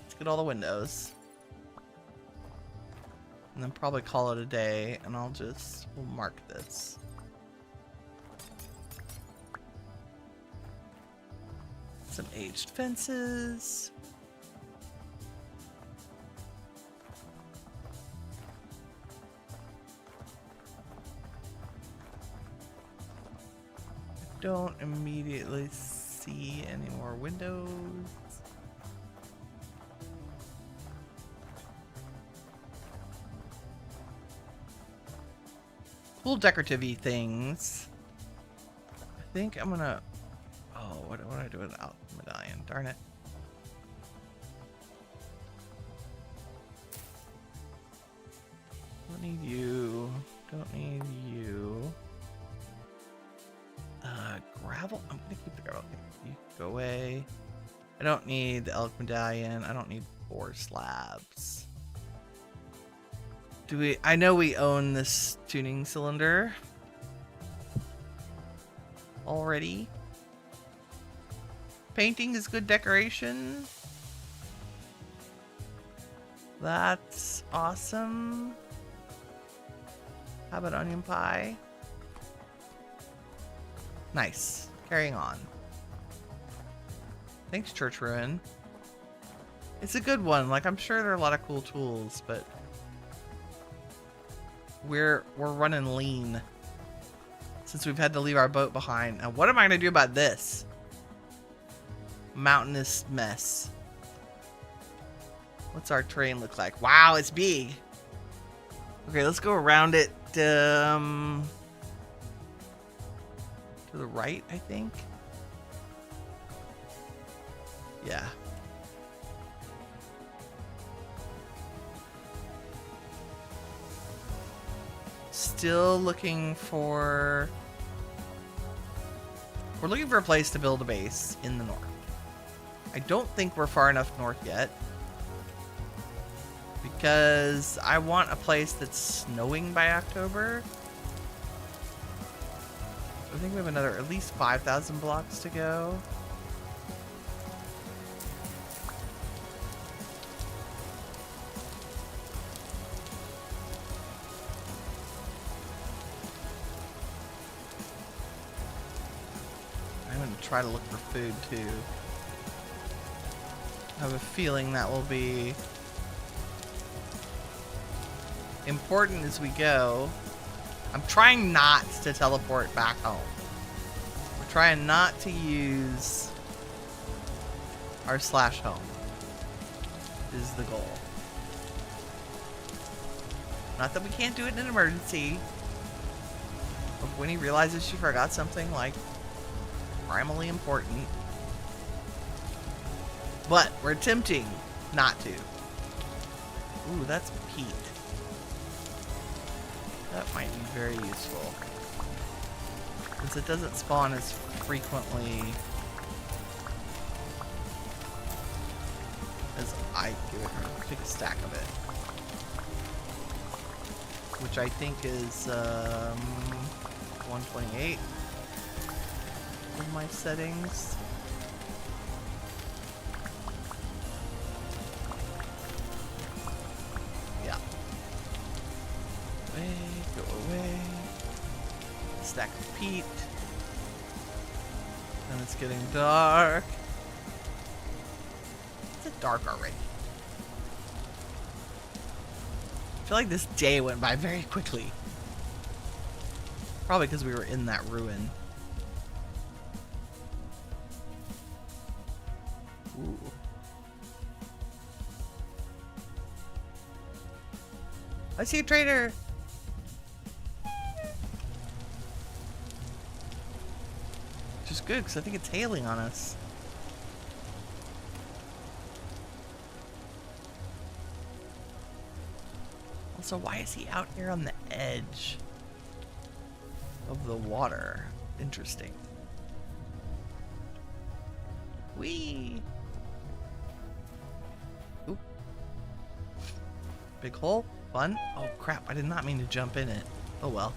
Let's get all the windows. And then probably call it a day, and we'll mark this. Some aged fences. I don't immediately see any more windows. Cool decorative-y things. I think I'm gonna... Oh, what do I do without the medallion? Darn it. Don't need you. Don't need you. Gravel? I'm gonna keep the gravel. You go away. I don't need the elk medallion. I don't need 4 slabs. I know we own this tuning cylinder already. Painting is good decoration. That's awesome. How about onion pie? Nice. Carrying on. Thanks, Church Ruin. It's a good one. Like, I'm sure there are a lot of cool tools, but we're running lean since we've had to leave our boat behind. Now, what am I going to do about this mountainous mess? What's our terrain look like? Wow, it's big. Okay, let's go around it to the right, I think. Yeah. Still looking for... We're looking for a place to build a base in the north. I don't think we're far enough north yet, because I want a place that's snowing by October. I think we have another at least 5,000 blocks to go. I'm going to try to look for food too. I have a feeling that will be important as we go. I'm trying not to teleport back home. We're trying not to use our slash home is the goal. Not that we can't do it in an emergency. If Winnie realizes she forgot something like primally important. But we're attempting not to. Ooh, that's peat. That might be very useful, since it doesn't spawn as frequently as I do. Take a stack of it, which I think is 128 in my settings. Yeah. Go away. Stack of peat. And it's getting dark. Is it dark already? I feel like this day went by very quickly. Probably because we were in that ruin. Ooh. I see a trader. Which is good, because I think it's hailing on us. Also, why is he out here on the edge of the water? Interesting. Whee! Oop. Big hole? Fun? Oh crap, I did not mean to jump in it. Oh well.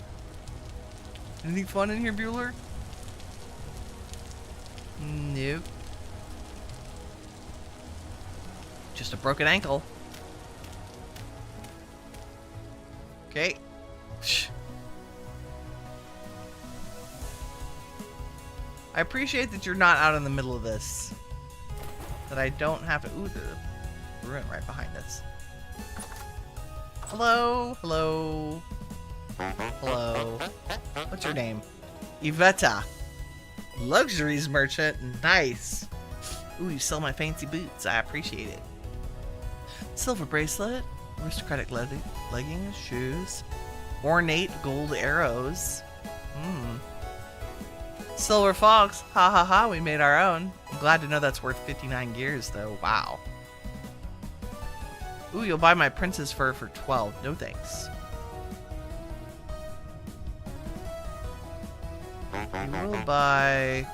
Anything fun in here, Bueller? Nope. Just a broken ankle. Okay. Shh. I appreciate that you're not out in the middle of this. That I don't have to... Ooh, there's a ruin right behind us. Hello? Hello? Hello? What's your name? Iveta. Luxuries merchant. Nice. Ooh, you sell my fancy boots. I appreciate it. Silver bracelet. Aristocratic leggings. Shoes. Ornate gold arrows. Silver fox. Ha ha ha. We made our own. I'm glad to know that's worth 59 gears, though. Wow. Ooh, you'll buy my princess fur for 12. No thanks. We'll buy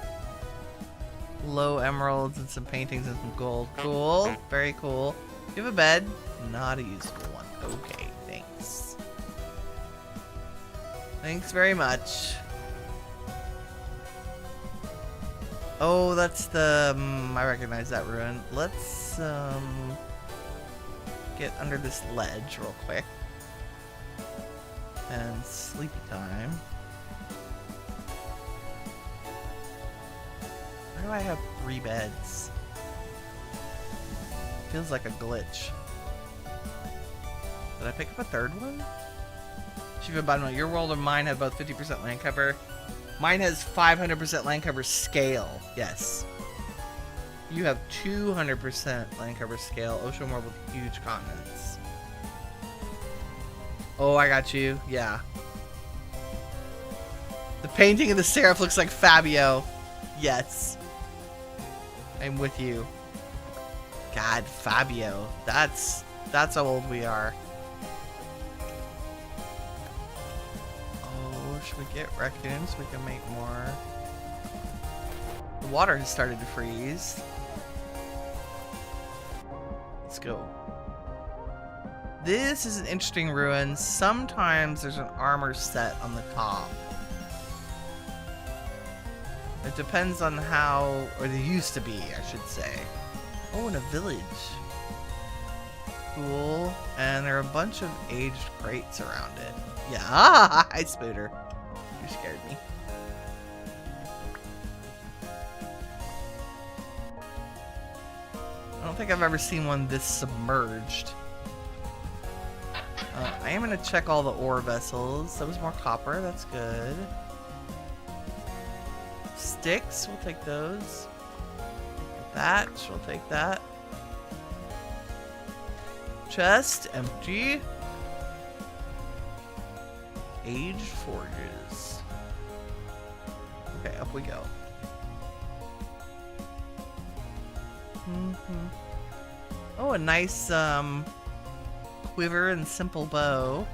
low emeralds and some paintings and some gold. Cool. Very cool. You have a bed? Not a useful one. Okay, thanks. Thanks very much. Oh, that's the... I recognize that ruin. Let's, get get under this ledge real quick. And sleepy time. Why do I have 3 beds? Feels like a glitch. Did I pick up a 3rd one? Shiva Badma, your world and mine have both 50% land cover. Mine has 500% land cover scale. Yes. You have 200% land cover scale. Ocean world with huge continents. Oh, I got you. Yeah. The painting of the seraph looks like Fabio. Yes. I'm with you. God, Fabio. That's how old we are. Oh, should we get raccoons so we can make more? The water has started to freeze. Let's go. This is an interesting ruin. Sometimes there's an armor set on the top. It depends on how, or there used to be, I should say. Oh, in a village. Cool. And there are a bunch of aged crates around it. Yeah. Ah, hi, Spooter. You scared me. I don't think I've ever seen one this submerged. I am going to check all the ore vessels. That was more copper. That's good. Sticks. We'll take those. Thatch. We'll take that. Chest. Empty. Aged forges. Okay, up we go. Oh, a nice quiver and simple bow.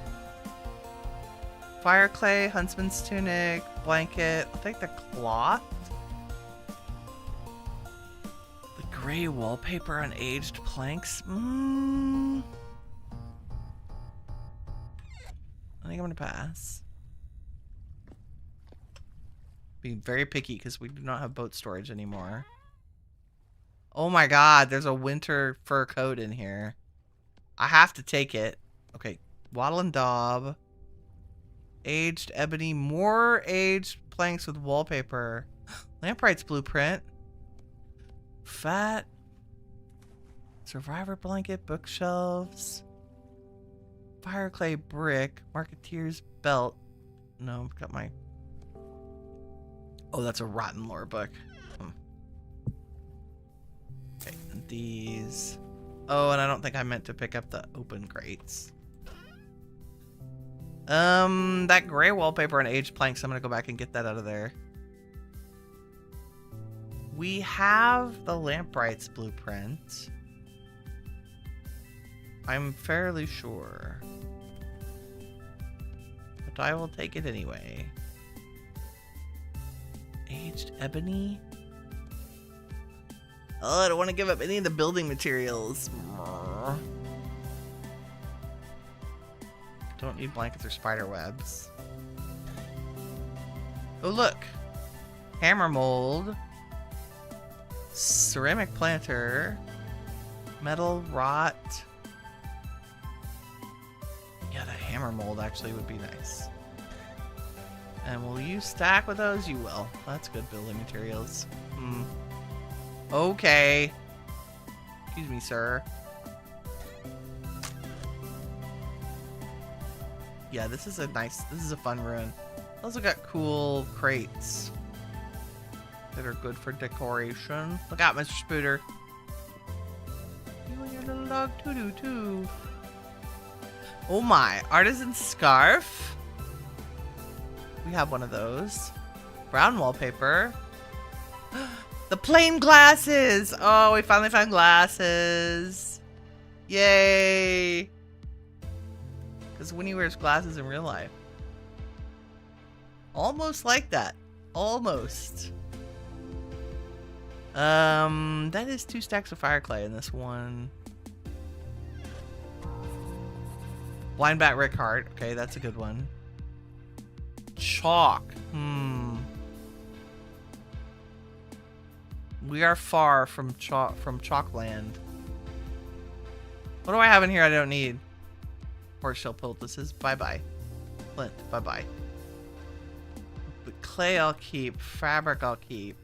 Fire clay, huntsman's tunic, blanket. I'll take the cloth. The gray wallpaper on aged planks. I think I'm gonna pass. Be very picky because we do not have boat storage anymore. Oh my god, there's a winter fur coat in here. I have to take it. Okay, wattle and daub. Aged ebony, more aged planks with wallpaper. Lamprite's blueprint. Fat. Survivor blanket, bookshelves. Fire clay brick. Marketeer's belt. No, I've got my... Oh, that's a rotten lore book. Okay, and these... Oh, and I don't think I meant to pick up the open crates. That gray wallpaper and aged planks, I'm gonna go back and get that out of there. We have the Lamprite's blueprint. I'm fairly sure. But I will take it anyway. Aged ebony? Oh, I don't want to give up any of the building materials. Don't need blankets or spider webs. Oh, look. Hammer mold. Ceramic planter. Metal rot. Yeah, the hammer mold actually would be nice. And will you stack with those? You will. That's good building materials. Okay. Excuse me, sir. Yeah, this is a fun ruin. Also got cool crates that are good for decoration. Look out, Mr. Spooter. You and your little dog too. Oh my, artisan scarf. We have one of those. Brown wallpaper. The plain glasses! Oh, we finally found glasses. Yay! Because Winnie wears glasses in real life. Almost like that. Almost. That is 2 stacks of fire clay in this one. Blind Bat Rick Hart. Okay, that's a good one. Chalk. We are far from Chalkland. What do I have in here I don't need? Horseshell poultices. Bye-bye. Flint. Bye-bye. But clay I'll keep. Fabric I'll keep.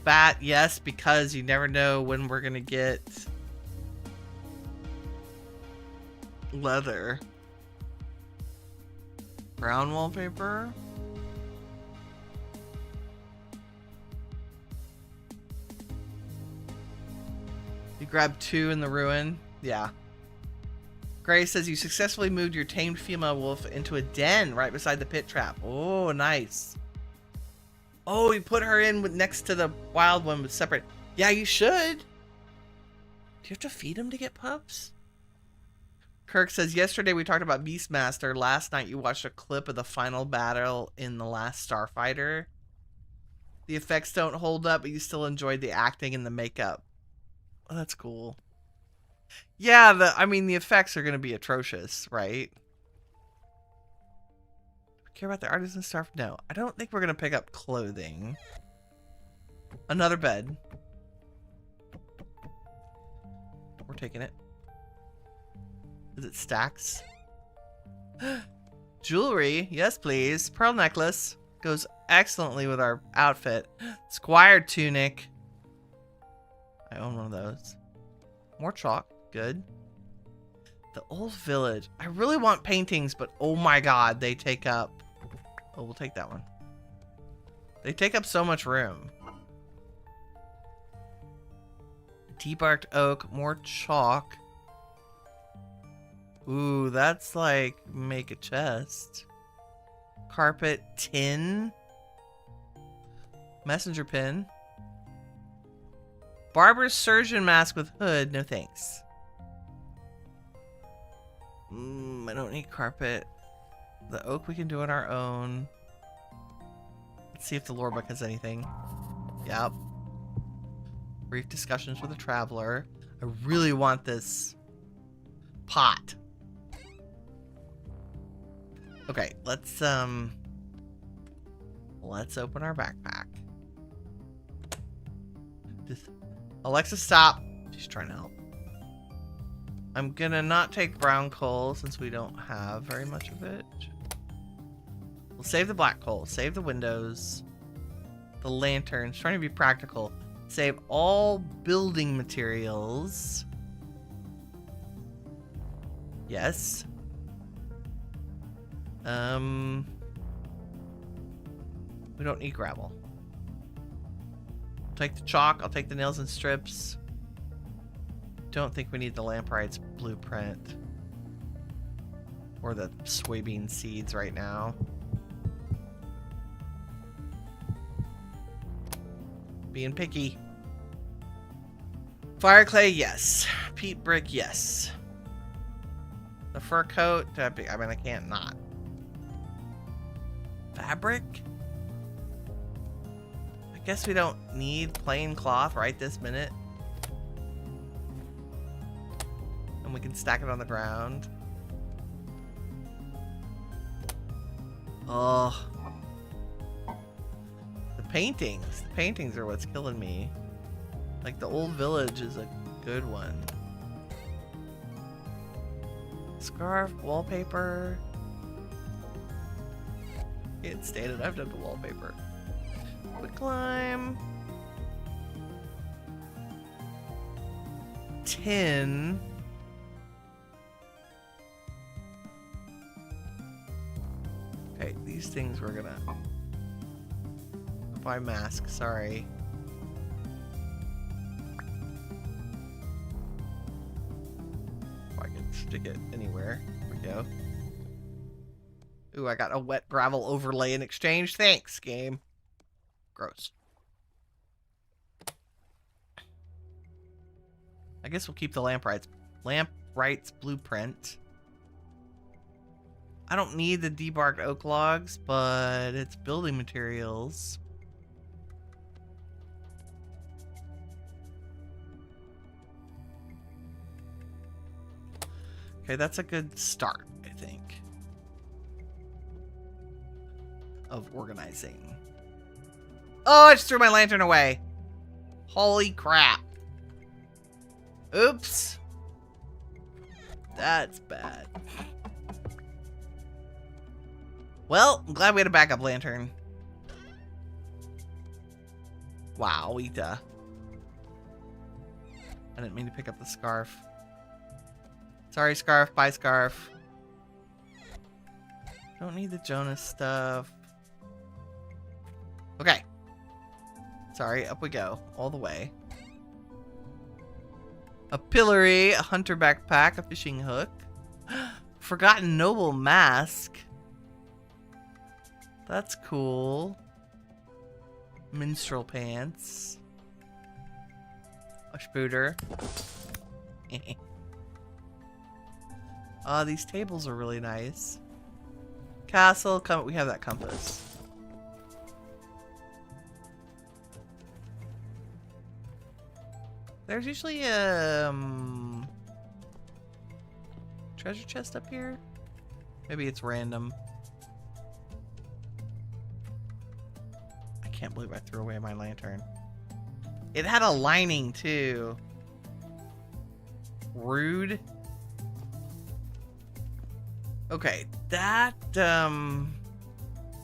Bat, yes, because you never know when we're gonna get leather. Brown wallpaper. You grabbed 2 in the ruin. Yeah. Gray says you successfully moved your tamed female wolf into a den right beside the pit trap. Oh, nice. Oh, you put her in with, next to the wild one with separate. Yeah, you should. Do you have to feed them to get pups? Kirk says, yesterday we talked about Beastmaster. Last night you watched a clip of the final battle in The Last Starfighter. The effects don't hold up, but you still enjoyed the acting and the makeup. Oh, that's cool. Yeah, I mean, the effects are going to be atrocious, right? Care about the artisan stuff? No, I don't think we're going to pick up clothing. Another bed. We're taking it. Is it stacks? Jewelry. Yes, please. Pearl necklace. Goes excellently with our outfit. Squire tunic. I own one of those. More chalk. Good. The old village. I really want paintings, but oh my god, they take up... Oh, we'll take that one. They take up so much room. Debarked oak. More chalk. Ooh, that's like make a chest. Carpet. Tin. Messenger pin. Barber's surgeon mask with hood. No thanks. I don't need carpet. The oak we can do on our own. Let's see if the lore book has anything. Yep. Brief discussions with a traveler. I really want this pot. Okay, let's open our backpack. Alexa, stop. She's trying to help. I'm gonna not take brown coal since we don't have very much of it. We'll save the black coal. Save the windows. The lanterns. Trying to be practical. Save all building materials. Yes. We don't need gravel. I'll take the chalk. I'll take the nails and strips. Don't think we need the lamprite's blueprint. Or the soybean seeds right now. Being picky. Fire clay, yes. Peat brick, yes. The fur coat, I mean, I can't not. Fabric? I guess we don't need plain cloth right this minute. And we can stack it on the ground. Oh. The paintings are what's killing me. Like the old village is a good one. Scarf, wallpaper. Can't stand it. I've done the wallpaper. Quick climb. Tin. Okay, these things we're gonna buy mask. Sorry. If I can stick it anywhere. There we go. Ooh, I got a wet gravel overlay in exchange. Thanks, game. Gross. I guess we'll keep the lamprite's blueprint. I don't need the debarked oak logs, but it's building materials. Okay, that's a good start, I think, of organizing. Oh, I just threw my lantern away. Holy crap. Oops. That's bad. Well, I'm glad we had a backup lantern. Wow, Ita. I didn't mean to pick up the scarf. Sorry, scarf. Bye, scarf. Don't need the Jonas stuff. Okay. Sorry, up we go. All the way. A pillory, a hunter backpack, a fishing hook. Forgotten noble mask. That's cool. Minstrel pants. A spooter. These tables are really nice. Castle, we have that compass. There's usually a treasure chest up here. Maybe it's random. I can't believe I threw away my lantern. It had a lining too. Rude. Okay, that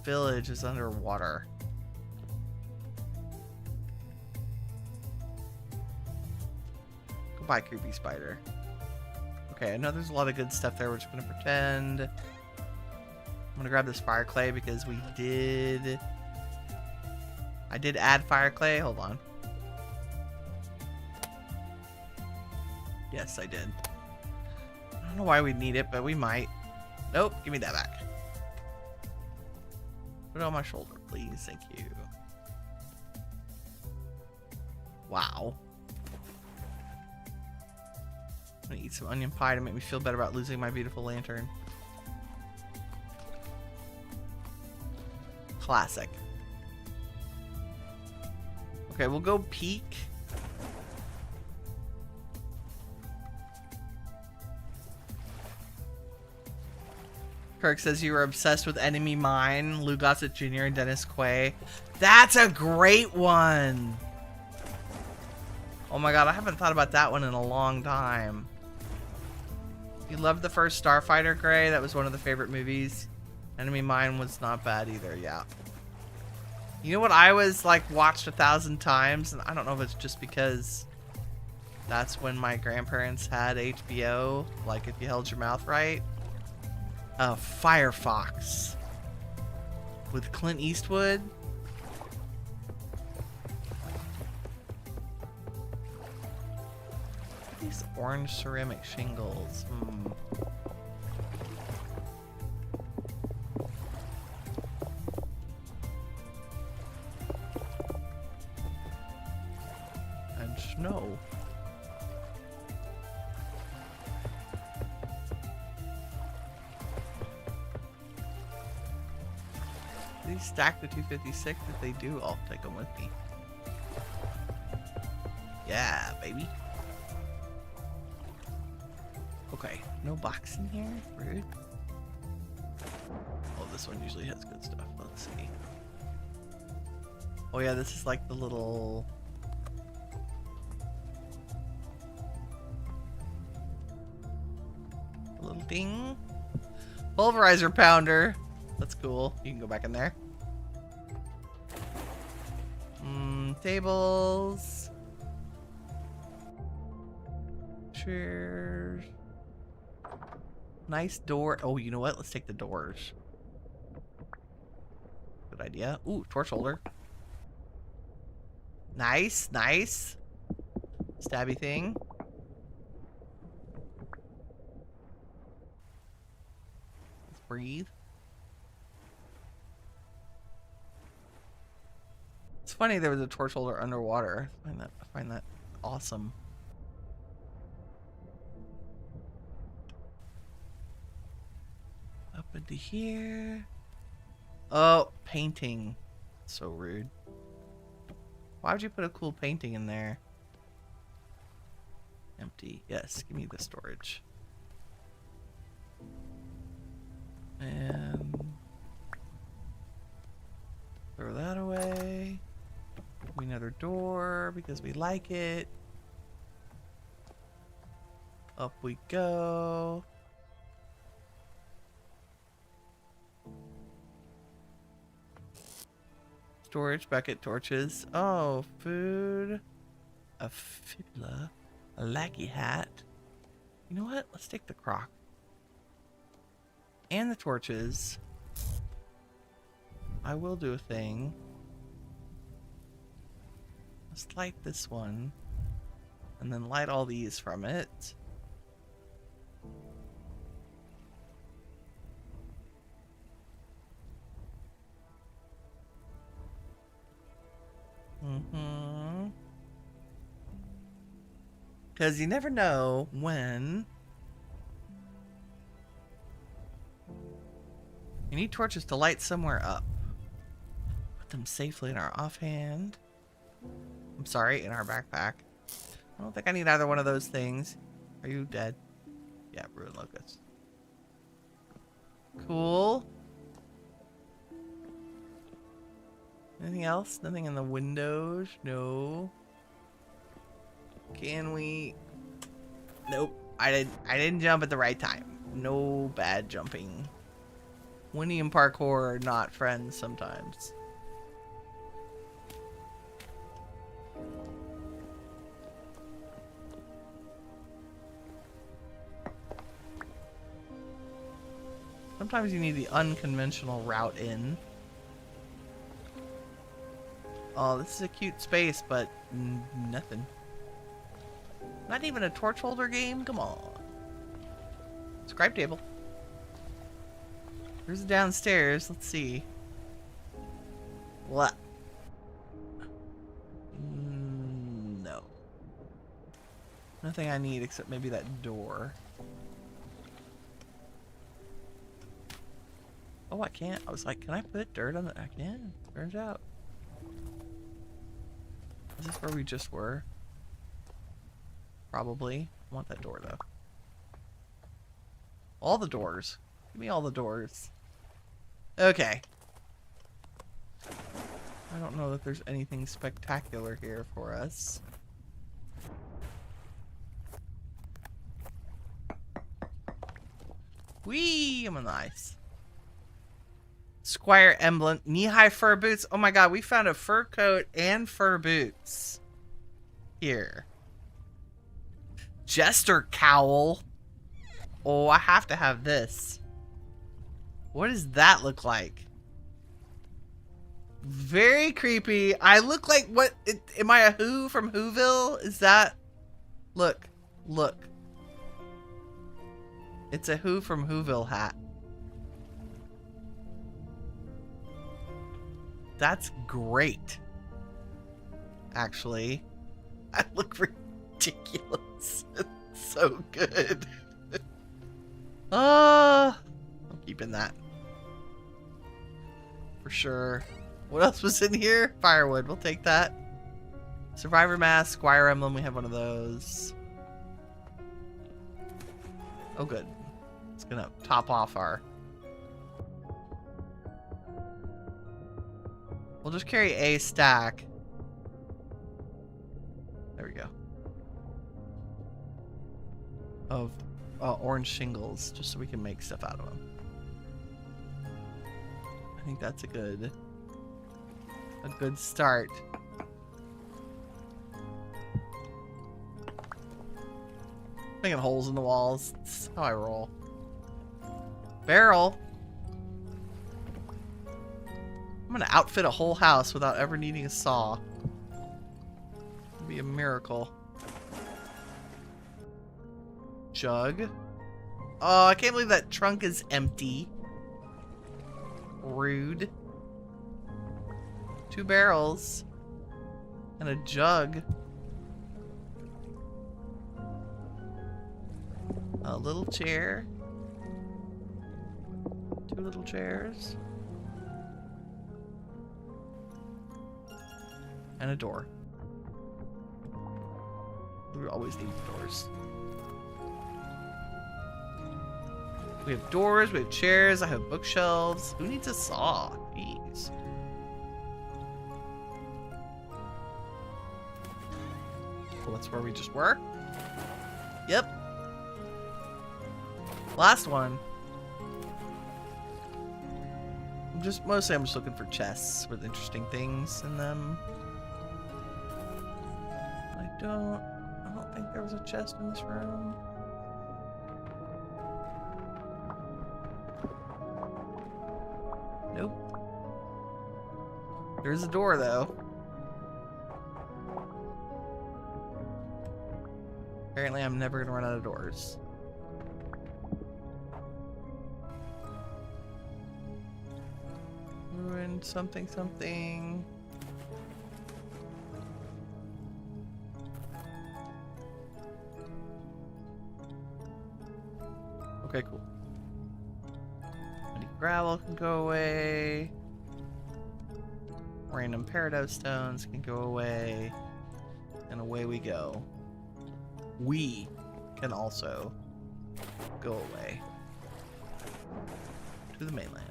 village is underwater. Goodbye, creepy spider. Okay, I know there's a lot of good stuff there. We're just gonna pretend. I'm gonna grab this fire clay because I did add fire clay. Hold on. Yes, I did. I don't know why we'd need it, but we might. Nope, give me that back. Put it on my shoulder, please. Thank you. Wow. I'm gonna eat some onion pie to make me feel better about losing my beautiful lantern. Classic. Okay, we'll go peek. Kirk says you were obsessed with Enemy Mine, Lou Gossett Jr. and Dennis Quaid. That's a great one. Oh my god, I haven't thought about that one in a long time. You loved the first Starfighter, Gray? That was one of the favorite movies. Enemy Mine was not bad either, yeah. You know what I was like watched 1,000 times? And I don't know if it's just because that's when my grandparents had HBO. Like if you held your mouth right. Firefox with Clint Eastwood. These orange ceramic shingles. And snow. These stack to 256. If they do, I'll take them with me. Yeah, baby. Okay, no box in here. Rude. Oh, this one usually has good stuff. Let's see. Oh yeah, this is like the little ding. Pulverizer pounder. That's cool. You can go back in there. Tables. Chairs. Nice door. Oh, you know what? Let's take the doors. Good idea. Ooh, torch holder. Nice, nice. Stabby thing. Let's breathe. It's funny there was a torch holder underwater. I find that awesome. Up into here. Oh, painting. So rude. Why would you put a cool painting in there? Empty. Yes, give me the storage. And throw that away. Give me another door because we like it. Up we go. Storage, bucket, torches. Oh, food. A fibula. A lackey hat. You know what? Let's take the crock. And the torches. I will do a thing. Let's light this one. And then light all these from it. Because you never know when. You need torches to light somewhere up. Put them safely in our offhand. I'm sorry, in our backpack. I don't think I need either one of those things. Are you dead? Yeah, ruin locust. Cool. Anything else? Nothing in the windows? No. Can we? Nope. I didn't jump at the right time. No bad jumping. Winnie and parkour are not friends sometimes. Sometimes you need the unconventional route in. Oh, this is a cute space, but nothing. Not even a torch holder game? Come on. Scribe table. Here's the downstairs. Let's see. What? No. Nothing I need except maybe that door. Oh, I can't. I was like, can I put dirt on the... I can. Turns out. Is this where we just were? Probably. I want that door, though. All the doors. Give me all the doors. Okay. I don't know that there's anything spectacular here for us. Whee! I'm on the ice. Squire emblem. Knee-high fur boots. Oh my god, we found a fur coat and fur boots. Here. Jester cowl. Oh, I have to have this. What does that look like? Very creepy. I look like what? Am I a Who from Whoville? Is that? Look. Look. It's a Who from Whoville hat. That's great. Actually. I look ridiculous. It's so good. I'm keeping that. For sure. What else was in here? Firewood. We'll take that. Survivor mask, Squire emblem. We have one of those. Oh, good. It's gonna top off our... We'll just carry a stack. There we go. Of orange shingles, just so we can make stuff out of them. I think that's a good start. Making holes in the walls. That's how I roll. Barrel. I'm gonna outfit a whole house without ever needing a saw. It'd be a miracle. Jug. Oh, I can't believe that trunk is empty. Rude. 2 barrels. And a jug. A little chair. 2 little chairs. And a door. We always need doors. We have doors, we have chairs, I have bookshelves. Who needs a saw? Jeez. Well, that's where we just were. Yep. Last one. I'm just looking for chests with interesting things in them. I don't think there was a chest in this room. Nope. There's a door though. Apparently I'm never gonna run out of doors. Ruined something something. Okay, cool. Any gravel can go away. Random peridot stones can go away. And away we go. We can also go away to the mainland.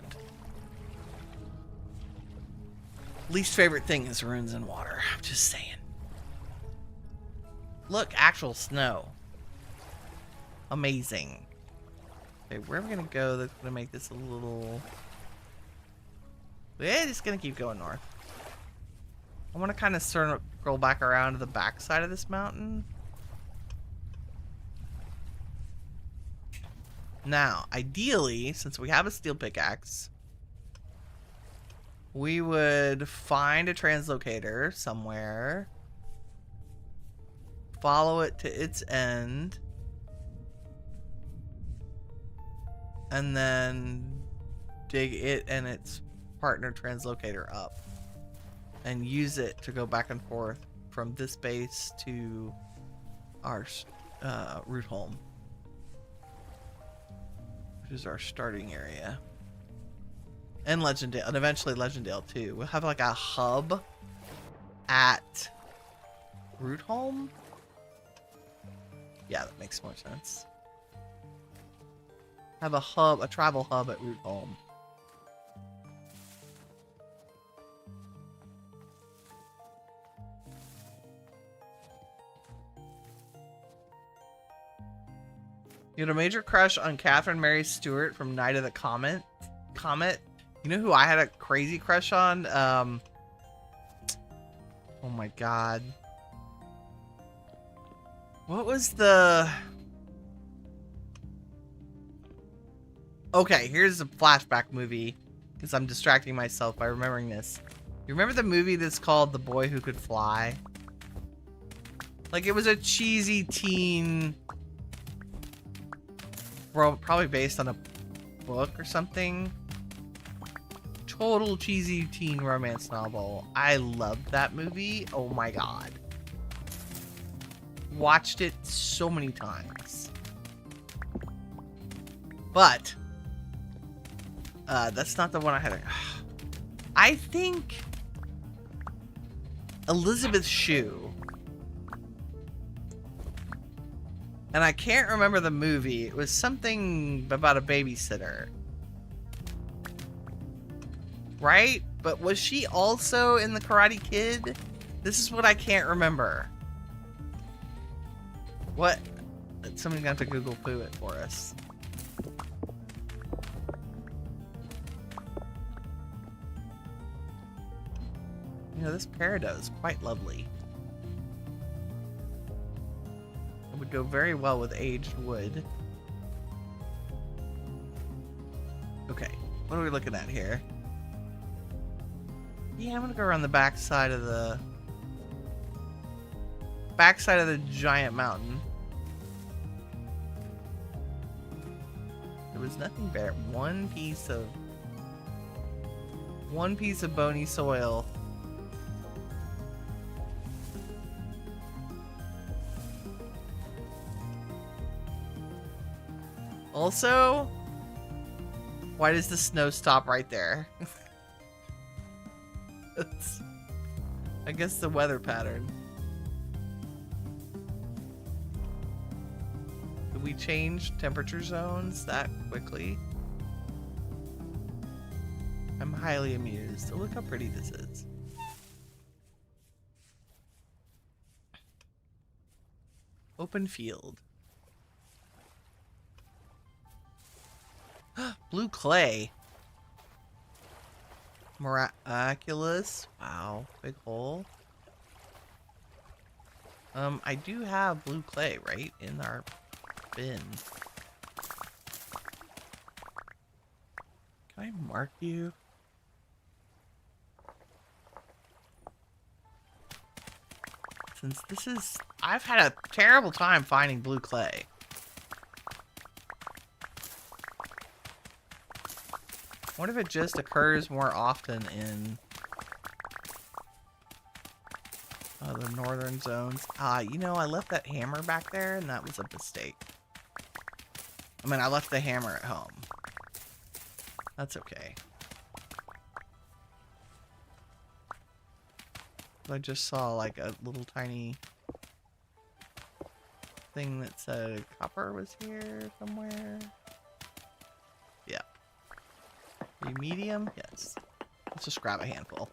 Least favorite thing is ruins and water. I'm just saying. Look, actual snow. Amazing. Okay, where are we gonna go that's gonna make this a little... We're just gonna keep going north. I want to kind of scroll back around to the back side of this mountain. Now, ideally, since we have a steel pickaxe, we would find a translocator somewhere, follow it to its end, and then dig it and its partner translocator up and use it to go back and forth from this base to our root home, which is our starting area. And Legendale, and eventually Legendale too. We'll have like a hub at root home. Yeah, that makes more sense. Have a hub, a travel hub at root home. You had a major crush on Catherine Mary Stewart from Night of the Comet. You know who I had a crazy crush on? Oh my god. What was the... Okay, here's a flashback movie, because I'm distracting myself by remembering this. You remember the movie that's called The Boy Who Could Fly? Like, it was a cheesy teen... Well, probably based on a book or something. Total cheesy teen romance novel. I loved that movie. Oh my god. Watched it so many times. But that's not the one I had. I think Elizabeth Shue. And I can't remember the movie. It was something about a babysitter. Right? But was she also in The Karate Kid? This is what I can't remember. What? Somebody's gonna have to Google Poo it for us. You know, this peridot is quite lovely. It would go very well with aged wood. Okay, what are we looking at here? Yeah, I'm gonna go around the back side of the giant mountain. There was nothing there. One piece of bony soil. Also, why does the snow stop right there? It's, I guess, the weather pattern. Did we change temperature zones that quickly? I'm highly amused. Look how pretty this is. Open field. Blue clay. Miraculous. Wow. Big hole. I do have blue clay, right? In our bin. Can I mark you? Since this is... I've had a terrible time finding blue clay. What if it just occurs more often in the northern zones? You know, I left that hammer back there, and that was a mistake. I mean, I left the hammer at home. That's okay. I just saw, like, a little tiny thing that said copper was here somewhere. Yeah. Are you medium? Yes. Let's just grab a handful.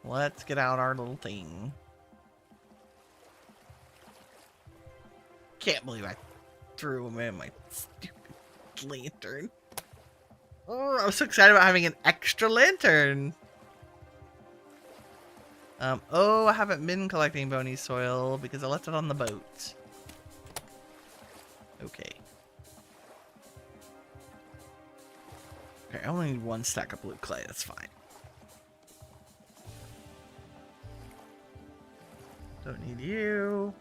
Let's get out our little thing. Can't believe I threw him in my stupid lantern. Oh, I was so excited about having an extra lantern. Oh, I haven't been collecting bony soil because I left it on the boat. Okay. Okay, I only need one stack of blue clay, that's fine. Don't need you.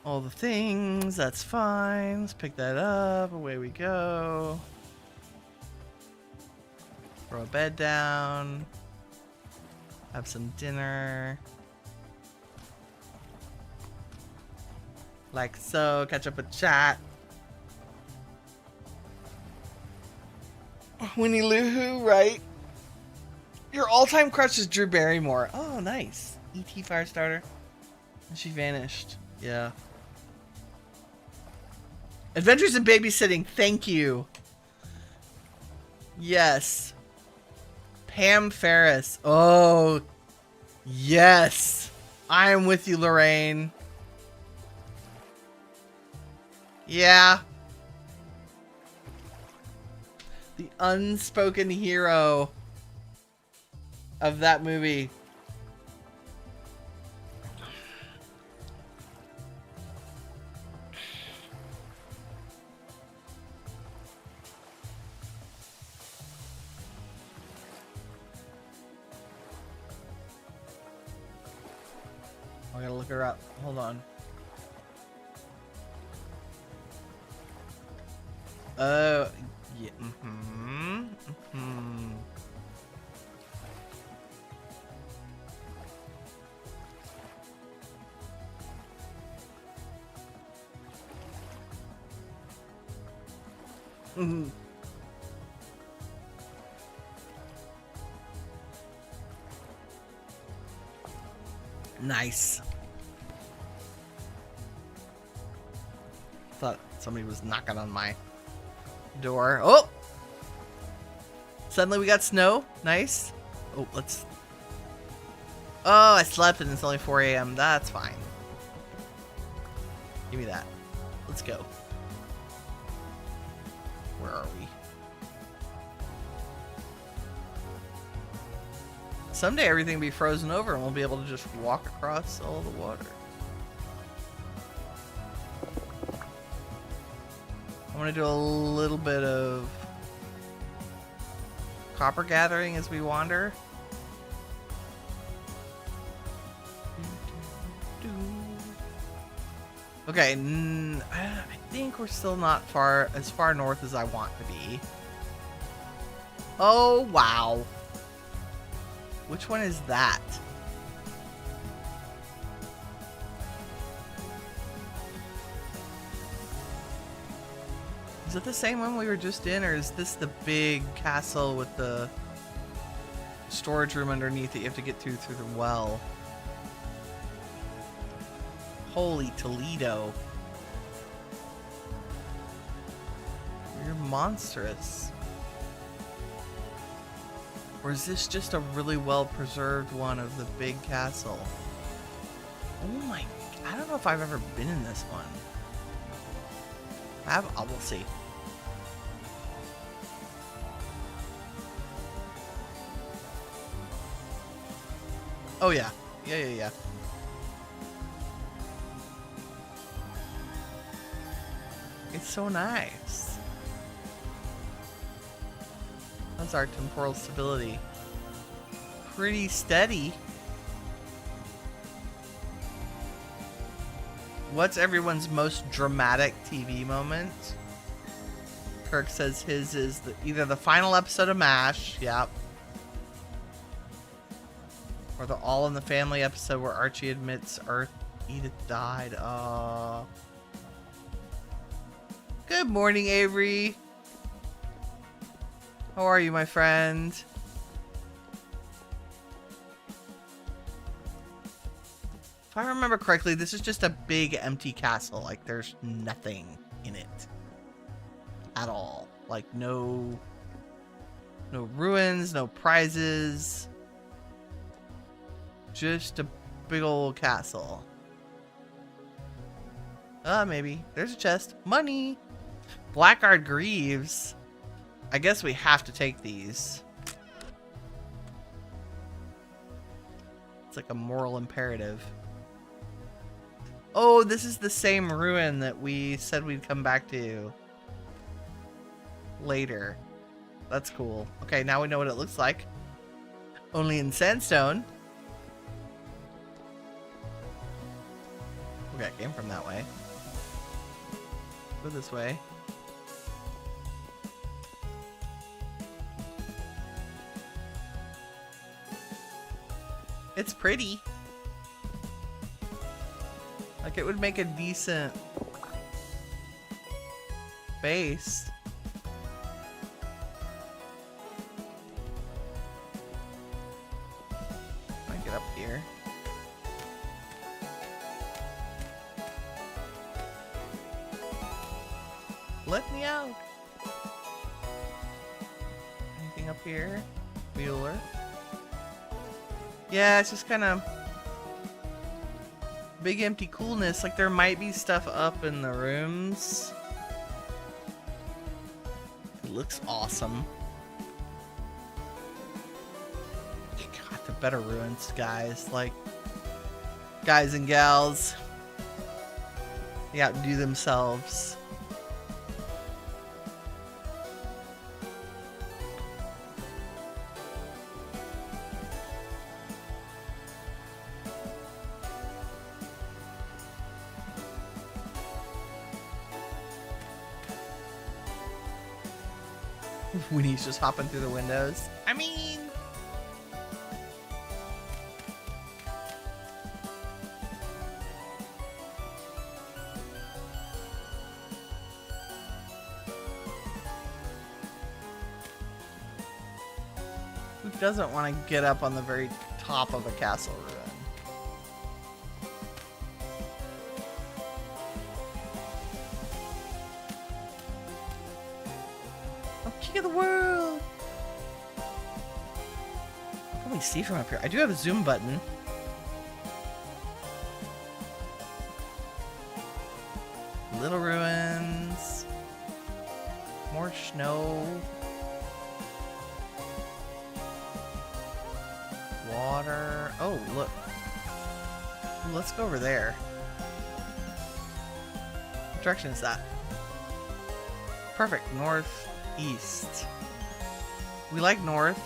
All the things, that's fine. Let's pick that up, away we go. Throw a bed down. Have some dinner. Like so, catch up with chat. Winnie Lou, right? Your all-time crush is Drew Barrymore. Oh, nice. E.T. Firestarter. She vanished. Yeah. Adventures in Babysitting. Thank you. Yes. Pam Ferris. Oh, yes. I am with you, Lorraine. Yeah. The unspoken hero of that movie. I gotta look her up. Hold on. Yeah. Nice. Thought somebody was knocking on my door. Oh! Suddenly we got snow. Nice. Oh, let's... Oh, I slept and it's only 4 a.m. That's fine. Give me that. Let's go. Where are we? Someday everything will be frozen over and we'll be able to just walk across all the water. I want to do a little bit of copper gathering as we wander. Okay, I think we're still not as far north as I want to be. Oh, wow. Which one is that? Is it the same one we were just in, or is this the big castle with the storage room underneath that you have to get through the well? Holy Toledo. You're monstrous. Or is this just a really well preserved one of the big castle? Oh my, I don't know if I've ever been in this one. We'll see. Oh yeah. Yeah. It's so nice. How's our temporal stability? Pretty steady. What's everyone's most dramatic TV moment? Kirk says his is either the final episode of MASH, yep, or the All in the Family episode where Archie admits Edith died. Good morning, Avery. How are you, my friend? If I remember correctly, this is just a big empty castle. Like, there's nothing in it at all. Like, no ruins, no prizes. Just a big old castle. Maybe. There's a chest. Money! Blackguard Greaves. I guess we have to take these. It's like a moral imperative. Oh, this is the same ruin that we said we'd come back to later. That's cool. Okay, now we know what it looks like. Only in sandstone. Okay, I came from that way. Go this way. It's pretty. Like, it would make a decent base. I get up here. Let me out. Anything up here? Bueller. Yeah, it's just kind of big empty coolness. Like, there might be stuff up in the rooms. It looks awesome. God, the better ruins, guys. Like, guys and gals, they outdo themselves. Winnie's just hopping through the windows. I mean... who doesn't want to get up on the very top of a castle ruin? King of the world! What can we see from up here? I do have a zoom button. Little ruins. More snow. Water. Oh, look. Ooh, let's go over there. What direction is that? Perfect. North. East. We like north.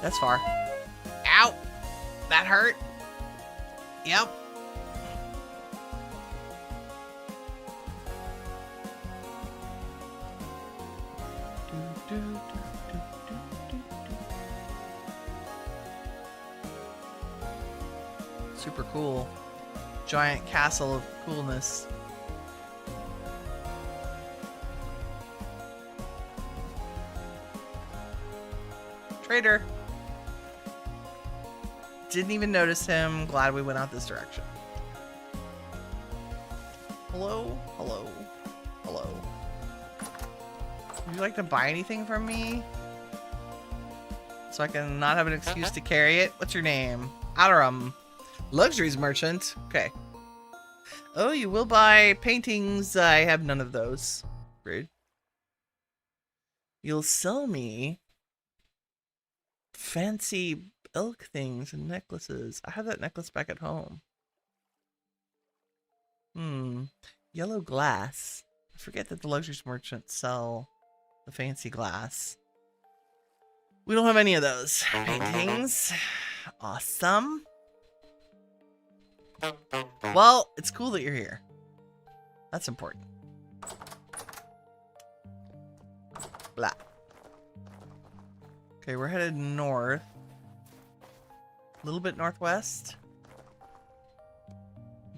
That's far. Ow! That hurt. Yep. super cool. Giant castle of coolness. Trader. Didn't even notice him. Glad we went out this direction. Hello? Hello? Hello? Would you like to buy anything from me? So I can not have an excuse to carry it? What's your name? Alarum. Luxuries merchant. Okay. Oh, you will buy paintings. I have none of those. Rude. You'll sell me fancy elk things and necklaces. I have that necklace back at home. Yellow glass. I forget that the luxuries merchants sell the fancy glass. We don't have any of those paintings. Awesome. Well, it's cool that you're here. That's important. Blah. Okay, we're headed north. A little bit northwest.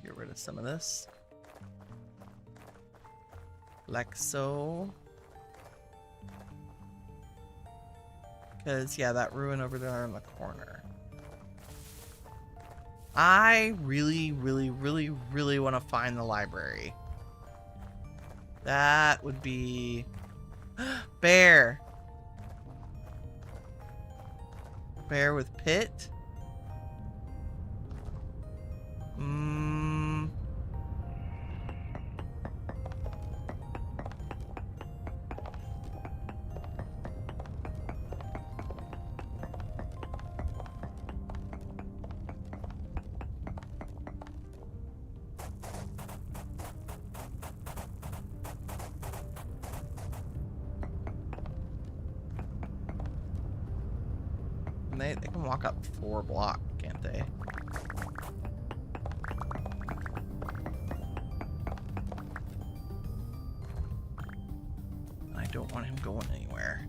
Get rid of some of this. Like so. Because, yeah, that ruin over there in the corner. I really, really, really, really want to find the library. That would be... Bear! Bear with pit? They can walk up 4 blocks, can't they? I don't want him going anywhere.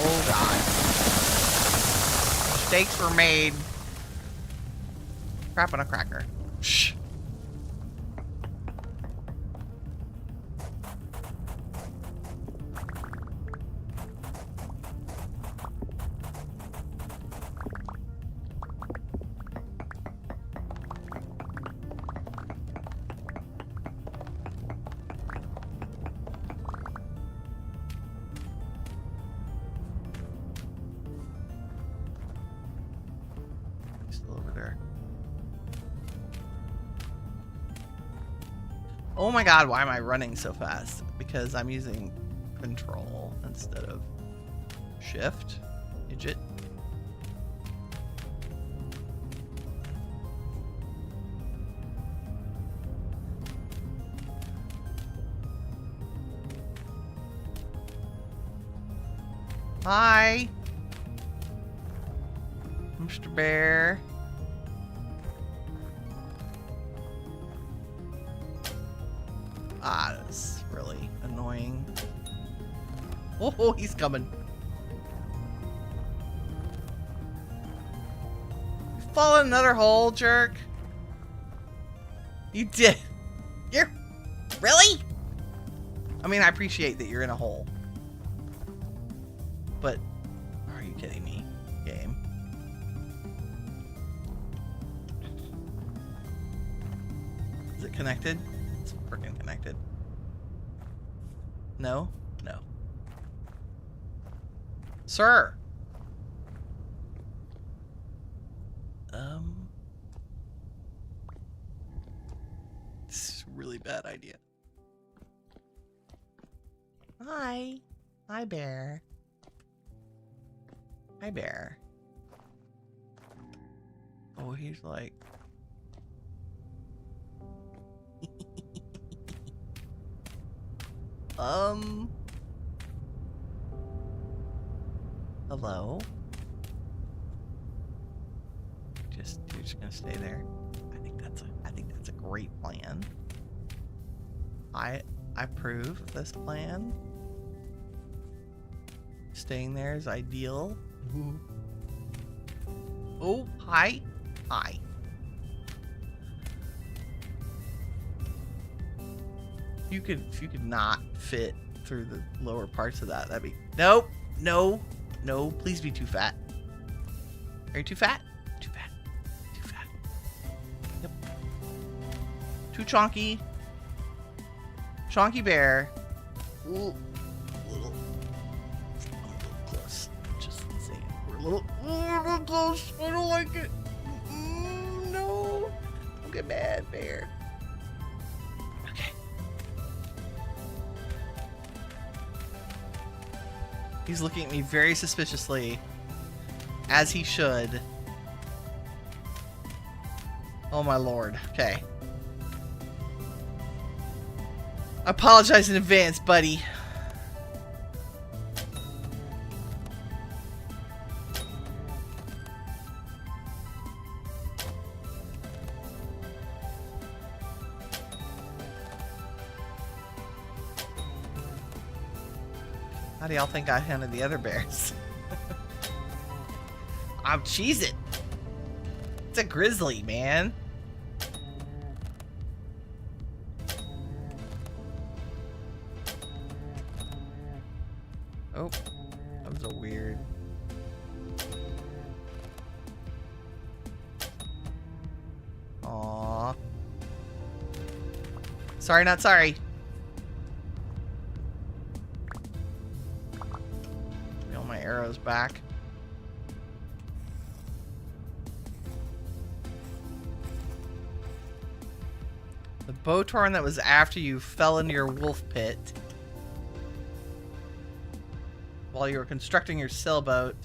Oh god. Mistakes were made. Crap on a cracker. Shh. Oh my god, why am I running so fast? Because I'm using control instead of shift. Idiot. Hi, Mr. Bear. Ah, that's really annoying. Oh, he's coming. You fall in another hole, jerk. You did. You're... Really? I mean, I appreciate that you're in a hole. But, are you kidding me, game? Is it connected? It's freaking connected. No? No. Sir! This is a really bad idea. Hi. Hi, bear. Hi, bear. Oh, he's like... Hello? You're just gonna stay there. I think that's a great plan. I approve of this plan. Staying there is ideal. Ooh. Oh, hi. Hi. If you could not fit through the lower parts of that, that'd be... Nope. No. No. Please be too fat. Are you too fat? Too fat. Too fat. Yep. Too chonky. Chonky bear. Ooh. Little close. Just saying. We're a little close. I don't like it. No. Don't get mad, bear. Okay. He's looking at me very suspiciously. As he should. Oh my lord. Okay. I apologize in advance, buddy. How do y'all think I handled the other bears? I'm cheesing. It's a grizzly, man. Oh, that was a weird. Aww. Sorry, not sorry. All my arrows back. The Bowtorn that was after you fell into your wolf pit while you were constructing your sailboat.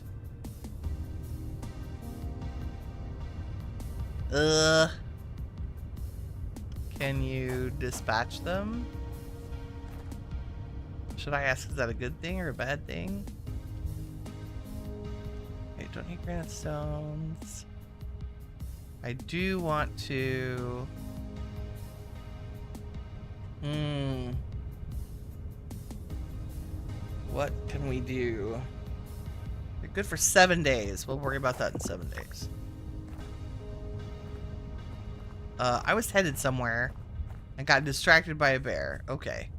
Can you dispatch them? Should I ask, is that a good thing or a bad thing? Okay, don't need granite stones. I do want to... What can we do? You're good for 7 days. We'll worry about that in 7 days. I was headed somewhere and got distracted by a bear. Okay.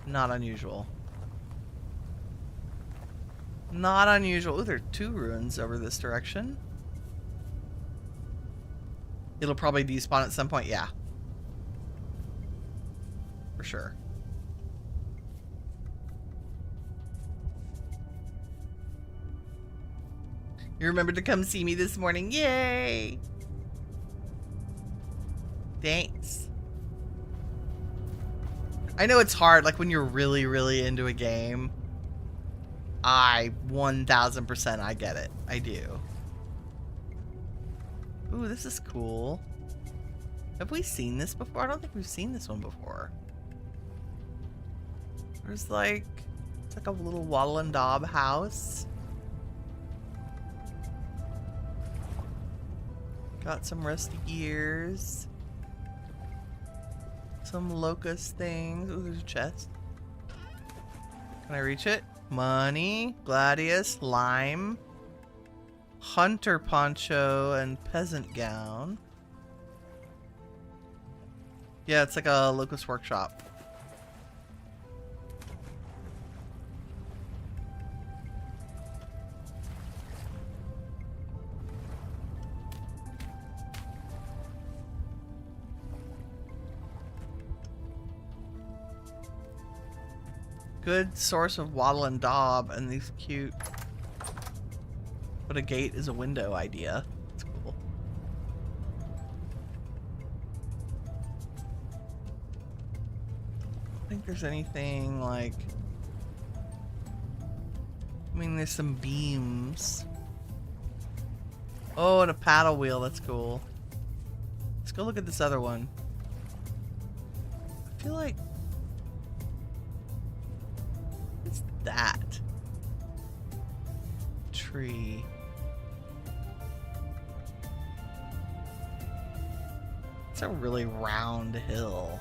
Not unusual. Not unusual. Ooh, there are 2 ruins over this direction. It'll probably despawn at some point. Yeah. For sure. You remembered to come see me this morning. Yay! Thanks. I know it's hard, like when you're really, really into a game. I 1000% I get it. I do. Ooh, this is cool. Have we seen this before? I don't think we've seen this one before. There's like, it's like a little wattle and daub house. Got some rusty gears. Some locust things. Ooh, there's a chest. Can I reach it? Money, gladius, lime, hunter poncho, and peasant gown. Yeah, it's like a locust workshop. Good source of wattle and daub, and these cute "but a gate is a window" idea. That's cool. I don't think there's anything like... I mean, there's some beams. Oh, and a paddle wheel. That's cool. Let's go look at this other one. I feel like... What's that? Tree. It's a really round hill.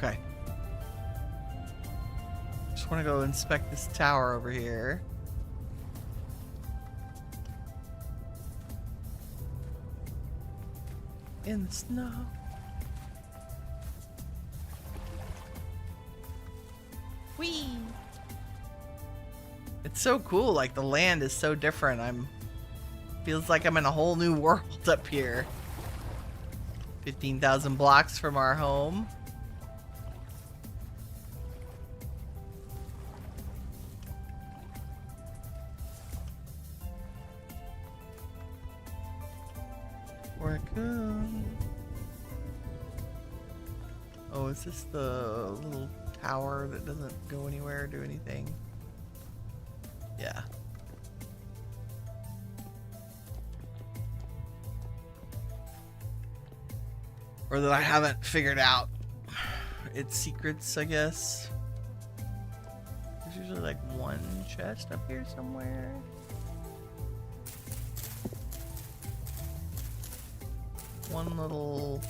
Okay. Just want to go inspect this tower over here. In the snow. Whee! It's so cool, like the land is so different. Feels like I'm in a whole new world up here. 15,000 blocks from our home. Raccoon. Oh, is this the little tower that doesn't go anywhere or do anything? Yeah. Or that I haven't figured out its secrets, I guess. There's usually like one chest up here somewhere. One little...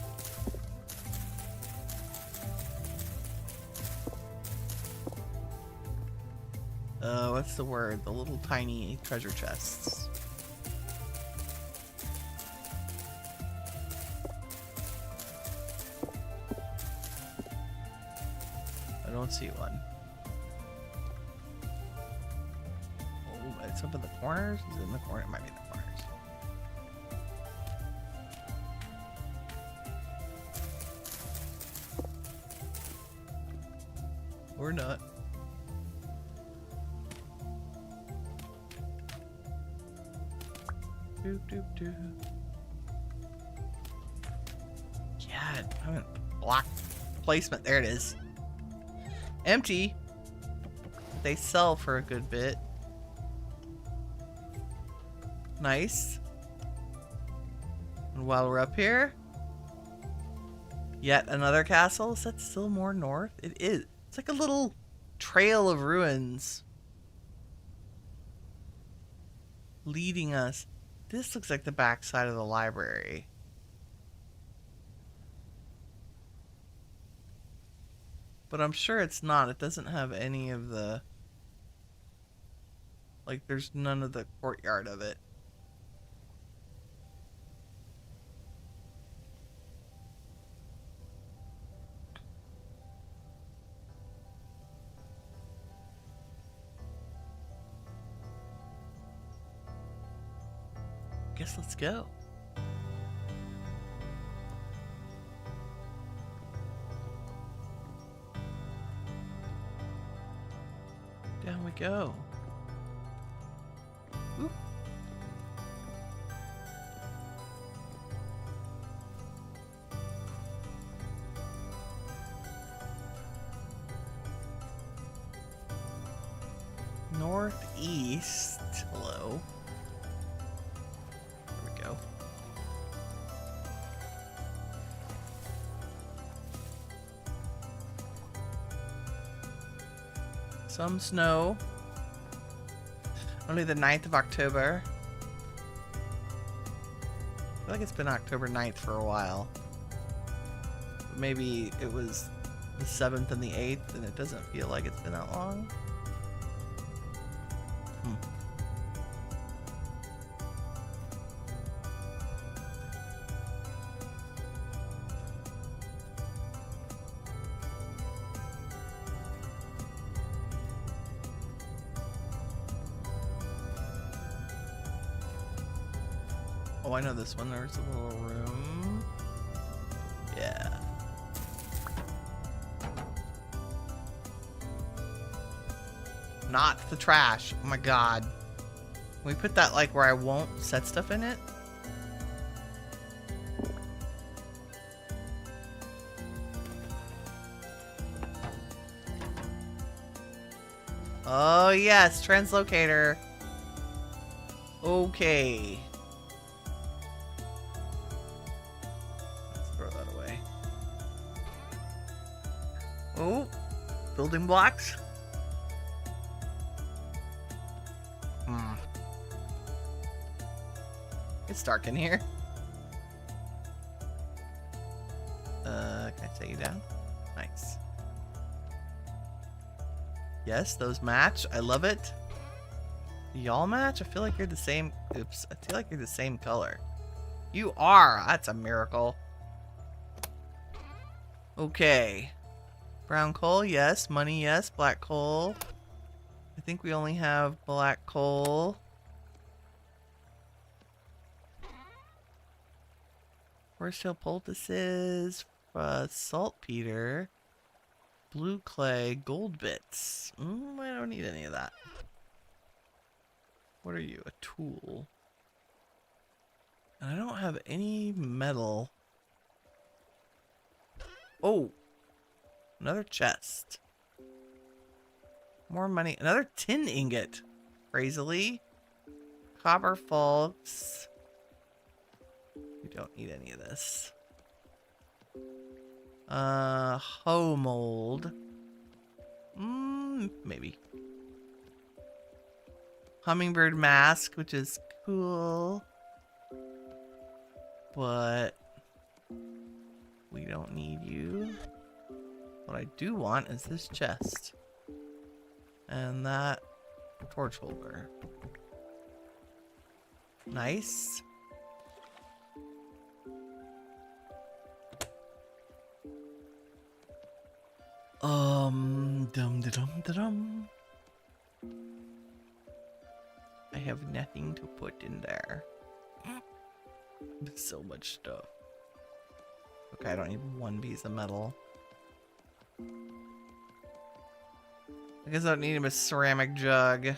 what's the word? The little tiny treasure chests. I don't see one. Oh, it's up in the corners? Is it in the corner? It might be in the corners. Or not. Doop, doop, doop. Yeah, I haven't blocked placement. There it is. Empty. They sell for a good bit. Nice. And while we're up here, yet another castle. Is that still more north? It is. It's like a little trail of ruins leading us. This looks like the back side of the library. But I'm sure it's not. It doesn't have any of the... Like, there's none of the courtyard of it. Guess let's go. Down we go. Oop. Northeast. Hello. Some snow. Only the 9th of October. I feel like it's been October 9th for a while. But maybe it was the 7th and the 8th and it doesn't feel like it's been that long. Oh, I know this one. There's a little room. Yeah. Not the trash. Oh my god. Can we put that like where I won't set stuff in it? Oh yes, translocator. Okay. Oh, building blocks. It's dark in here. Can I take you down? Nice. Yes, those match. I love it. Y'all match? I feel like you're the same. Oops. I feel like you're the same color. You are. That's a miracle. Okay. Brown coal, yes. Money, yes. Black coal. I think we only have black coal. Horsetail poultices. Saltpeter. Blue clay. Gold bits. I don't need any of that. What are you? A tool. And I don't have any metal. Oh! Another chest. More money. Another tin ingot. Crazily. Copper fulks. We don't need any of this. Hoe mold. Maybe. Hummingbird mask, which is cool. But we don't need you. What I do want is this chest. And that torch holder. Nice. Dum-da-dum-da-dum. I have nothing to put in there. So much stuff. Okay, I don't need one piece of metal. I guess I don't need a ceramic jug. I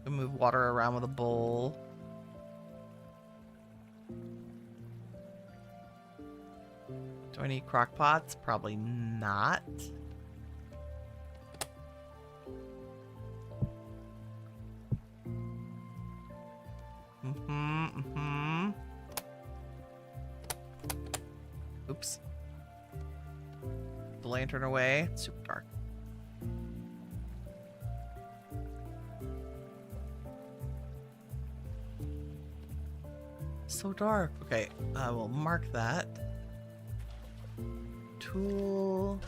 can move water around with a bowl. Do I need crock pots? Probably not. Oops. The lantern away. It's super dark. So dark. Okay, I will mark that. Tool.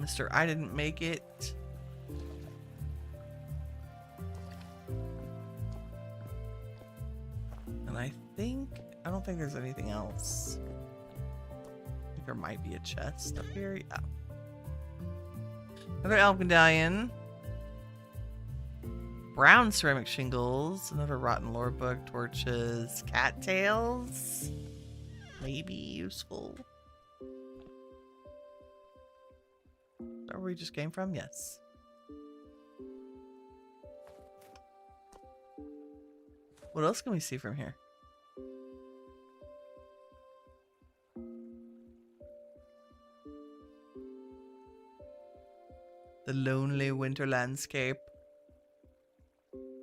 Mr. I didn't make it. And I don't think there's anything else. I think there might be a chest up here. Yeah. Another elf medallion. Brown ceramic shingles. Another rotten lore book. Torches. Cattails. Maybe useful. Is that where we just came from? Yes. What else can we see from here? The lonely winter landscape.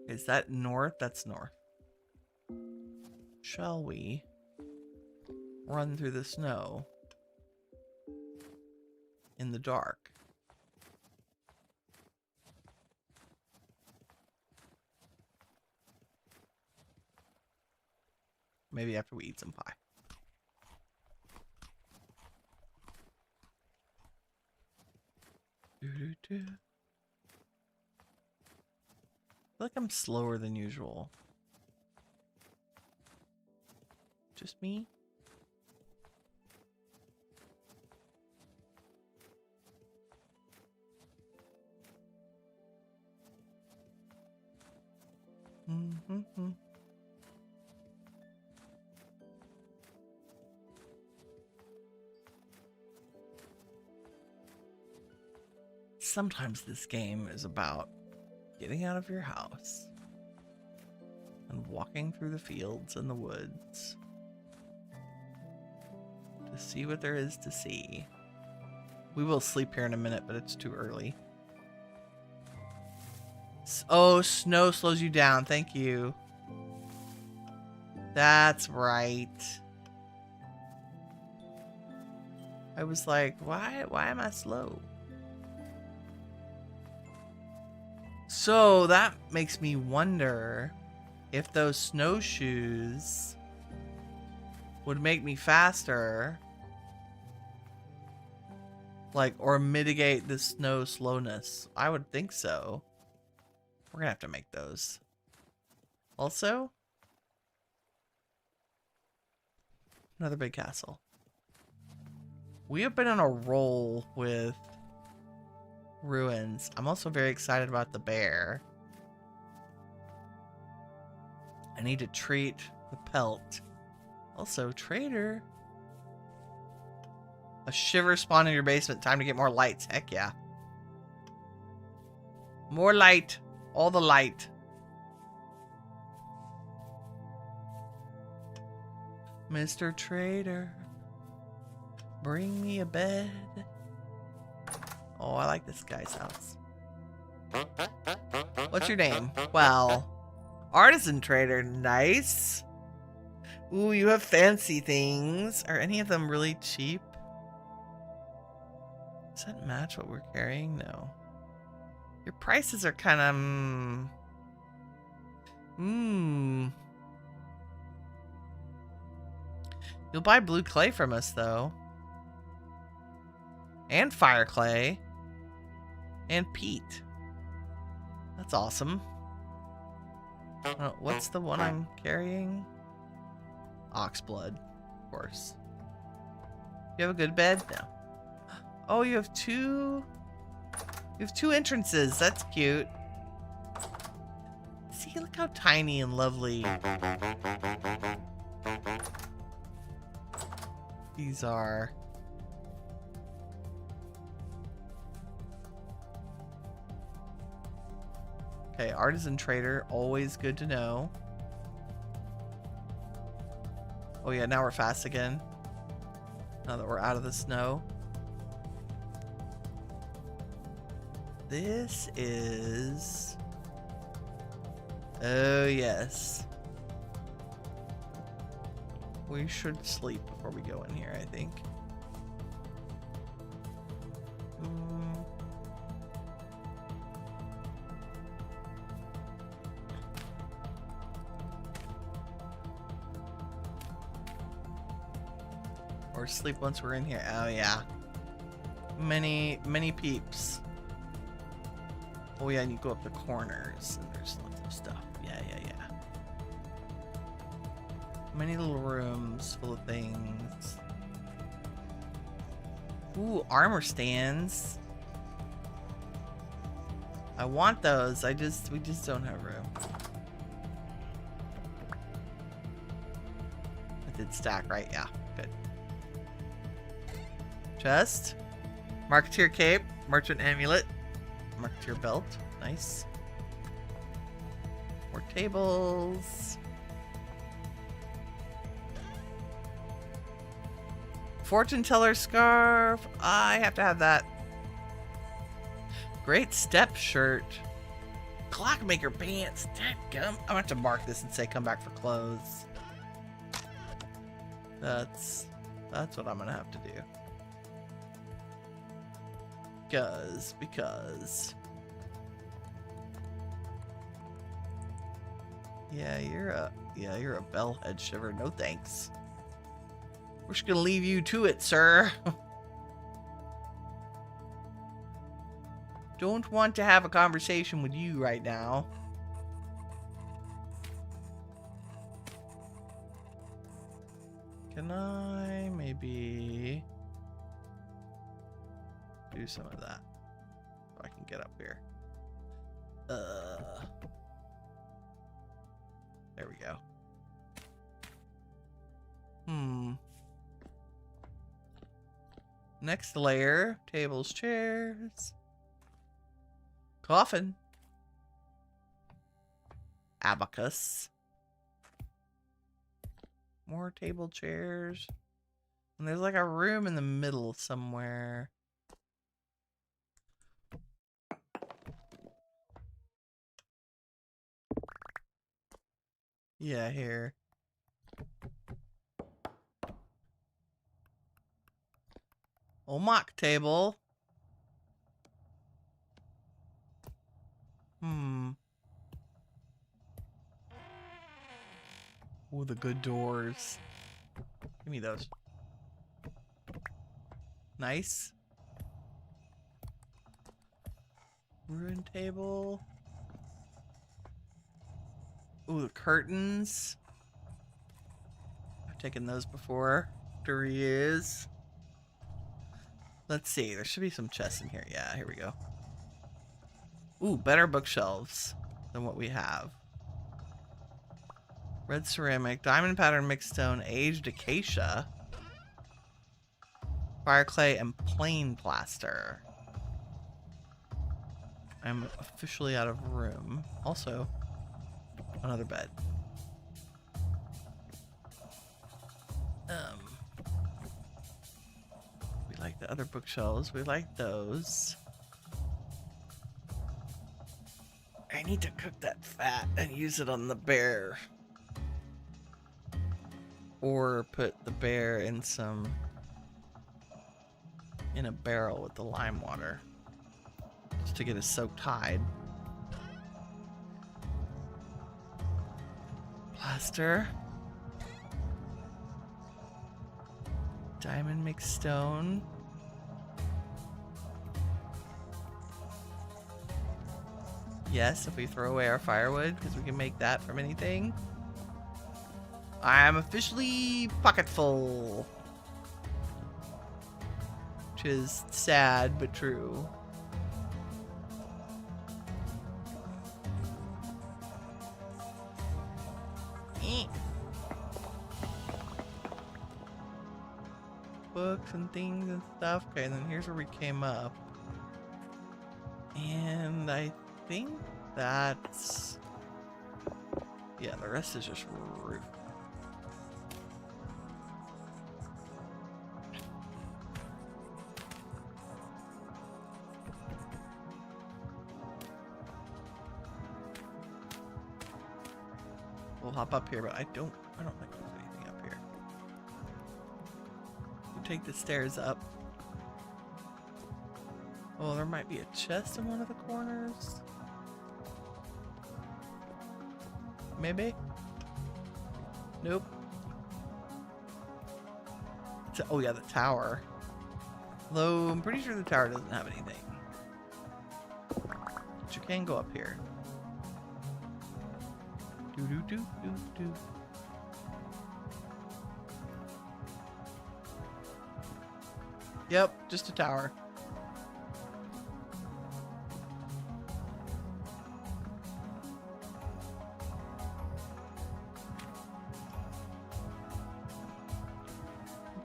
Is that north? That's north. Shall we run through the snow in the dark? Maybe after we eat some pie. I feel like I'm slower than usual. Just me? Mm-hmm. Sometimes this game is about getting out of your house and walking through the fields and the woods to see what there is to see. We will sleep here in a minute, but it's too early. Oh, snow slows you down. Thank you. That's right. I was like, why am I slow? So that makes me wonder if those snowshoes would make me faster, Like, or mitigate the snow slowness. I would think so. We're gonna have to make those. Also, another big castle. We have been on a roll with ruins. I'm also very excited about the bear. I need to treat the pelt. Also, trader. A shiver spawned in your basement. Time to get more lights. Heck yeah. More light. All the light. Mr. Trader, bring me a bed. Oh, I like this guy's house. What's your name? Well, artisan trader. Nice. Ooh, you have fancy things. Are any of them really cheap? Does that match what we're carrying? No. Your prices are kind of... You'll buy blue clay from us, though. And fire clay. And peat. That's awesome. What's the one I'm carrying? Oxblood, of course. You have a good bed? No. Oh, you have two... You have two entrances. That's cute. See, look how tiny and lovely these are. Okay, artisan trader, always good to know. Oh yeah, now we're fast again. Now that we're out of the snow. This is... Oh yes. We should sleep before we go in here, I think. Or sleep once we're in here. Oh yeah. Many peeps. Oh yeah, and you go up the corners and there's lots of stuff. Yeah. Many little rooms full of things. Ooh, armor stands. I want those. We just don't have room. It did stack, right? Yeah, good. Chest. Marketeer cape. Merchant amulet. Marketeer belt. Nice. More tables. Fortune teller scarf. I have to have that. Great step shirt. Clockmaker pants. Dadgum. I'm gonna have to mark this and say come back for clothes. That's what I'm gonna have to do. Because yeah, you're a bellhead shiver. No thanks. We're just gonna leave you to it, sir. Don't want to have a conversation with you right now. Can I maybe do some of that so I can get up here? There we go. Next layer, tables, chairs, coffin, abacus, more table chairs, and there's like a room in the middle somewhere. Yeah, here. Oh, mock table. Oh, the good doors. Give me those. Nice. Ruin table. Ooh, the curtains. I've taken those before. There he is. Let's see. There should be some chests in here. Yeah, here we go. Ooh, better bookshelves than what we have. Red ceramic, diamond pattern mixed stone, aged acacia, fire clay, and plain plaster. I'm officially out of room. Also, another bed. We like the other bookshelves. We like those. I need to cook that fat and use it on the bear. Or put the bear in a barrel with the lime water. Just to get a soaked hide. Plaster. Diamond mixed stone. Yes, if we throw away our firewood, because we can make that from anything. I'm officially pocket full. Which is sad, but true. Books and things and stuff. Okay, and then here's where we came up. And I think that's... yeah, the rest is just roof. We'll hop up here, but I don't think there's anything up here. We'll take the stairs up. Oh, there might be a chest in one of the corners. Maybe? Nope. Oh yeah, the tower. Though I'm pretty sure the tower doesn't have anything. But you can go up here. Do. Yep, just a tower.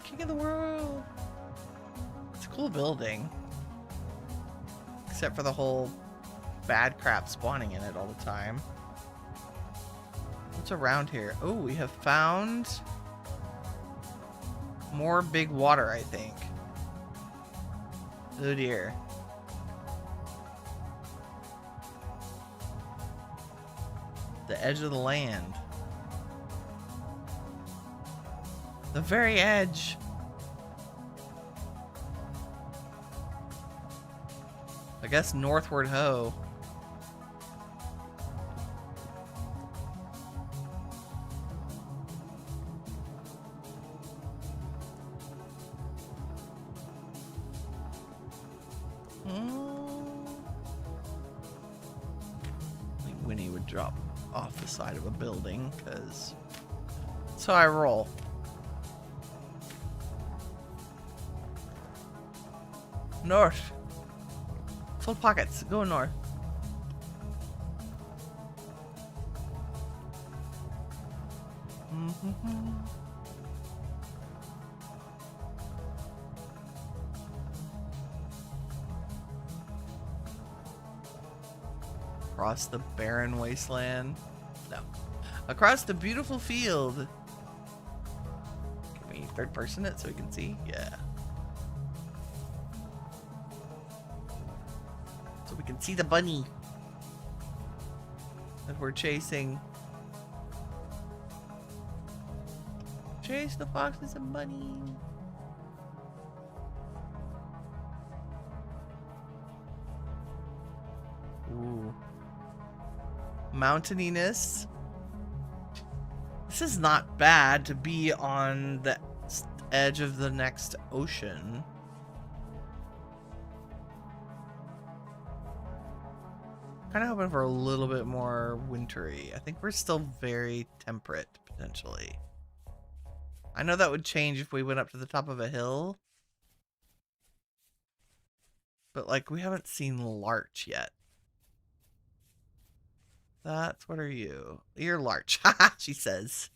King of the world. It's a cool building. Except for the whole bad crap spawning in it all the time. What's around here? Oh, we have found more big water, I think. Oh dear. The edge of the land. The very edge. I guess northward ho. I think Winnie would drop off the side of a building, because that's how I roll. North. Full pockets. Go north. Across the barren wasteland. No. Across the beautiful field. Can we third person it so we can see? Yeah. So we can see the bunny that we're chasing. Chase the foxes and bunny. Ooh. Mountaininess. This is not bad to be on the edge of the next ocean. Kind of hoping for a little bit more wintry. I think we're still very temperate, potentially. I know that would change if we went up to the top of a hill. But, like, we haven't seen larch yet. That's, what are you? You're larch. Haha, she says.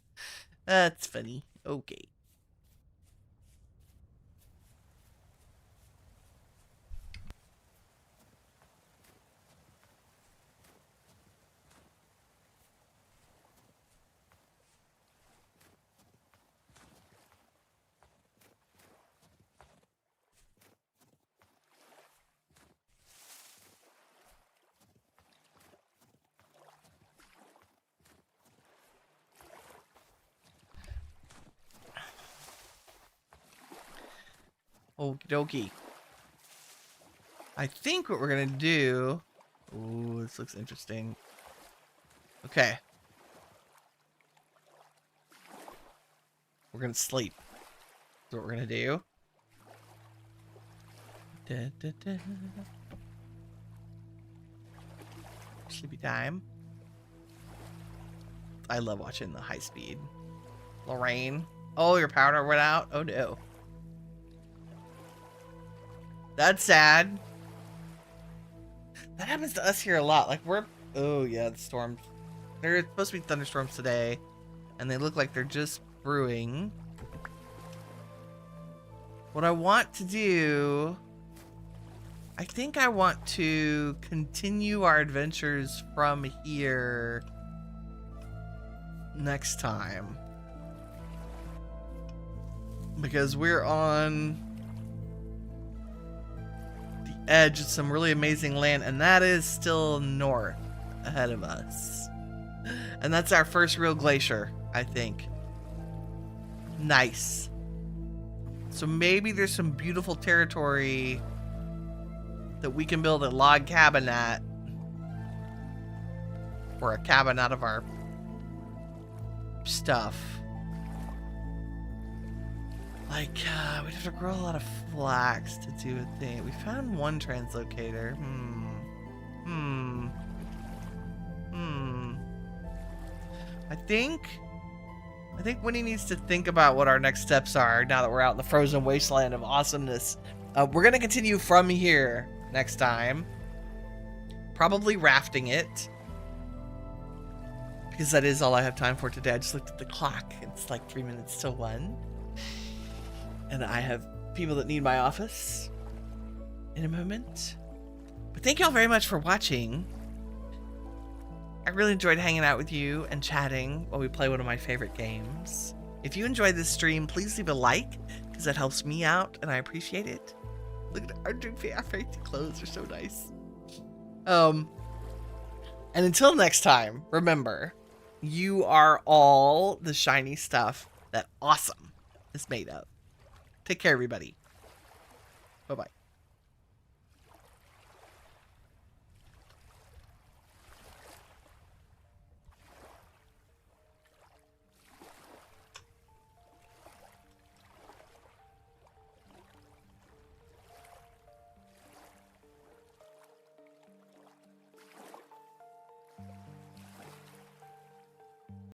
That's funny. Okay. Okie dokie. I think what we're gonna do... Ooh, this looks interesting. Okay. We're gonna sleep. That's what we're gonna do. Da, da, da. Sleepy time. I love watching the high speed. Lorraine. Oh, your powder went out? Oh no. That's sad. That happens to us here a lot. Like, we're... Oh, yeah, the storms. There's supposed to be thunderstorms today. And they look like they're just brewing. What I want to do... I think I want to continue our adventures from here next time. Because we're on... edge of some really amazing land, and that is still north ahead of us, and that's our first real glacier, I think. Nice. So maybe there's some beautiful territory that we can build a log cabin at, or a cabin out of our stuff. Like, we'd have to grow a lot of flax to do a thing. We found one translocator. I think Winnie needs to think about what our next steps are now that we're out in the frozen wasteland of awesomeness. We're going to continue from here next time. Probably rafting it. Because that is all I have time for today. I just looked at the clock. It's like 3 minutes till 1. And I have people that need my office in a moment. But thank y'all very much for watching. I really enjoyed hanging out with you and chatting while we play one of my favorite games. If you enjoyed this stream, please leave a like, because that helps me out and I appreciate it. Look at our favorite clothes, are so nice. And until next time, remember, you are all the shiny stuff that awesome is made of. Take care, everybody. Bye-bye.